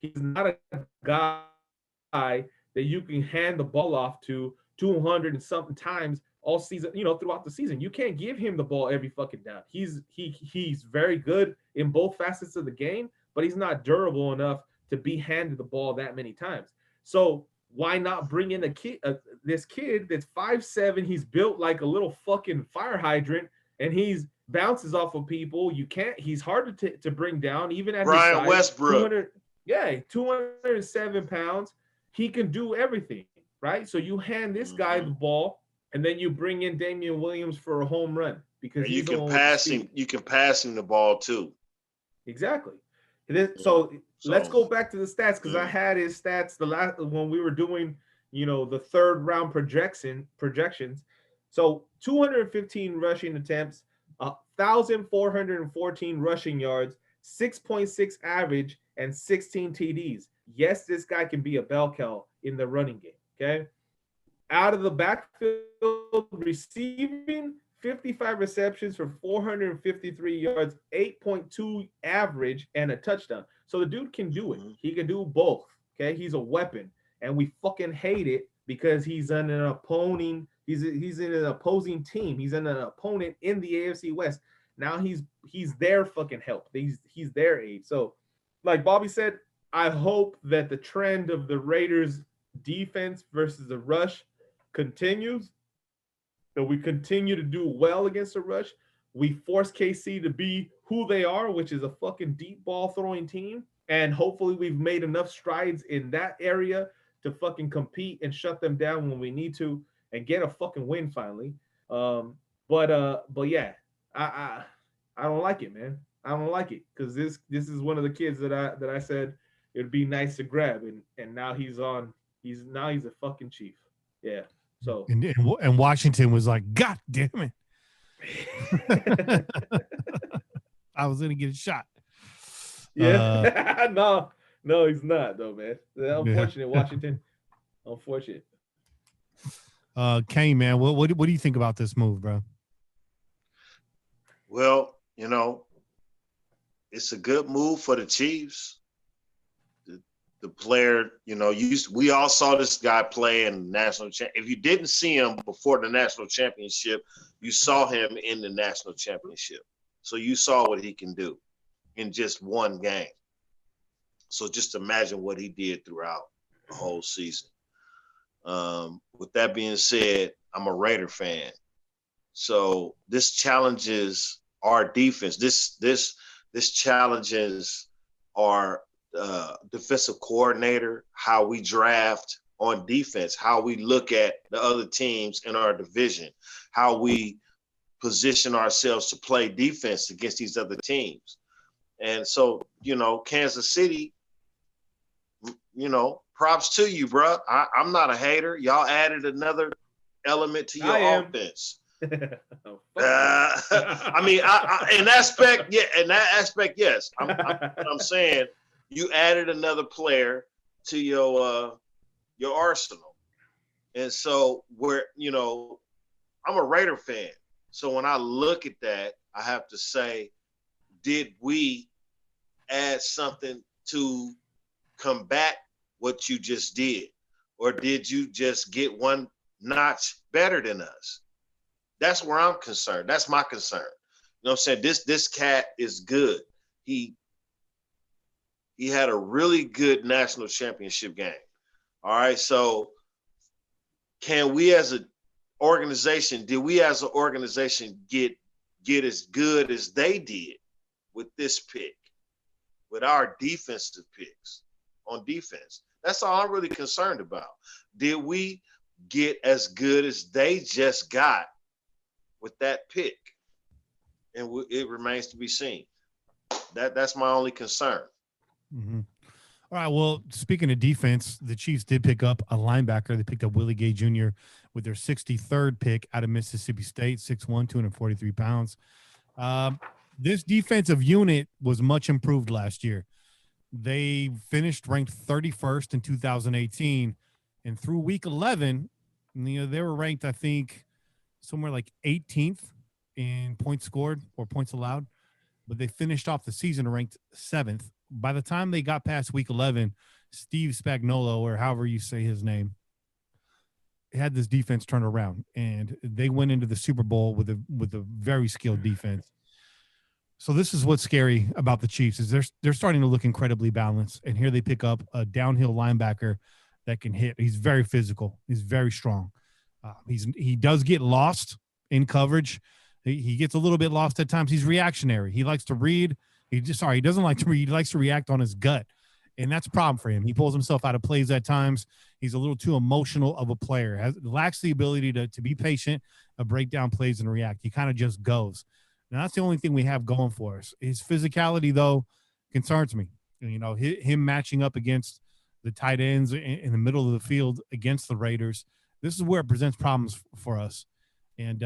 He's not a guy that you can hand the ball off to 200 and something times all season, throughout the season. You can't give him the ball every fucking down. He's very good in both facets of the game, but he's not durable enough to be handed the ball that many times. So why not bring in this kid that's 5'7", he's built like a little fucking fire hydrant, and he's bounces off of people. He's hard to bring down, even at Brian his size. Westbrook. 207 pounds. He can do everything, right? So you hand this guy the ball, and then you bring in Damian Williams for a home run because you can pass him. You can pass him the ball too. Exactly. So let's go back to the stats because I had his stats when we were doing, the third round projections. So 215 rushing attempts, 1,414 rushing yards, 6.6 average, and 16 TDs. Yes, this guy can be a bell cow in the running game, okay? Out of the backfield receiving, 55 receptions for 453 yards, 8.2 average, and a touchdown. So the dude can do it. He can do both, okay? He's a weapon, and we fucking hate it because he's in an opposing team. He's in an opponent in the AFC West. Now he's their fucking help. He's their aid. So, like Bobby said, I hope that the trend of the Raiders defense versus the rush continues, that we continue to do well against the rush. We force KC to be who they are, which is a fucking deep ball throwing team, And hopefully we've made enough strides in that area to fucking compete and shut them down when we need to and get a fucking win finally. But yeah, I don't like it, man. I don't like it because this is one of the kids that I said it'd be nice to grab, and now he's a fucking Chief. Yeah. So and Washington was like, God damn it. I was gonna get a shot. Yeah. No, he's not though, man. Unfortunate, yeah. Washington. Unfortunate. Kane, man, what do you think about this move, bro? Well, you know, it's a good move for the Chiefs. The player, you know, we all saw this guy play in national championship. If you didn't see him before the national championship, you saw him in the national championship. So you saw what he can do in just one game. So just imagine what he did throughout the whole season. With that being said, I'm a Raider fan. So this challenges our defense. This challenges our defensive coordinator, how we draft on defense, how we look at the other teams in our division, how we position ourselves to play defense against these other teams. And so, you know, Kansas City, you know, props to you, bro. I'm not a hater. Y'all added another element to your offense. I mean, in that aspect, yes. I'm saying you added another player to your arsenal. And so you know, I'm a Raider fan. So when I look at that, I have to say, did we add something to combat what you just did? Or did you just get one notch better than us? That's where I'm concerned. That's my concern. You know what I'm saying? This cat is good. He had a really good national championship game. All right. So can we as an organization, did we as an organization get as good as they did with this pick, with our defensive picks on defense? That's all I'm really concerned about. Did we get as good as they just got with that pick? And it remains to be seen. That's my only concern. Mm-hmm. All right. Well, speaking of defense, the Chiefs did pick up a linebacker. They picked up Willie Gay Jr. with their 63rd pick out of Mississippi State, 6'1", 243 pounds. This defensive unit was much improved last year. They finished ranked 31st in 2018, and through week 11, you know, they were ranked, I think, somewhere like 18th in points scored or points allowed, but they finished off the season ranked 7th. By the time they got past week 11, Steve Spagnuolo, or however you say his name, had this defense turned around, and they went into the Super Bowl with a very skilled defense. So this is what's scary about the Chiefs is they're starting to look incredibly balanced, and here they pick up a downhill linebacker that can hit. He's very physical. He's very strong. He does get lost in coverage. He gets a little bit lost at times. He's reactionary. He likes to read. He doesn't like to read. He likes to react on his gut, and that's a problem for him. He pulls himself out of plays at times. He's a little too emotional of a player. Lacks the ability to be patient, break down plays, and react. He kind of just goes. And that's the only thing we have going for us. His physicality, though, concerns me. You know, him matching up against the tight ends in the middle of the field against the Raiders. This is where it presents problems for us. And,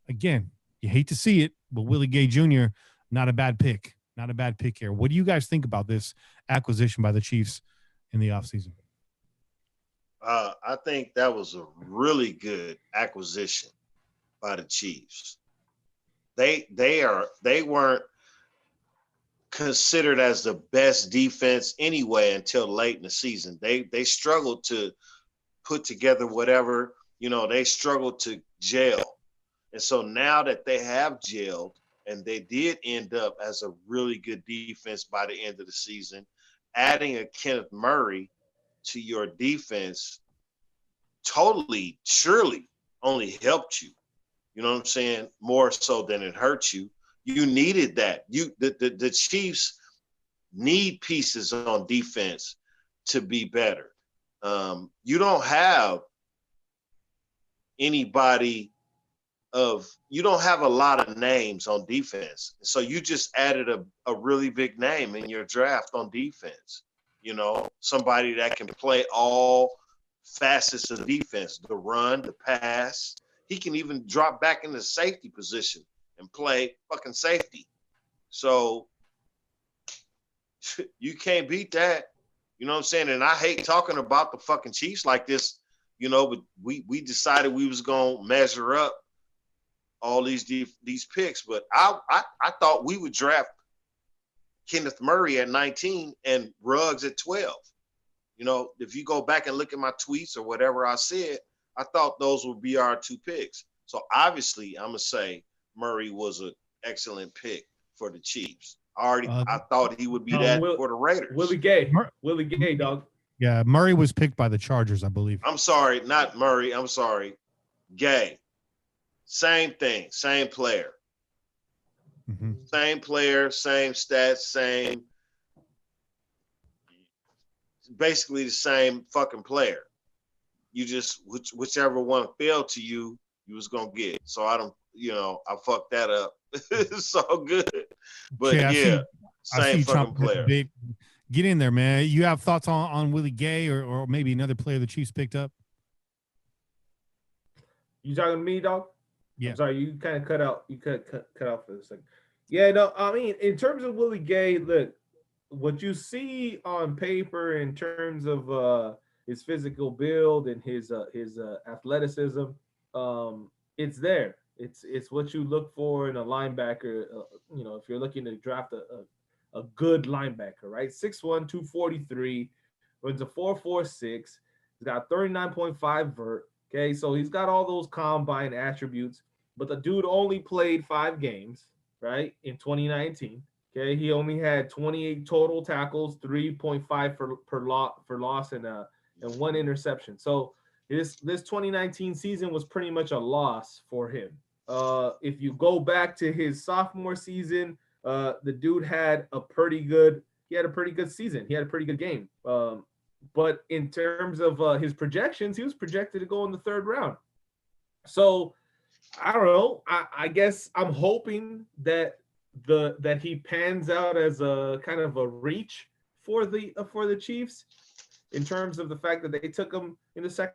again, you hate to see it, but Willie Gay Jr., not a bad pick. Not a bad pick here. What do you guys think about this acquisition by the Chiefs in the offseason? I think that was a really good acquisition by the Chiefs. They weren't considered as the best defense anyway until late in the season. They struggled to put together whatever, you know, they struggled to gel. And so now that they have gelled, and they did end up as a really good defense by the end of the season, adding a Kenneth Murray to your defense totally, surely only helped you. You know what I'm saying? More so than it hurt you. You needed that. The Chiefs need pieces on defense to be better. You don't have anybody you don't have a lot of names on defense. So you just added a really big name in your draft on defense. You know, somebody that can play all facets of defense, the run, the pass. He can even drop back in the safety position and play fucking safety. So you can't beat that. You know what I'm saying? And I hate talking about the fucking Chiefs like this, you know, but we decided we was going to measure up all these picks. But I thought we would draft Kenneth Murray at 19 and Ruggs at 12. You know, if you go back and look at my tweets or whatever I said, I thought those would be our 2 picks. So obviously, I'm going to say Murray was an excellent pick for the Chiefs. I thought he would be that for the Raiders. Willie Gay, dog. Yeah, Murray was picked by the Chargers, I believe. I'm sorry, not Murray. I'm sorry. Gay. Same thing, same player. Mm-hmm. Same player, same stats, same. Basically the same fucking player. You just, whichever one fell to you, you was going to get. So I fucked that up. It's all good. But yeah, same fucking player. Get in there, man. You have thoughts on Willie Gay or maybe another player the Chiefs picked up? You talking to me, dog? Yeah. I'm sorry, you kind of cut out. You cut out for a second. Yeah, no, I mean, in terms of Willie Gay, look, what you see on paper in terms of his physical build and his athleticism, it's there. It's what you look for in a linebacker. You know, if you're looking to draft a good linebacker, right? 6'1", 243, runs a 4.46. He's got 39.5 vert. Okay, so he's got all those combine attributes, but the dude only played 5 games, right, in 2019. Okay, he only had 28 total tackles, 3.5 for loss, and 1 interception. So this 2019 season was pretty much a loss for him. If you go back to his sophomore season, the dude had a pretty good season. He had a pretty good game. But in terms of his projections, he was projected to go in the 3rd round. So I don't know. I guess I'm hoping that he pans out as a kind of a reach for the Chiefs in terms of the fact that they took him in the 2nd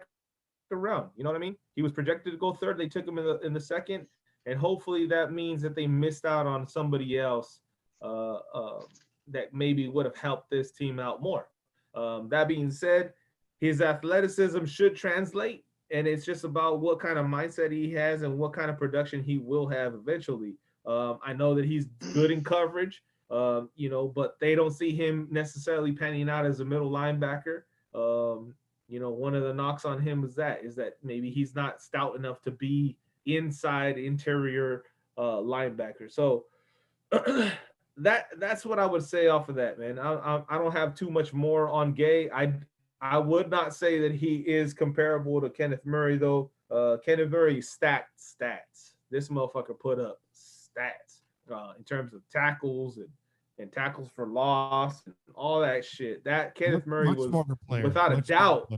round. You know what I mean? He was projected to go 3rd. They took him in the 2nd, and hopefully that means that they missed out on somebody else that maybe would have helped this team out more. That being said, his athleticism should translate, and it's just about what kind of mindset he has and what kind of production he will have eventually. I know that he's good in coverage, but they don't see him necessarily panning out as a middle linebacker. One of the knocks on him is that maybe he's not stout enough to be inside interior linebacker. So that's what I would say off of that, man. I don't have too much more on Gay. I would not say that he is comparable to Kenneth Murray, though. Kenneth Murray stacked stats. This motherfucker put up stats in terms of tackles and tackles for loss and all that shit. That Kenneth Murray was without a doubt,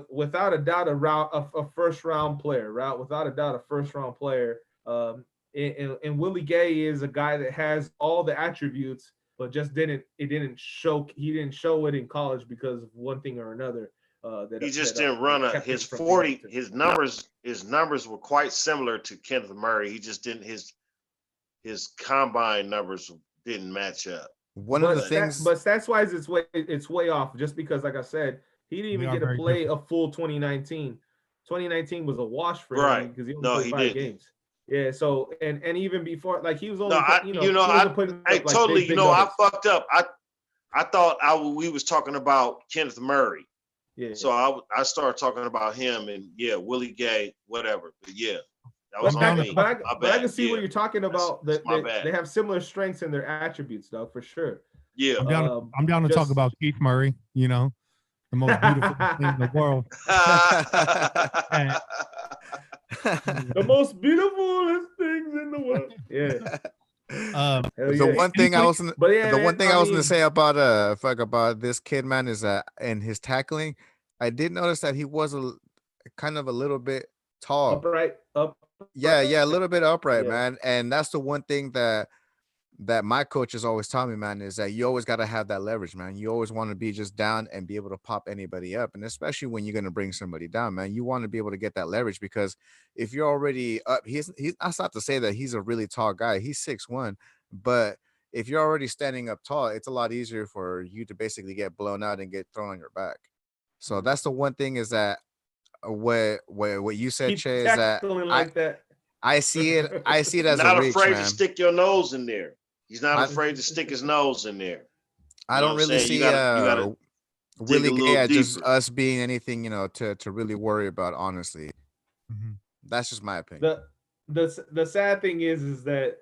without a doubt a first round player, right? Without a doubt a first round player. And Willie Gay is a guy that has all the attributes, but just didn't show it in college because of one thing or another. He just didn't run his 40. His numbers were quite similar to Kenneth Murray. He just didn't his combine numbers didn't match up. One of the things, but stats wise, it's way off. Just because, like I said, he didn't even get to play a full 2019. 2019 was a wash for him because he only played 5 games. Yeah, so and even before, like he was only. I fucked up. I thought we was talking about Kenneth Murray. Yeah. So I started talking about him and Willie Gay, whatever. But yeah, that was on me. But I can see what you're talking about. They have similar strengths in their attributes, though, for sure. Yeah, I'm down to talk about Keith Murray. You know, the most beautiful thing in the world. The most beautiful things in the world. Yeah. Hell The yeah. one thing I was gonna, But yeah, the man, one thing I was gonna mean, say about about this kid, man, is that in his tackling, I did notice that he was kind of a little bit tall. upright. Yeah, a little bit upright, Yeah. man. And that's the one thing that my coach has always taught me, man, is that you always got to have that leverage, man. You always want to be just down and be able to pop anybody up. And especially when you're going to bring somebody down, man, you want to be able to get that leverage, because if you're already up, he's that's not to say that he's a really tall guy. He's 6'1", but if you're already standing up tall, it's a lot easier for you to basically get blown out and get thrown on your back. So that's the one thing, is that what you said, Keep Che, is that tackling like that. I see it as Not a reach, afraid man. to stick your nose in there. He's not afraid to stick his nose in there. I don't really see you gotta really dig a little just deeper. us being anything, to really worry about, honestly. Mm-hmm. That's just my opinion. The sad thing is that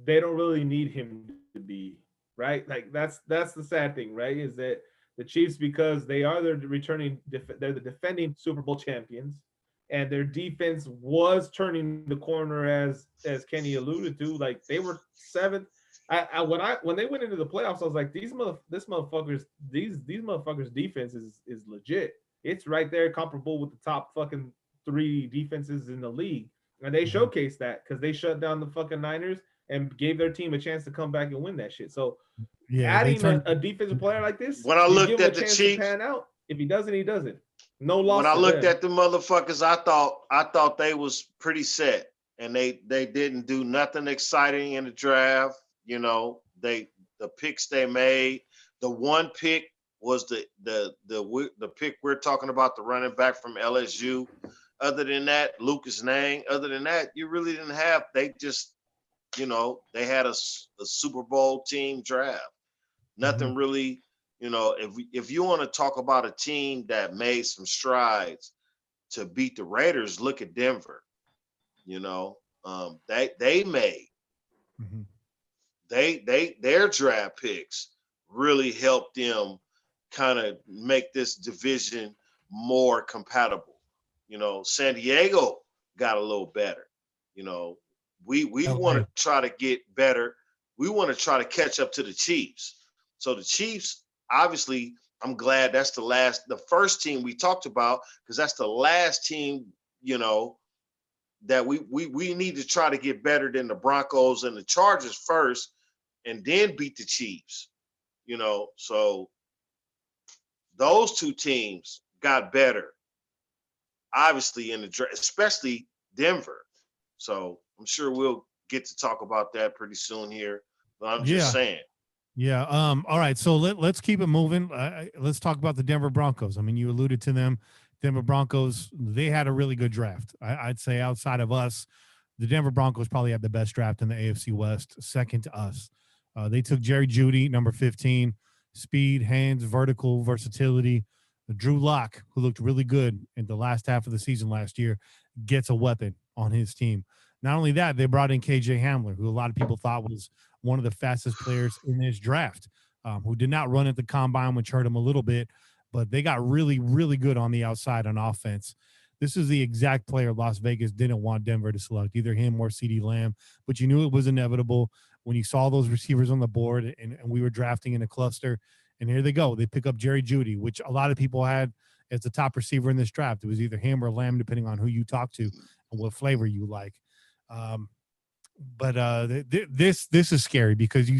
they don't really need him to be, right? Like that's the sad thing, right? Is that the Chiefs, because they're the defending Super Bowl champions, and their defense was turning the corner, as Kenny alluded to. Like, they were 7th. When they went into the playoffs, I was like, these motherfuckers defense is legit. It's right there, comparable with the top fucking 3 defenses in the league. And they showcased that because they shut down the fucking Niners and gave their team a chance to come back and win that shit. So adding a defensive player like this, when I looked give him at the chance Chiefs, to pan out. If he doesn't, he doesn't. No loss. When I looked at the motherfuckers, I thought they was pretty set, and they didn't do nothing exciting in the draft. The picks they made. The one pick was the pick we're talking about, the running back from LSU. Other than that, Lucas Nang. Other than that, you really didn't have. They just, they had a Super Bowl team draft. Nothing really. If you want to talk about a team that made some strides to beat the Raiders, look at Denver. They made their draft picks really helped them kind of make this division more compatible. San Diego got a little better. We want to try to get better. We want to try to catch up to the Chiefs. So the Chiefs, obviously, I'm glad that's the first team we talked about, because that's the last team, that we need to try to get better than the Broncos and the Chargers first, and then beat the Chiefs. So those 2 teams got better, obviously, in the draft, especially Denver. So I'm sure we'll get to talk about that pretty soon here. But I'm just saying. Yeah. All right. So let's keep it moving. Let's talk about the Denver Broncos. I mean, you alluded to them. Denver Broncos, they had a really good draft. I'd say outside of us, the Denver Broncos probably had the best draft in the AFC West, second to us. They took Jerry Jeudy, number 15, speed, hands, vertical, versatility. Drew Lock, who looked really good in the last half of the season last year, gets a weapon on his team. Not only that, they brought in KJ Hamler, who a lot of people thought was one of the fastest players in this draft, who did not run at the combine, which hurt him a little bit, but they got really, really good on the outside on offense. This is the exact player Las Vegas didn't want Denver to select, either him or CeeDee Lamb, but you knew it was inevitable when you saw those receivers on the board, and we were drafting in a cluster, and here they go. They pick up Jerry Jeudy, which a lot of people had as the top receiver in this draft. It was either him or Lamb, depending on who you talk to and what flavor you like. This is scary because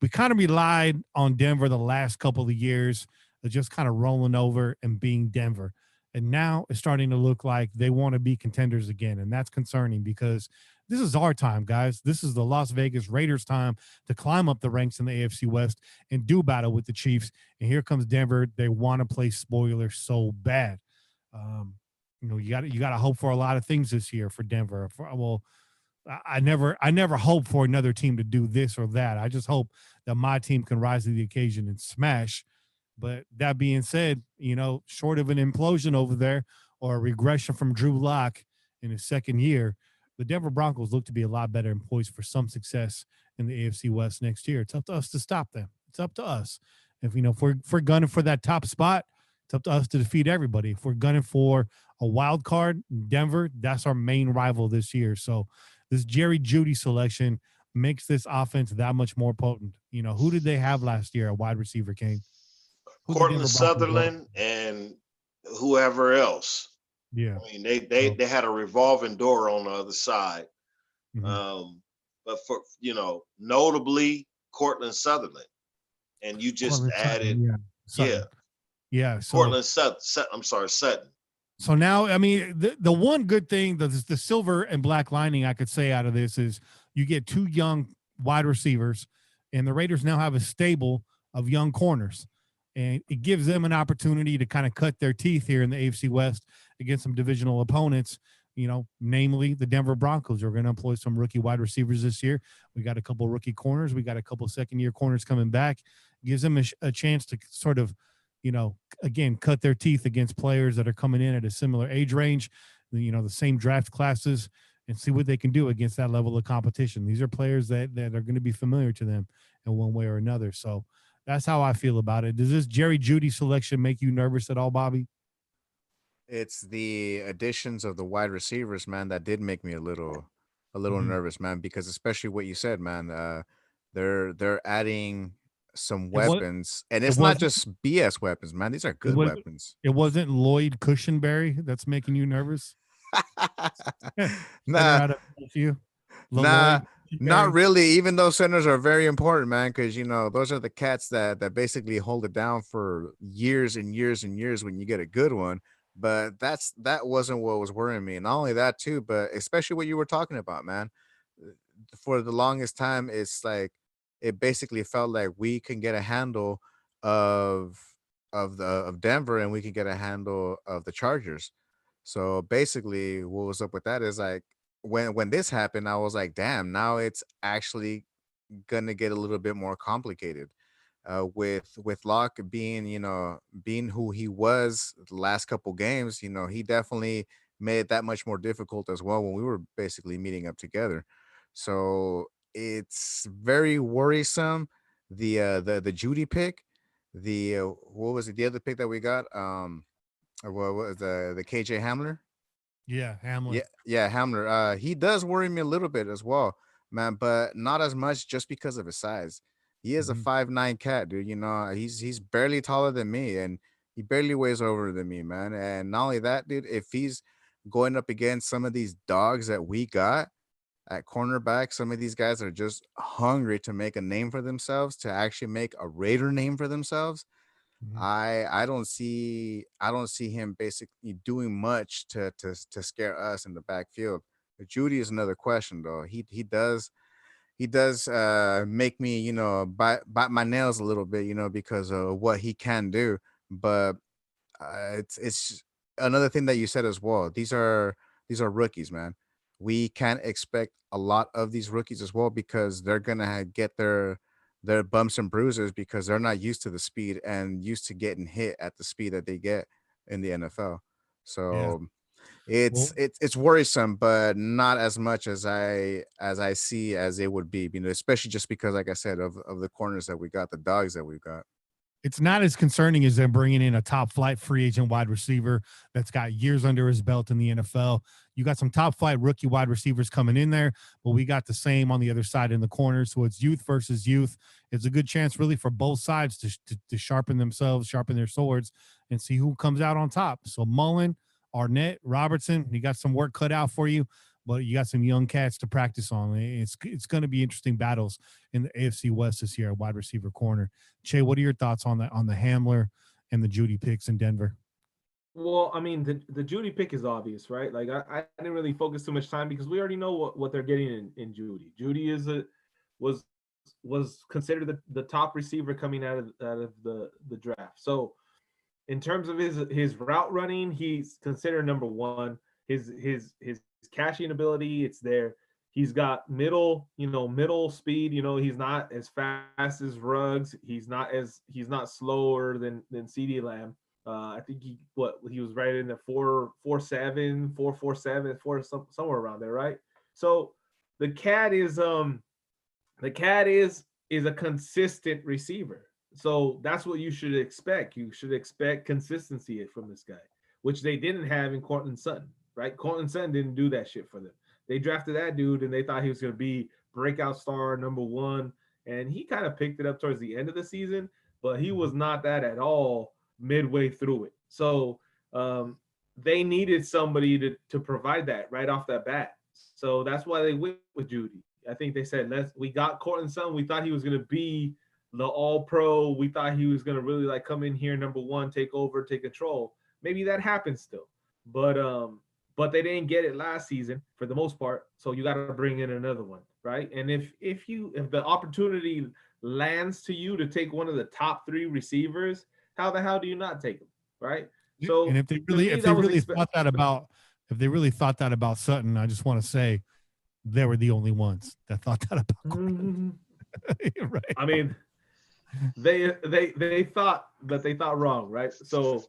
we kind of relied on Denver the last couple of years of just kind of rolling over and being Denver. And now it's starting to look like they want to be contenders again. And that's concerning because this is our time, guys. This is the Las Vegas Raiders time to climb up the ranks in the AFC West and do battle with the Chiefs. And here comes Denver. They want to play spoiler so bad. You got to hope for a lot of things this year for Denver. I never hope for another team to do this or that. I just hope that my team can rise to the occasion and smash. But that being said, short of an implosion over there or a regression from Drew Lock in his second year, the Denver Broncos look to be a lot better and poised for some success in the AFC West next year. It's up to us to stop them. It's up to us. If we're gunning for that top spot, it's up to us to defeat everybody. If we're gunning for a wild card, Denver, that's our main rival this year. So this Jerry Jeudy selection makes this offense that much more potent? You know, who did they have last year? A wide receiver came. Cortland Sutherland and whoever else. Yeah. I mean, they had a revolving door on the other side. Mhm. But for, notably Cortland Sutherland. And you just added, yeah. So Cortland Sutton. I'm sorry, Sutton. So now, I mean, the one good thing, the silver and black lining I could say out of this is you get 2 young wide receivers, and the Raiders now have a stable of young corners. And it gives them an opportunity to kind of cut their teeth here in the AFC West against some divisional opponents, namely the Denver Broncos. We're going to employ some rookie wide receivers this year. We got a couple rookie corners. We got a couple second-year corners coming back. Gives them a chance to sort of, again, cut their teeth against players that are coming in at a similar age range, the same draft classes, and see what they can do against that level of competition. These are players that are going to be familiar to them in one way or another. So that's how I feel about it. Does this Jerry Jeudy selection make you nervous at all, Bobby? It's the additions of the wide receivers, man, that did make me a little nervous, man, because especially what you said, man, they're adding some weapons, and it's not just BS weapons, man. These are good weapons. It wasn't Lloyd Cushenberry that's making you nervous? Nah, not really. Even though centers are very important, man, because those are the cats that basically hold it down for years and years and years when you get a good one. But that wasn't what was worrying me. And not only that too, but especially what you were talking about, man. For the longest time, it's like it basically felt like we can get a handle of Denver, and we can get a handle of the Chargers. So basically, what was up with that is like when this happened, I was like, damn, now it's actually gonna get a little bit more complicated. With Locke being who he was the last couple games, he definitely made it that much more difficult as well when we were basically meeting up together. So it's very worrisome. The Jeudy pick, what was it? The other pick that we got, what was the KJ Hamler? Yeah, Hamler. Yeah, Hamler. He does worry me a little bit as well, man, but not as much just because of his size. He is a 5'9" cat, dude. He's barely taller than me, and he barely weighs over than me, man. And not only that, dude, if he's going up against some of these dogs that we got at cornerback, some of these guys are just hungry to make a name for themselves, to actually make a Raider name for themselves. I don't see him basically doing much to scare us in the backfield. Jeudy is another question though. He does make me bite my nails a little bit, because of what he can do. But it's another thing that you said as well. These are rookies, man. We can't expect a lot of these rookies as well, because they're gonna get their bumps and bruises, because they're not used to the speed and used to getting hit at the speed that they get in the NFL. So it's worrisome, but not as much as I see as it would be, especially just because, like I said, of the corners that we got, the dogs that we've got. It's not as concerning as them bringing in a top flight free agent wide receiver that's got years under his belt in the NFL. You got some top flight rookie wide receivers coming in there, but we got the same on the other side in the corner. So it's youth versus youth. It's a good chance really for both sides to sharpen themselves, sharpen their swords, and see who comes out on top. So Mullen, Arnett, Robertson, you got some work cut out for you, but you got some young cats to practice on. It's going to be interesting battles in the AFC West this year, wide receiver corner. Che, what are your thoughts on the Hamler and the Jeudy picks in Denver? Well, I mean, the Jeudy pick is obvious, right? Like I didn't really focus too much time because we already know what they're getting in Jeudy. Jeudy was considered the top receiver coming out of the draft. So in terms of his route running, he's considered number one. His catching ability, it's there. He's got middle speed. He's not as fast as Ruggs. He's not slower than CeeDee Lamb. I think he was right in the 4.47, 4.47, somewhere around there, right? So the cat is a consistent receiver. So that's what you should expect. You should expect consistency from this guy, which they didn't have in Cortland Sutton, right? Cortland Sutton didn't do that shit for them. They drafted that dude and they thought he was going to be breakout star, number one. And he kind of picked it up towards the end of the season, but he was not that at all midway through it. So they needed somebody to provide that right off that bat. So that's why they went with Judy. I think they said, we got Cortland Sutton. We thought he was going to be the all-pro. We thought he was going to really like come in here, number one, take over, take control. Maybe that happens still. But they didn't get it last season for the most part. So you got to bring in another one, right? And if the opportunity lands to you to take one of the top 3 receivers, how the hell do you not take him, right? So and if they really thought that about Sutton, I just want to say they were the only ones that thought that about. Right. I mean, they thought wrong, right? So,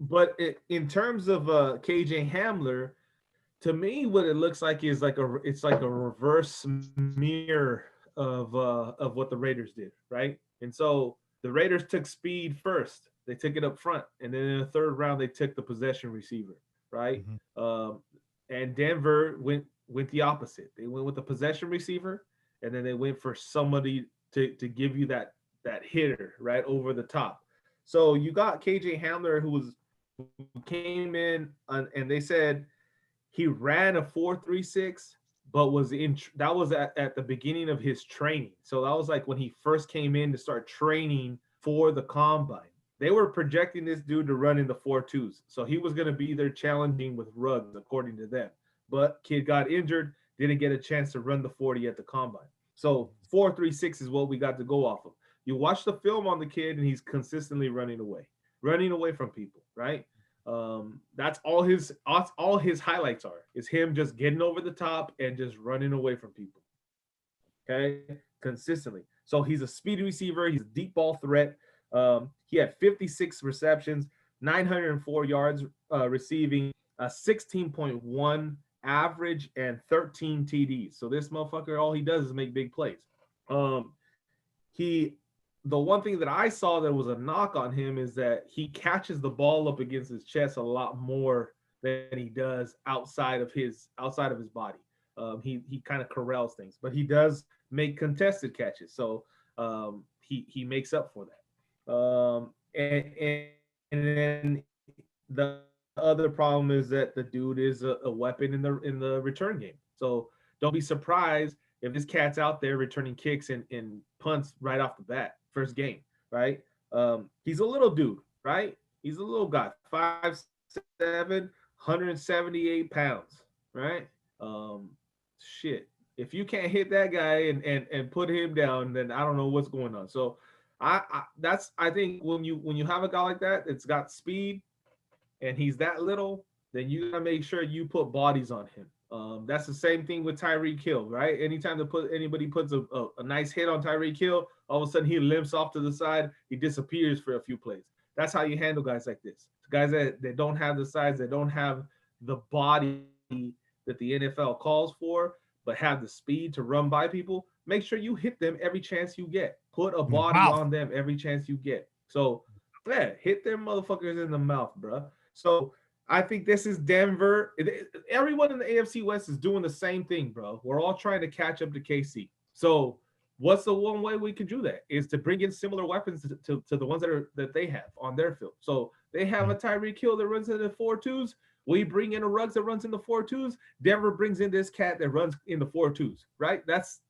but in terms of KJ Hamler, to me, what it looks like is it's like a reverse mirror of what the Raiders did, right? And so the Raiders took speed first. They took it up front, and then in the third round they took the possession receiver, right? And Denver went the opposite. They went with the possession receiver, and then they went for somebody to give you that hitter right over the top. So you got KJ Hamler who came in and they said he ran a 4.36, but that was at the beginning of his training. So that was like when he first came in to start training for the combine. They were projecting this dude to run in the 4.2s. So he was going to be there challenging with Ruggs, according to them. But kid got injured, didn't get a chance to run the 40 at the combine. So 4.36 is what we got to go off of. You watch the film on the kid, and he's consistently running away from people, right? That's all his highlights are, is him just getting over the top and just running away from people. Okay, consistently. So he's a speedy receiver. He's a deep ball threat. He had 56 receptions, 904 yards receiving, a 16.1 average, and 13 TDs. So this motherfucker, all he does is make big plays. The one thing that I saw that was a knock on him is that he catches the ball up against his chest a lot more than he does outside of his body. He kind of corrals things, but he does make contested catches. So he makes up for that. And then the other problem is that the dude is a weapon in the return game. So don't be surprised if this cat's out there returning kicks and punts right off the bat, first game, right? He's a little dude, right? He's a little guy, 5'7", 178 pounds, right? Shit. If you can't hit that guy and put him down, then I don't know what's going on. So I think when you have a guy like that that's got speed and he's that little, then you gotta make sure you put bodies on him. That's the same thing with Tyreek Hill, right? Anytime anybody puts a nice hit on Tyreek Hill, all of a sudden he limps off to the side, he disappears for a few plays. That's how you handle guys like this. Guys that don't have the size, that don't have the body that the NFL calls for, but have the speed to run by people. Make sure you hit them every chance you get. Put a body on them every chance you get. So, yeah, hit them motherfuckers in the mouth, bro. So I think this is Denver. Everyone in the AFC West is doing the same thing, bro. We're all trying to catch up to KC. So what's the one way we can do that is to bring in similar weapons to the ones that they have on their field. So they have a Tyreek Hill that runs in the 4.2s. We bring in a Ruggs that runs in the 4.2s. Denver brings in this cat that runs in the 4.2s, right? That's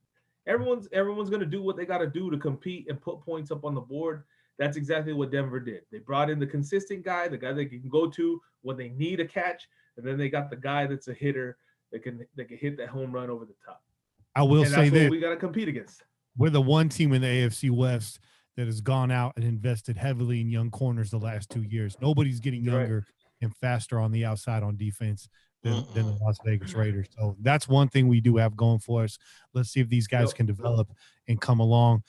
everyone's going to do what they got to do to compete and put points up on the board. That's exactly what Denver did. They brought in the consistent guy, the guy they can go to when they need a catch, and then they got the guy that's a hitter that can hit that home run over the top. I will say that we got to compete against. We're the one team in the AFC West that has gone out and invested heavily in young corners the last 2 years. Nobody's getting younger and faster on the outside on defense than the Las Vegas Raiders. So that's one thing we do have going for us. Let's see if these guys can develop and come along.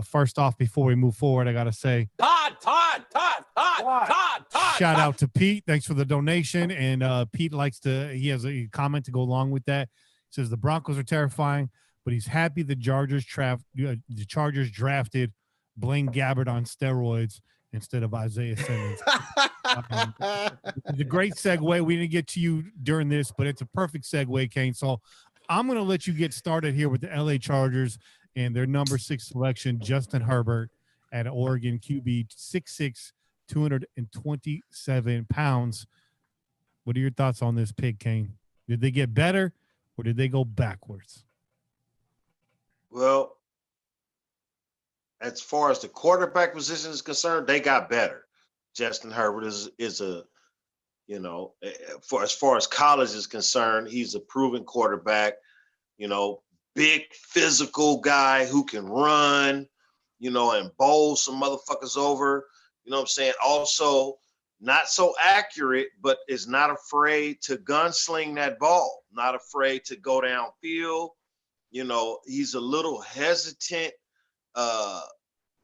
First off, before we move forward, I got to say, Todd. Shout out to Pete. Thanks for the donation. And Pete he has a comment to go along with that. He says the Broncos are terrifying, but he's happy the Chargers drafted Blaine Gabbert on steroids instead of Isaiah Simmons. It's a great segue. We didn't get to you during this, but it's a perfect segue, Kane. So I'm going to let you get started here with the LA Chargers and their number 6 selection, Justin Herbert, at Oregon QB, 6'6", 227 pounds. What are your thoughts on this pick, Kane? Did they get better or did they go backwards? Well, as far as the quarterback position is concerned, they got better. Justin Herbert is a, you know, as far as college is concerned, he's a proven quarterback, you know, big physical guy who can run, you know, and bowl some motherfuckers over. You know what I'm saying? Also, not so accurate, but is not afraid to gunsling that ball, not afraid to go downfield. You know, he's a little hesitant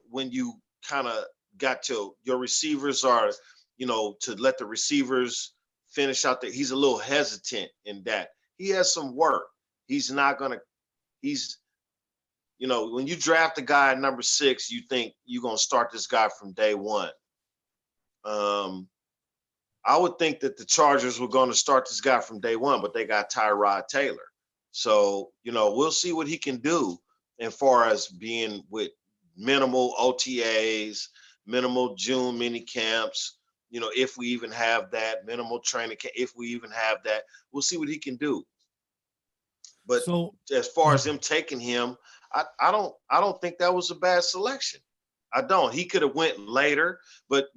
when you kind of got to your receivers are, you know, to let the receivers finish out there. He's a little hesitant in that. He has some work. He's not going to, you know, when you draft a guy at number 6, you think you're going to start this guy from day one. I would think that the Chargers were going to start this guy from day one, but they got Tyrod Taylor. So, you know, we'll see what he can do as far as being with minimal OTAs, minimal June mini camps, you know, if we even have that, minimal training camp, if we even have that, we'll see what he can do. But so, as far as them taking him, I don't think that was a bad selection. I don't. He could have went later, but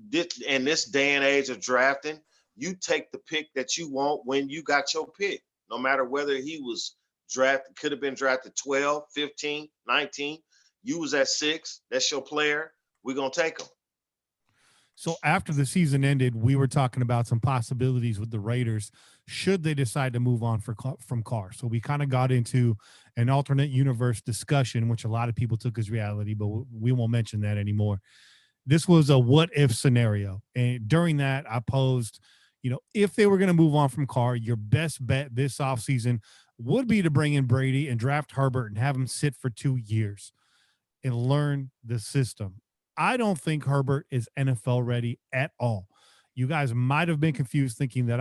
in this day and age of drafting, you take the pick that you want when you got your pick, no matter whether he was drafted, could have been drafted 12, 15, 19. You was at 6. That's your player. We're going to take him. So after the season ended, we were talking about some possibilities with the Raiders should they decide to move on from Carr. So we kind of got into an alternate universe discussion, which a lot of people took as reality, but we won't mention that anymore. This was a what-if scenario. And during that, I posed, you know, if they were going to move on from Carr, your best bet this offseason would be to bring in Brady and draft Herbert and have him sit for 2 years and learn the system. I don't think Herbert is NFL ready at all. You guys might have been confused thinking that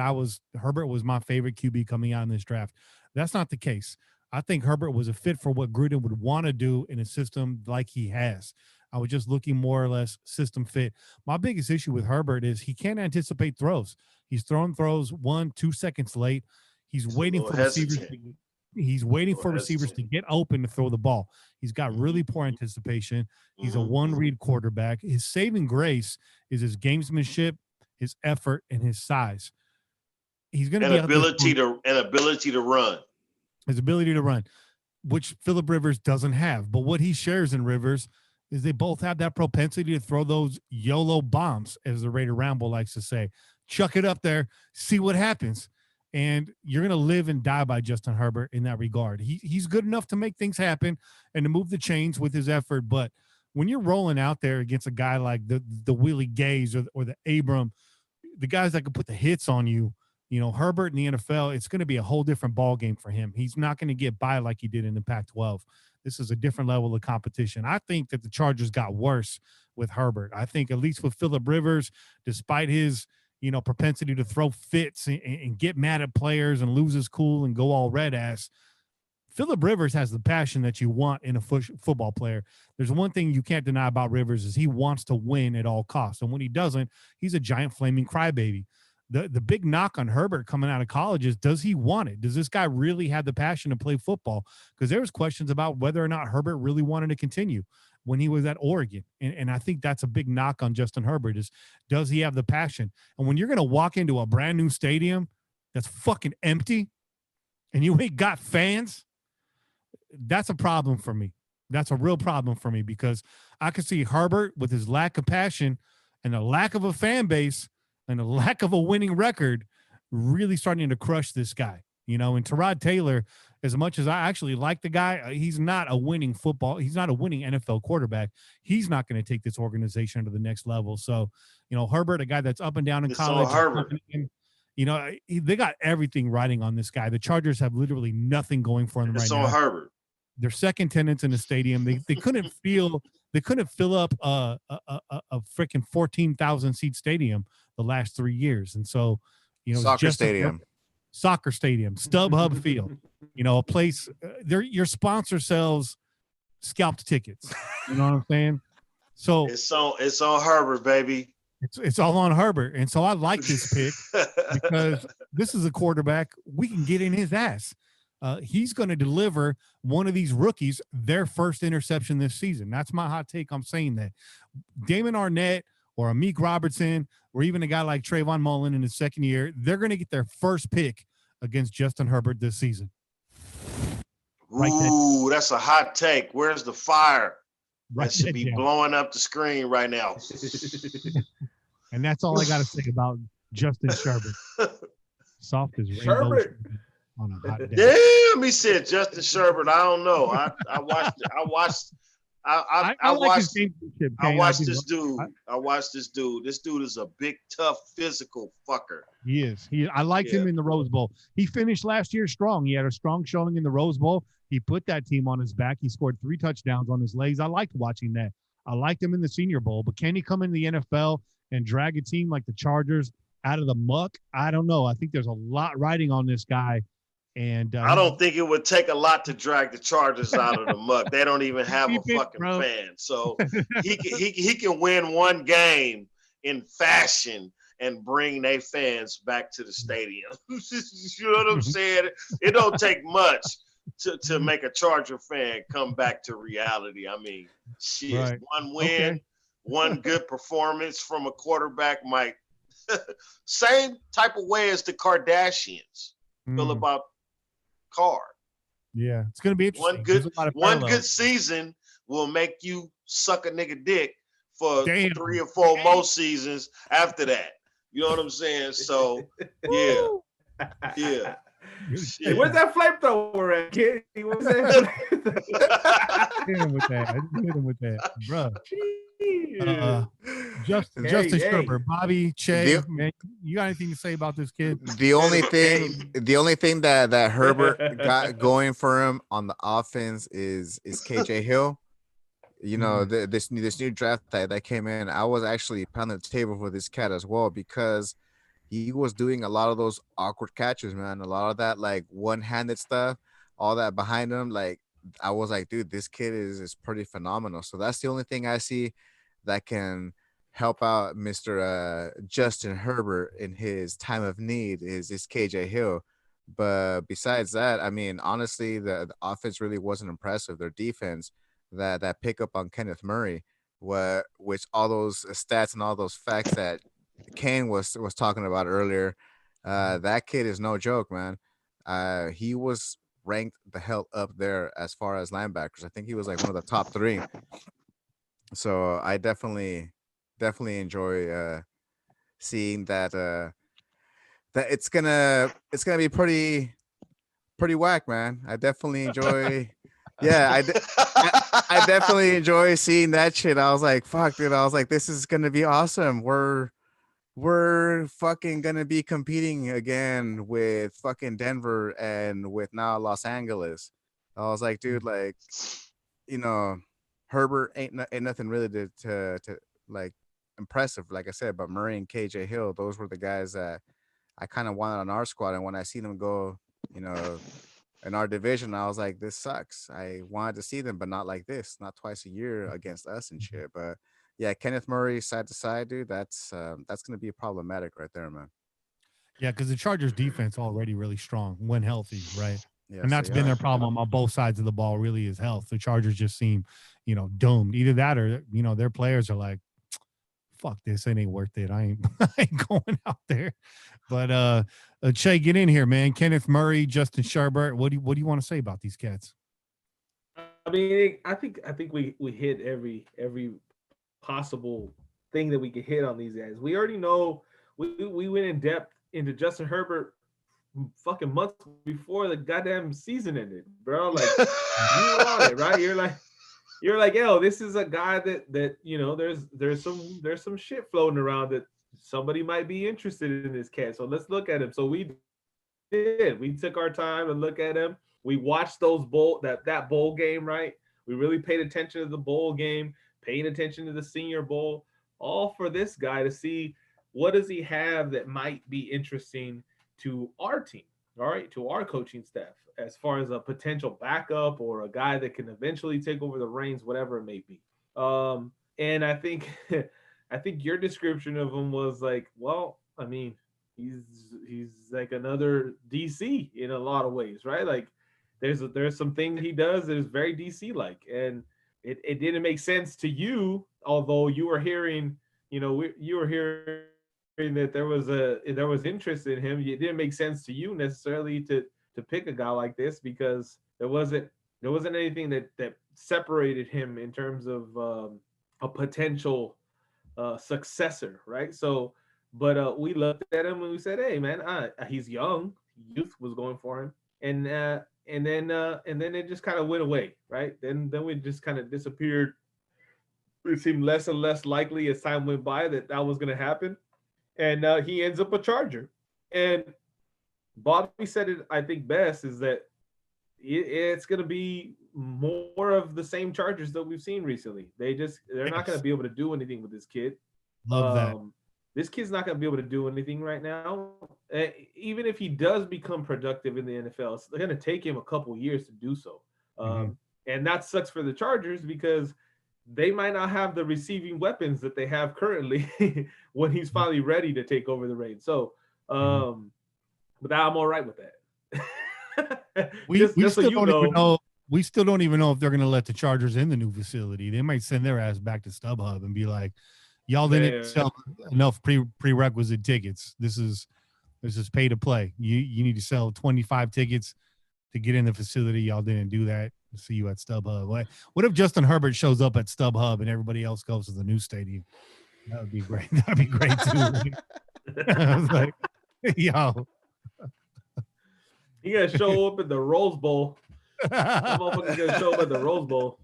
Herbert was my favorite QB coming out in this draft. That's not the case. I think Herbert was a fit for what Gruden would want to do in a system like he has. I was just looking more or less system fit. My biggest issue with Herbert is he can't anticipate throws. He's throwing throws 1-2 seconds late. He's waiting for receivers. He's waiting for receivers to get open to throw the ball. He's got really poor anticipation. He's a one-read quarterback. His saving grace is his gamesmanship, his effort, and his size. He's going to be ability to run. His ability to run, which Phillip Rivers doesn't have. But what he shares in Rivers is they both have that propensity to throw those YOLO bombs, as the Raider Rambo likes to say. Chuck it up there, see what happens. And you're going to live and die by Justin Herbert in that regard. He's good enough to make things happen and to move the chains with his effort. But when you're rolling out there against a guy like the Willie Gays or the Abram, the guys that can put the hits on you, you know, Herbert in the NFL, it's going to be a whole different ball game for him. He's not going to get by like he did in the Pac-12. This is a different level of competition. I think that the Chargers got worse with Herbert. I think at least with Phillip Rivers, despite his – you know, propensity to throw fits and get mad at players and lose his cool and go all red ass. Phillip Rivers has the passion that you want in a football player. There's one thing you can't deny about Rivers is he wants to win at all costs. And when he doesn't, he's a giant flaming crybaby. The big knock on Herbert coming out of college is, does he want it? Does this guy really have the passion to play football? Because there was questions about whether or not Herbert really wanted to continue when he was at Oregon. And I think that's a big knock on Justin Herbert is, does he have the passion? And when you're going to walk into a brand new stadium that's fucking empty and you ain't got fans, that's a problem for me. That's a real problem for me because I could see Herbert with his lack of passion and a lack of a fan base and a lack of a winning record really starting to crush this guy. You know, and Tyrod Taylor, as much as I actually like the guy, he's not a winning NFL quarterback. He's not going to take this organization to the next level. So, you know, Herbert, a guy that's up and down in college, you know, they got everything riding on this guy. The Chargers have literally nothing going for them right now. Herbert. They're second tenants in the stadium. They couldn't fill up a freaking 14,000 seat stadium the last 3 years. And so, you know, soccer stadium. soccer stadium, StubHub Field, a place your sponsor sells scalped tickets. You know what I'm saying? So it's on Herbert, baby. It's all on Herbert. And so I like this pick because this is a quarterback we can get in his ass. He's going to deliver one of these rookies their first interception this season. That's my hot take. I'm saying that Damon Arnett or Amik Robertson or even a guy like Trayvon Mullen in his second year, they're going to get their first pick against Justin Herbert this season. Ooh, that's a hot take. Where's the fire? That should be down. blowing up the screen right now. And that's all I got to say about Justin Sherbert. Soft as rainbow Sherbert. on a hot day. Damn, he said Justin Sherbert. I don't know. I watched this dude. I watched this dude. This dude is a big, tough, physical fucker. He is. I liked him in the Rose Bowl. He finished last year strong. He had a strong showing in the Rose Bowl. He put that team on his back. He scored 3 touchdowns on his legs. I liked watching that. I liked him in the Senior Bowl. But can he come in the NFL and drag a team like the Chargers out of the muck? I don't know. I think there's a lot riding on this guy. And I don't think it would take a lot to drag the Chargers out of the muck. They don't even have a fucking fan. So he can win one game in fashion and bring their fans back to the stadium. You know what I'm saying? It don't take much to make a Charger fan come back to reality. I mean, shit, right. One win, one good performance from a quarterback might same type of way as the Kardashians feel about Card. Yeah, it's gonna be interesting. One good season will make you suck a nigga dick for 3 or 4 more seasons after that. You know what I'm saying? So yeah. Hey, where's that flamethrower at, kid? What's that? Hit him with that, bro. Justin Sherbert, Bobby, Che, man, you got anything to say about this kid? The only thing that Herbert got going for him on the offense is KJ Hill. You know, this new draft that came in. I was actually pounding the table for this cat as well because he was doing a lot of those awkward catches, man. A lot of that like one-handed stuff, all that behind him. Like I was like, dude, this kid is pretty phenomenal. So that's the only thing I see that can help out Mr. Justin Herbert in his time of need is KJ Hill. But besides that, I mean, honestly, the offense really wasn't impressive. Their defense, that pickup on Kenneth Murray, which all those stats and all those facts that Kane was talking about earlier, that kid is no joke, man. He was ranked the hell up there as far as linebackers. I think he was like one of the top 3. So I definitely enjoy seeing that that it's gonna be pretty whack, man. I definitely enjoy. Yeah, I definitely enjoy seeing that shit. I was like, fuck, dude. I was like, this is gonna be awesome. We're fucking gonna be competing again with fucking Denver and with now Los Angeles. I was like, dude, like, you know, Herbert ain't nothing really to like impressive, like I said, but Murray and KJ Hill, those were the guys that I kind of wanted on our squad. And when I seen them go, you know, in our division, I was like, this sucks. I wanted to see them, but not like this, not twice a year against us and shit. But yeah, Kenneth Murray side to side, dude, that's gonna be problematic right there, man. Yeah, because the Chargers defense already really strong when healthy, right? Yeah, and that's been their problem on both sides of the ball, really, is health. The Chargers just seem, you know, doomed. Either that or, you know, their players are like, fuck this, it ain't worth it. I ain't going out there. But Che, get in here, man. Kenneth Murray, Justin Sherbert. What do you want to say about these cats? I mean, I think we hit every possible thing that we could hit on these guys. We already know we went in depth into Justin Herbert fucking months before the goddamn season ended, bro. Like you were on it, right? You're like, yo, this is a guy that you know, there's some shit floating around that somebody might be interested in this cat. So let's look at him. So we did. We took our time and look at him. We watched those that bowl game, right? We really paid attention to the bowl game, paying attention to the Senior Bowl, all for this guy to see what does he have that might be interesting to our team. all right, to our coaching staff as far as a potential backup or a guy that can eventually take over the reins, whatever it may be. And I think I think your description of him was like, well, I mean, he's like another DC in a lot of ways, right? Like there's some things he does that is very DC like, and it didn't make sense to you, although you were hearing, you were hearing that there was interest in him. It didn't make sense to you necessarily to pick a guy like this because there wasn't anything that separated him in terms of a potential successor, right? So, but we looked at him and we said, hey man, he's young. Youth was going for him, and then it just kind of went away, right? Then we just kind of disappeared. It seemed less and less likely as time went by that was going to happen, and he ends up a Charger. And Bobby said it, I think, best is that it's going to be more of the same Chargers that we've seen recently. They're not going to be able to do anything with this kid. Love that. This kid's not going to be able to do anything right now. Even if he does become productive in the NFL, it's going to take him a couple years to do so. And that sucks for the Chargers because they might not have the receiving weapons that they have currently when he's finally ready to take over the reins. So, but I'm all right with that. We still don't even know if they're going to let the Chargers in the new facility. They might send their ass back to StubHub and be like, y'all didn't sell enough prerequisite tickets. This is pay to play. You need to sell 25 tickets to get in the facility. Y'all didn't do that. See you at StubHub. What if Justin Herbert shows up at StubHub and everybody else goes to the new stadium? That would be great. That'd be great too. I was like, yo. You gotta show up at the Rose Bowl. That motherfucker's gonna show up at the Rose Bowl.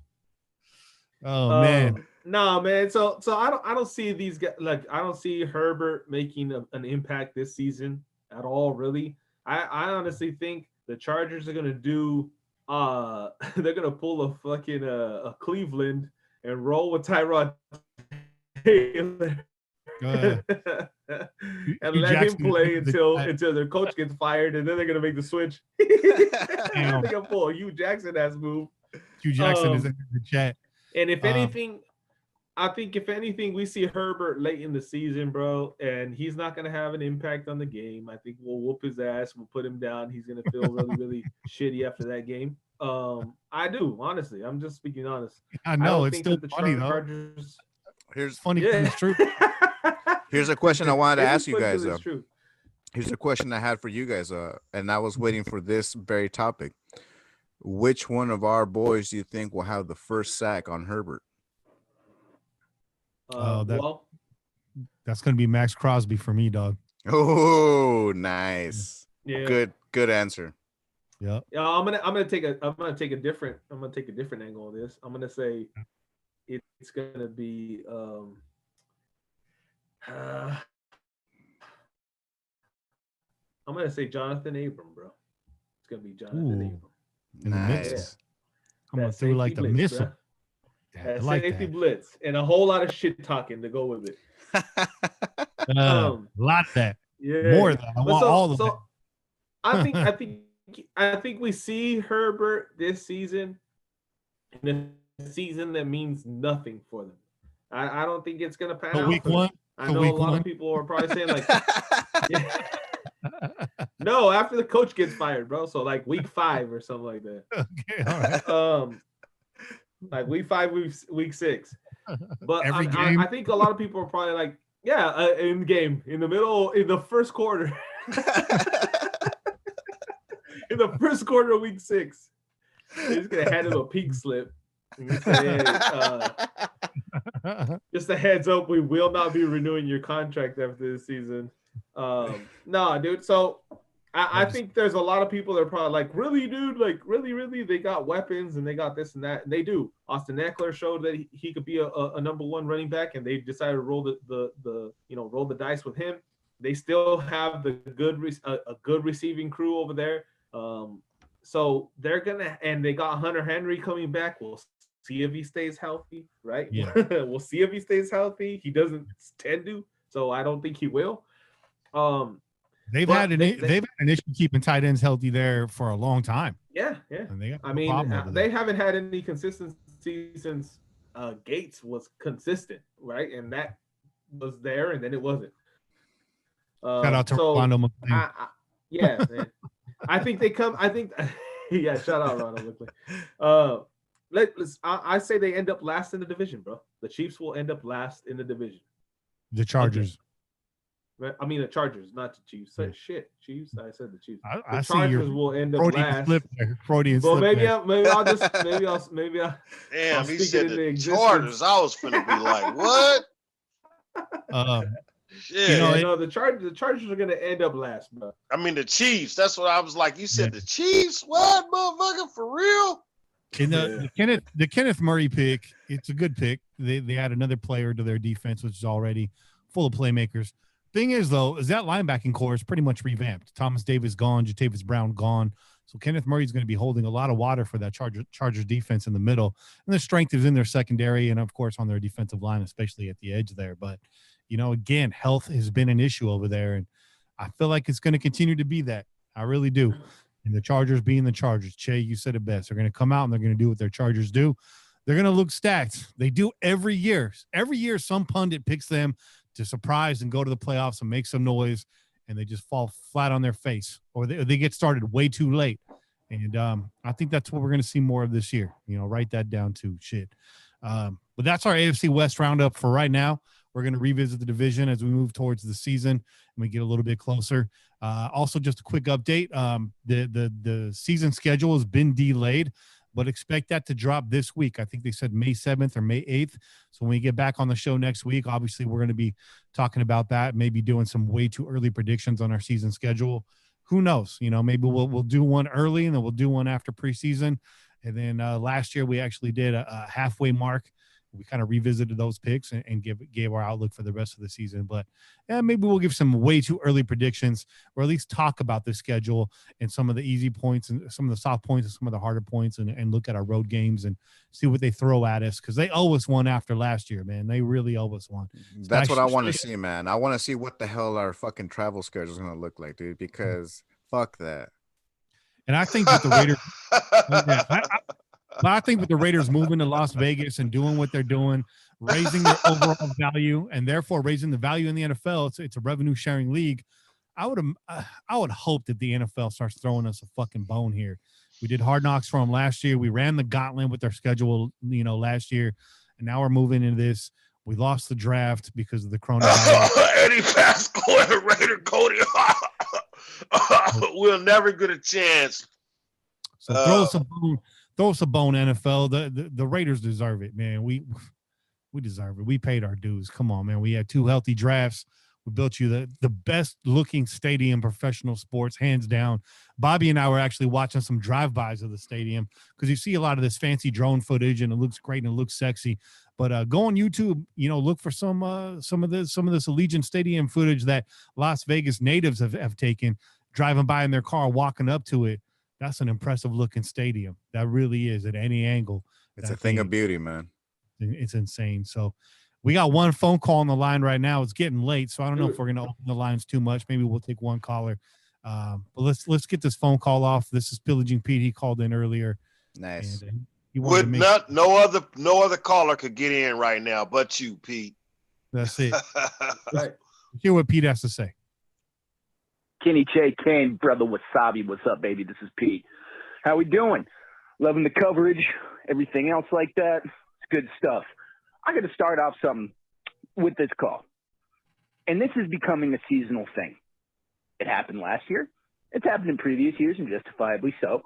Oh man. No, man. So I don't see these guys, like I don't see Herbert making an impact this season at all, really. I honestly think the Chargers are gonna do they're gonna pull a fucking a Cleveland and roll with Tyrod Taylor. And let him play until their coach gets fired, and then they're gonna make the switch. They're gonna pull a Hugh Jackson ass move. Hugh Jackson is in the chat. And if anything, I think if anything, we see Herbert late in the season, bro, and he's not gonna have an impact on the game. I think we'll whoop his ass, we'll put him down. He's gonna feel really, really shitty after that game. I do, honestly. I'm just speaking honest. I know it's still funny though. Here's funny, it's true. Here's a question I wanted to ask you guys. Here's a question I had for you guys, and I was waiting for this very topic. Which one of our boys do you think will have the first sack on Herbert? That's gonna be Max Crosby for me, dog. Oh, nice. Yeah. Good answer. Yeah. I'm gonna take a different angle on this. I'm gonna say it's gonna be I'm gonna say Jonathan Abram, bro. It's gonna be Jonathan Abram. Nice. I'm gonna throw like the missile. That safety blitz and a whole lot of shit talking to go with it. A lot of that. Yeah. More than that. I want all of it. I think we see Herbert this season in a season that means nothing for them. I don't think it's gonna pan out. Week one. I know a lot of people are probably saying like, no, after the coach gets fired, bro. So like week 5 or something like that. Okay, all right. Like week 5, week 6. But I think a lot of people are probably like, in the first quarter. In the first quarter of week 6. They're just gonna hand him a pink slip. Say, just a heads up, we will not be renewing your contract after this season. No, dude. So I think there's a lot of people that are probably like, really, dude, like really, they got weapons and they got this and that, and they do. Austin Eckler showed that he could be a number 1 running back, and they decided to roll roll the dice with him. They still have a good receiving crew over there. So they're gonna, and they got Hunter Henry coming back. We'll see if he stays healthy, right? Yeah. We'll see if he stays healthy. He doesn't tend to, so I don't think he will. They've had an issue keeping tight ends healthy there for a long time. Yeah. And they got I mean, they haven't had any consistency since Gates was consistent, right? And that was there, and then it wasn't. Shout out to Rondo McLean. Yeah, man. I think they come. I think, yeah. Shout out Rondo McLean. I say they end up last in the division, bro. The Chiefs will end up last in the division. The Chargers. Okay. I mean the Chargers, not the Chiefs. Shit, Chiefs. I said the Chiefs. I the Chargers will end up last. Freudian slip maybe there. maybe I'll. Damn, he said the Chargers. I was finna be like, what? Shit. The Chargers are gonna end up last, bro. I mean the Chiefs. That's what I was like. You said the Chiefs? What, motherfucker? For real? In the Kenneth Murray pick, it's a good pick. They add another player to their defense, which is already full of playmakers. Thing is, though, is that linebacking core is pretty much revamped. Thomas Davis gone, Jatavis Brown gone. So Kenneth Murray is going to be holding a lot of water for that Chargers defense in the middle. And the strength is in their secondary and, of course, on their defensive line, especially at the edge there. But, again, health has been an issue over there. And I feel like it's going to continue to be that. I really do. And the Chargers being the Chargers. Che, you said it best. They're going to come out and they're going to do what their Chargers do. They're going to look stacked. They do every year. Every year some pundit picks them to surprise and go to the playoffs and make some noise, and they just fall flat on their face, or they get started way too late. And I think that's what we're going to see more of this year. Write that down too. Shit. But that's our AFC West roundup for right now. We're going to revisit the division as we move towards the season and we get a little bit closer. Also, just a quick update. The season schedule has been delayed, but expect that to drop this week. I think they said May 7th or May 8th. So when we get back on the show next week, obviously we're going to be talking about that, maybe doing some way too early predictions on our season schedule. Who knows? Maybe we'll do one early and then we'll do one after preseason. And then last year we actually did a halfway mark. We kind of revisited those picks and gave our outlook for the rest of the season. But maybe we'll give some way too early predictions, or at least talk about the schedule and some of the easy points and some of the soft points and some of the harder points, and look at our road games and see what they throw at us, because they owe us one after last year, man. They really owe us one. That's what I want to see, man. I want to see what the hell our fucking travel schedule is going to look like, dude, because fuck that. And I think that the Raiders But I think with the Raiders moving to Las Vegas and doing what they're doing, raising their overall value and therefore raising the value in the NFL, it's a revenue sharing league. I would hope that the NFL starts throwing us a fucking bone here. We did Hard Knocks for them last year. We ran the gauntlet with their schedule, last year, and now we're moving into this. We lost the draft because of the coronavirus. Eddie Pascal and Raider Cody. We'll never get a chance. So throw us a bone. Throw us a bone, NFL. The Raiders deserve it, man. We deserve it. We paid our dues. Come on, man. We had 2 healthy drafts. We built you the best looking stadium, professional sports, hands down. Bobby and I were actually watching some drive-bys of the stadium because you see a lot of this fancy drone footage and it looks great and it looks sexy. But go on YouTube, look for some of this Allegiant Stadium footage that Las Vegas natives have taken, driving by in their car, walking up to it. That's an impressive looking stadium. That really is at any angle. It's a thing of beauty, man. It's insane. So we got one phone call on the line right now. It's getting late, so I don't know if we're going to open the lines too much. Maybe we'll take one caller. But let's get this phone call off. This is Pillaging Pete. He called in earlier. Nice. And, no other caller could get in right now but you, Pete. That's it. Right. Hear what Pete has to say. Kenny Che Kane, brother Wasabi. What's up, baby? This is Pete. How we doing? Loving the coverage, everything else like that. It's good stuff. I got to start off something with this call. And this is becoming a seasonal thing. It happened last year. It's happened in previous years, and justifiably so.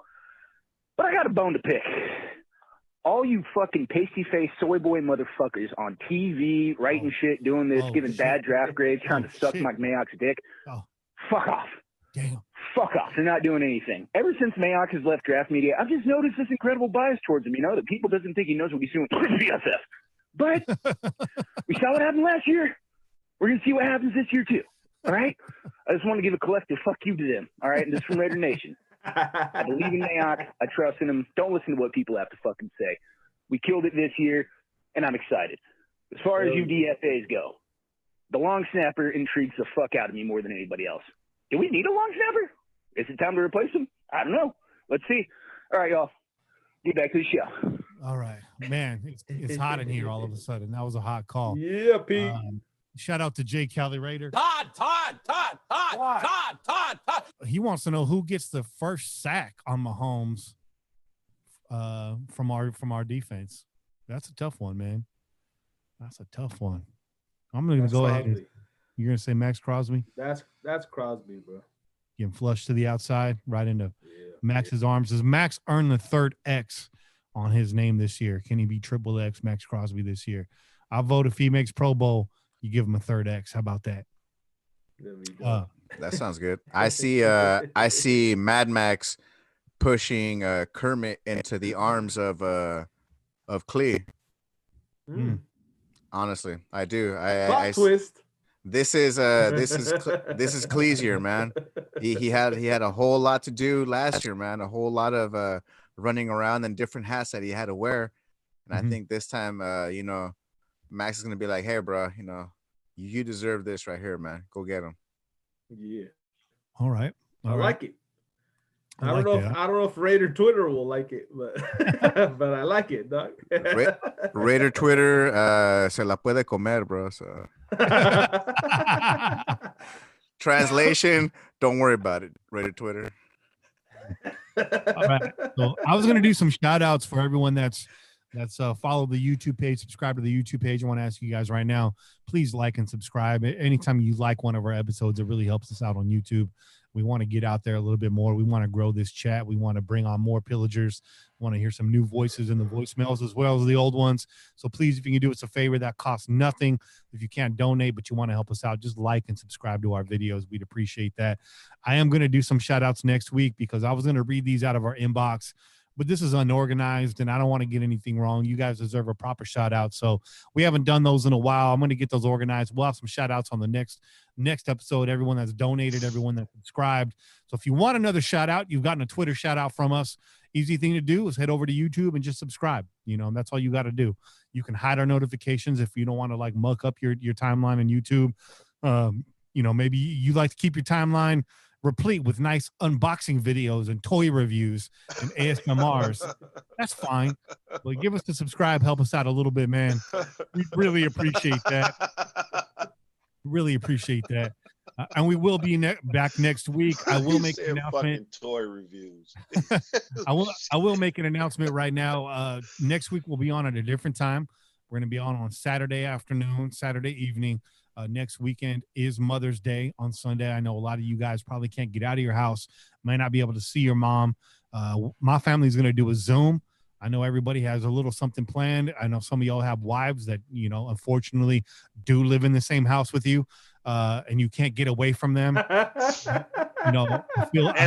But I got a bone to pick. All you fucking pasty-faced soy boy motherfuckers on TV, writing shit, doing this, giving bad draft grades, trying to suck Mike Mayock's dick. Fuck off. Damn. Fuck off. They're not doing anything. Ever since Mayock has left draft media, I've just noticed this incredible bias towards him, that people doesn't think he knows what he's doing with PJFF. But we saw what happened last year. We're going to see what happens this year, too. All right? I just want to give a collective fuck you to them. All right? And this is from Raider Nation. I believe in Mayock. I trust in him. Don't listen to what people have to fucking say. We killed it this year, and I'm excited. As far as UDFAs go, the long snapper intrigues the fuck out of me more than anybody else. Do we need a long snapper? Is it time to replace him? I don't know. Let's see. All right, y'all. Get back to the show. All right, man. It's hot in here all of a sudden. That was a hot call. Yeah, Pete. Shout out to Jay Cali Raider. Todd. He wants to know who gets the first sack on Mahomes from our defense. That's a tough one, man. That's a tough one. I'm going to go ahead. You're going to say Max Crosby? That's Crosby, bro. Getting flushed to the outside, right into Max's arms. Does Max earn the third X on his name this year? Can he be triple X Max Crosby this year? I vote if he makes Pro Bowl, you give him a third X. How about that? There we go. That sounds good. I see Mad Max pushing Kermit into the arms of Clee. Honestly, I do. I twist. This is Clee's year, man. He had a whole lot to do last year, man. A whole lot of running around and different hats that he had to wear. And I think this time, Max is gonna be like, "Hey, bro, you deserve this right here, man. Go get him." Yeah. All right. I like it. I don't know if Raider Twitter will like it, but but I like it, dog. Raider Twitter se la puede comer, bro. So. Translation, don't worry about it. Raider Twitter. All right. So I was gonna do some shout outs for everyone that's follow the YouTube page, subscribe to the YouTube page. I want to ask you guys right now, please like and subscribe. Anytime you like one of our episodes, it really helps us out on YouTube. We want to get out there a little bit more. We want to grow this chat. We want to bring on more pillagers. We want to hear some new voices in the voicemails as well as the old ones. So please, if you can do us a favor, that costs nothing. If you can't donate, but you want to help us out, just like and subscribe to our videos. We'd appreciate that. I am going to do some shout outs next week because I was going to read these out of our inbox, but this is unorganized and I don't want to get anything wrong. You guys deserve a proper shout out. So we haven't done those in a while. I'm going to get those organized. We'll have some shout outs on the next episode. Everyone that's donated, everyone that subscribed. So if you want another shout out, you've gotten a Twitter shout out from us. Easy thing to do is head over to YouTube and just subscribe. That's all you got to do. You can hide our notifications if you don't want to like muck up your timeline on YouTube. Maybe you like to keep your timeline replete with nice unboxing videos and toy reviews and ASMRs. That's fine. But give us the subscribe, help us out a little bit, man. We really appreciate that. Really appreciate that. And we will be back next week. I will make an announcement. Toy reviews. I will make an announcement right now. Next week we'll be on at a different time. We're going to be on Saturday afternoon, Saturday evening. Next weekend is Mother's Day on Sunday. I know a lot of you guys probably can't get out of your house, might not be able to see your mom. My family's going to do a Zoom. I know everybody has a little something planned. I know some of y'all have wives that, unfortunately do live in the same house with you, and you can't get away from them.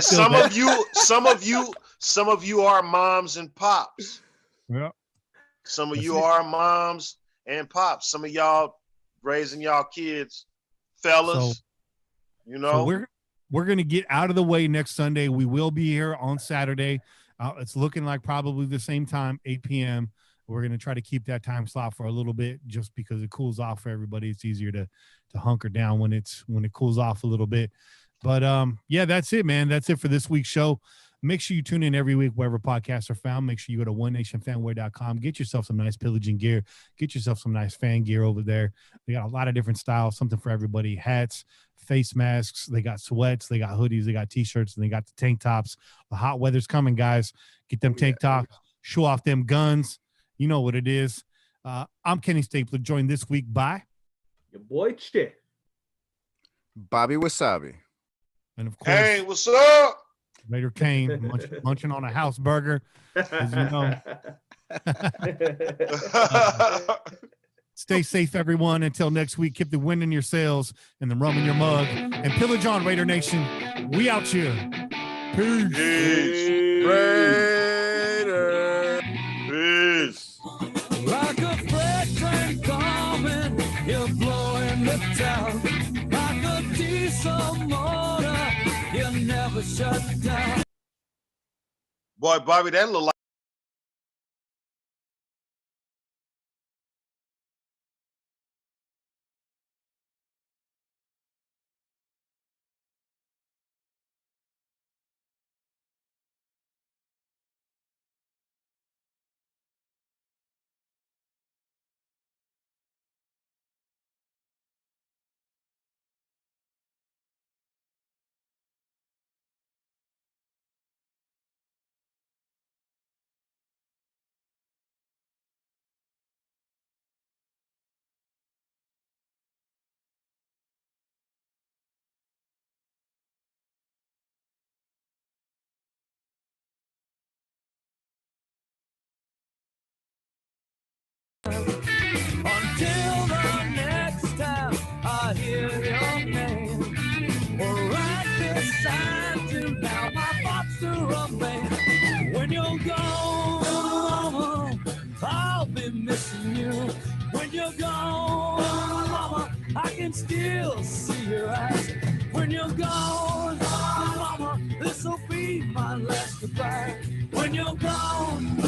Some of you are moms and pops. Yeah. Some of you are moms and pops. Some of y'all raising y'all kids, fellas. So we're gonna get out of the way next Sunday. We will be here on Saturday. It's looking like probably the same time, 8 p.m. We're gonna try to keep that time slot for a little bit, just because it cools off for everybody. It's easier to hunker down when it cools off a little bit. But yeah, that's it, man. That's it for this week's show. Make sure you tune in every week wherever podcasts are found. Make sure you go to onenationfanwear.com. Get yourself some nice pillaging gear. Get yourself some nice fan gear over there. They got a lot of different styles, something for everybody. Hats, face masks. They got sweats. They got hoodies. They got T-shirts. And they got the tank tops. The hot weather's coming, guys. Get them tank tops. Show off them guns. You know what it is. I'm Kenny Stapler, joined this week by your boy Che, Bobby Wasabi, and of course, hey, what's up? Raider Kane munching on a house burger, as you know. Stay safe, everyone. Until next week, keep the wind in your sails and the rum in your mug. And pillage on, Raider Nation. We out here. Peace. Peace. Raider. Peace. Like a freight train coming, you're blowing the town. Like a diesel motor, you never shut down. Boy, Bobby, that look like When you're gone, mama, I can still see your eyes. When you're gone, mama, this'll be my last goodbye. When you're gone,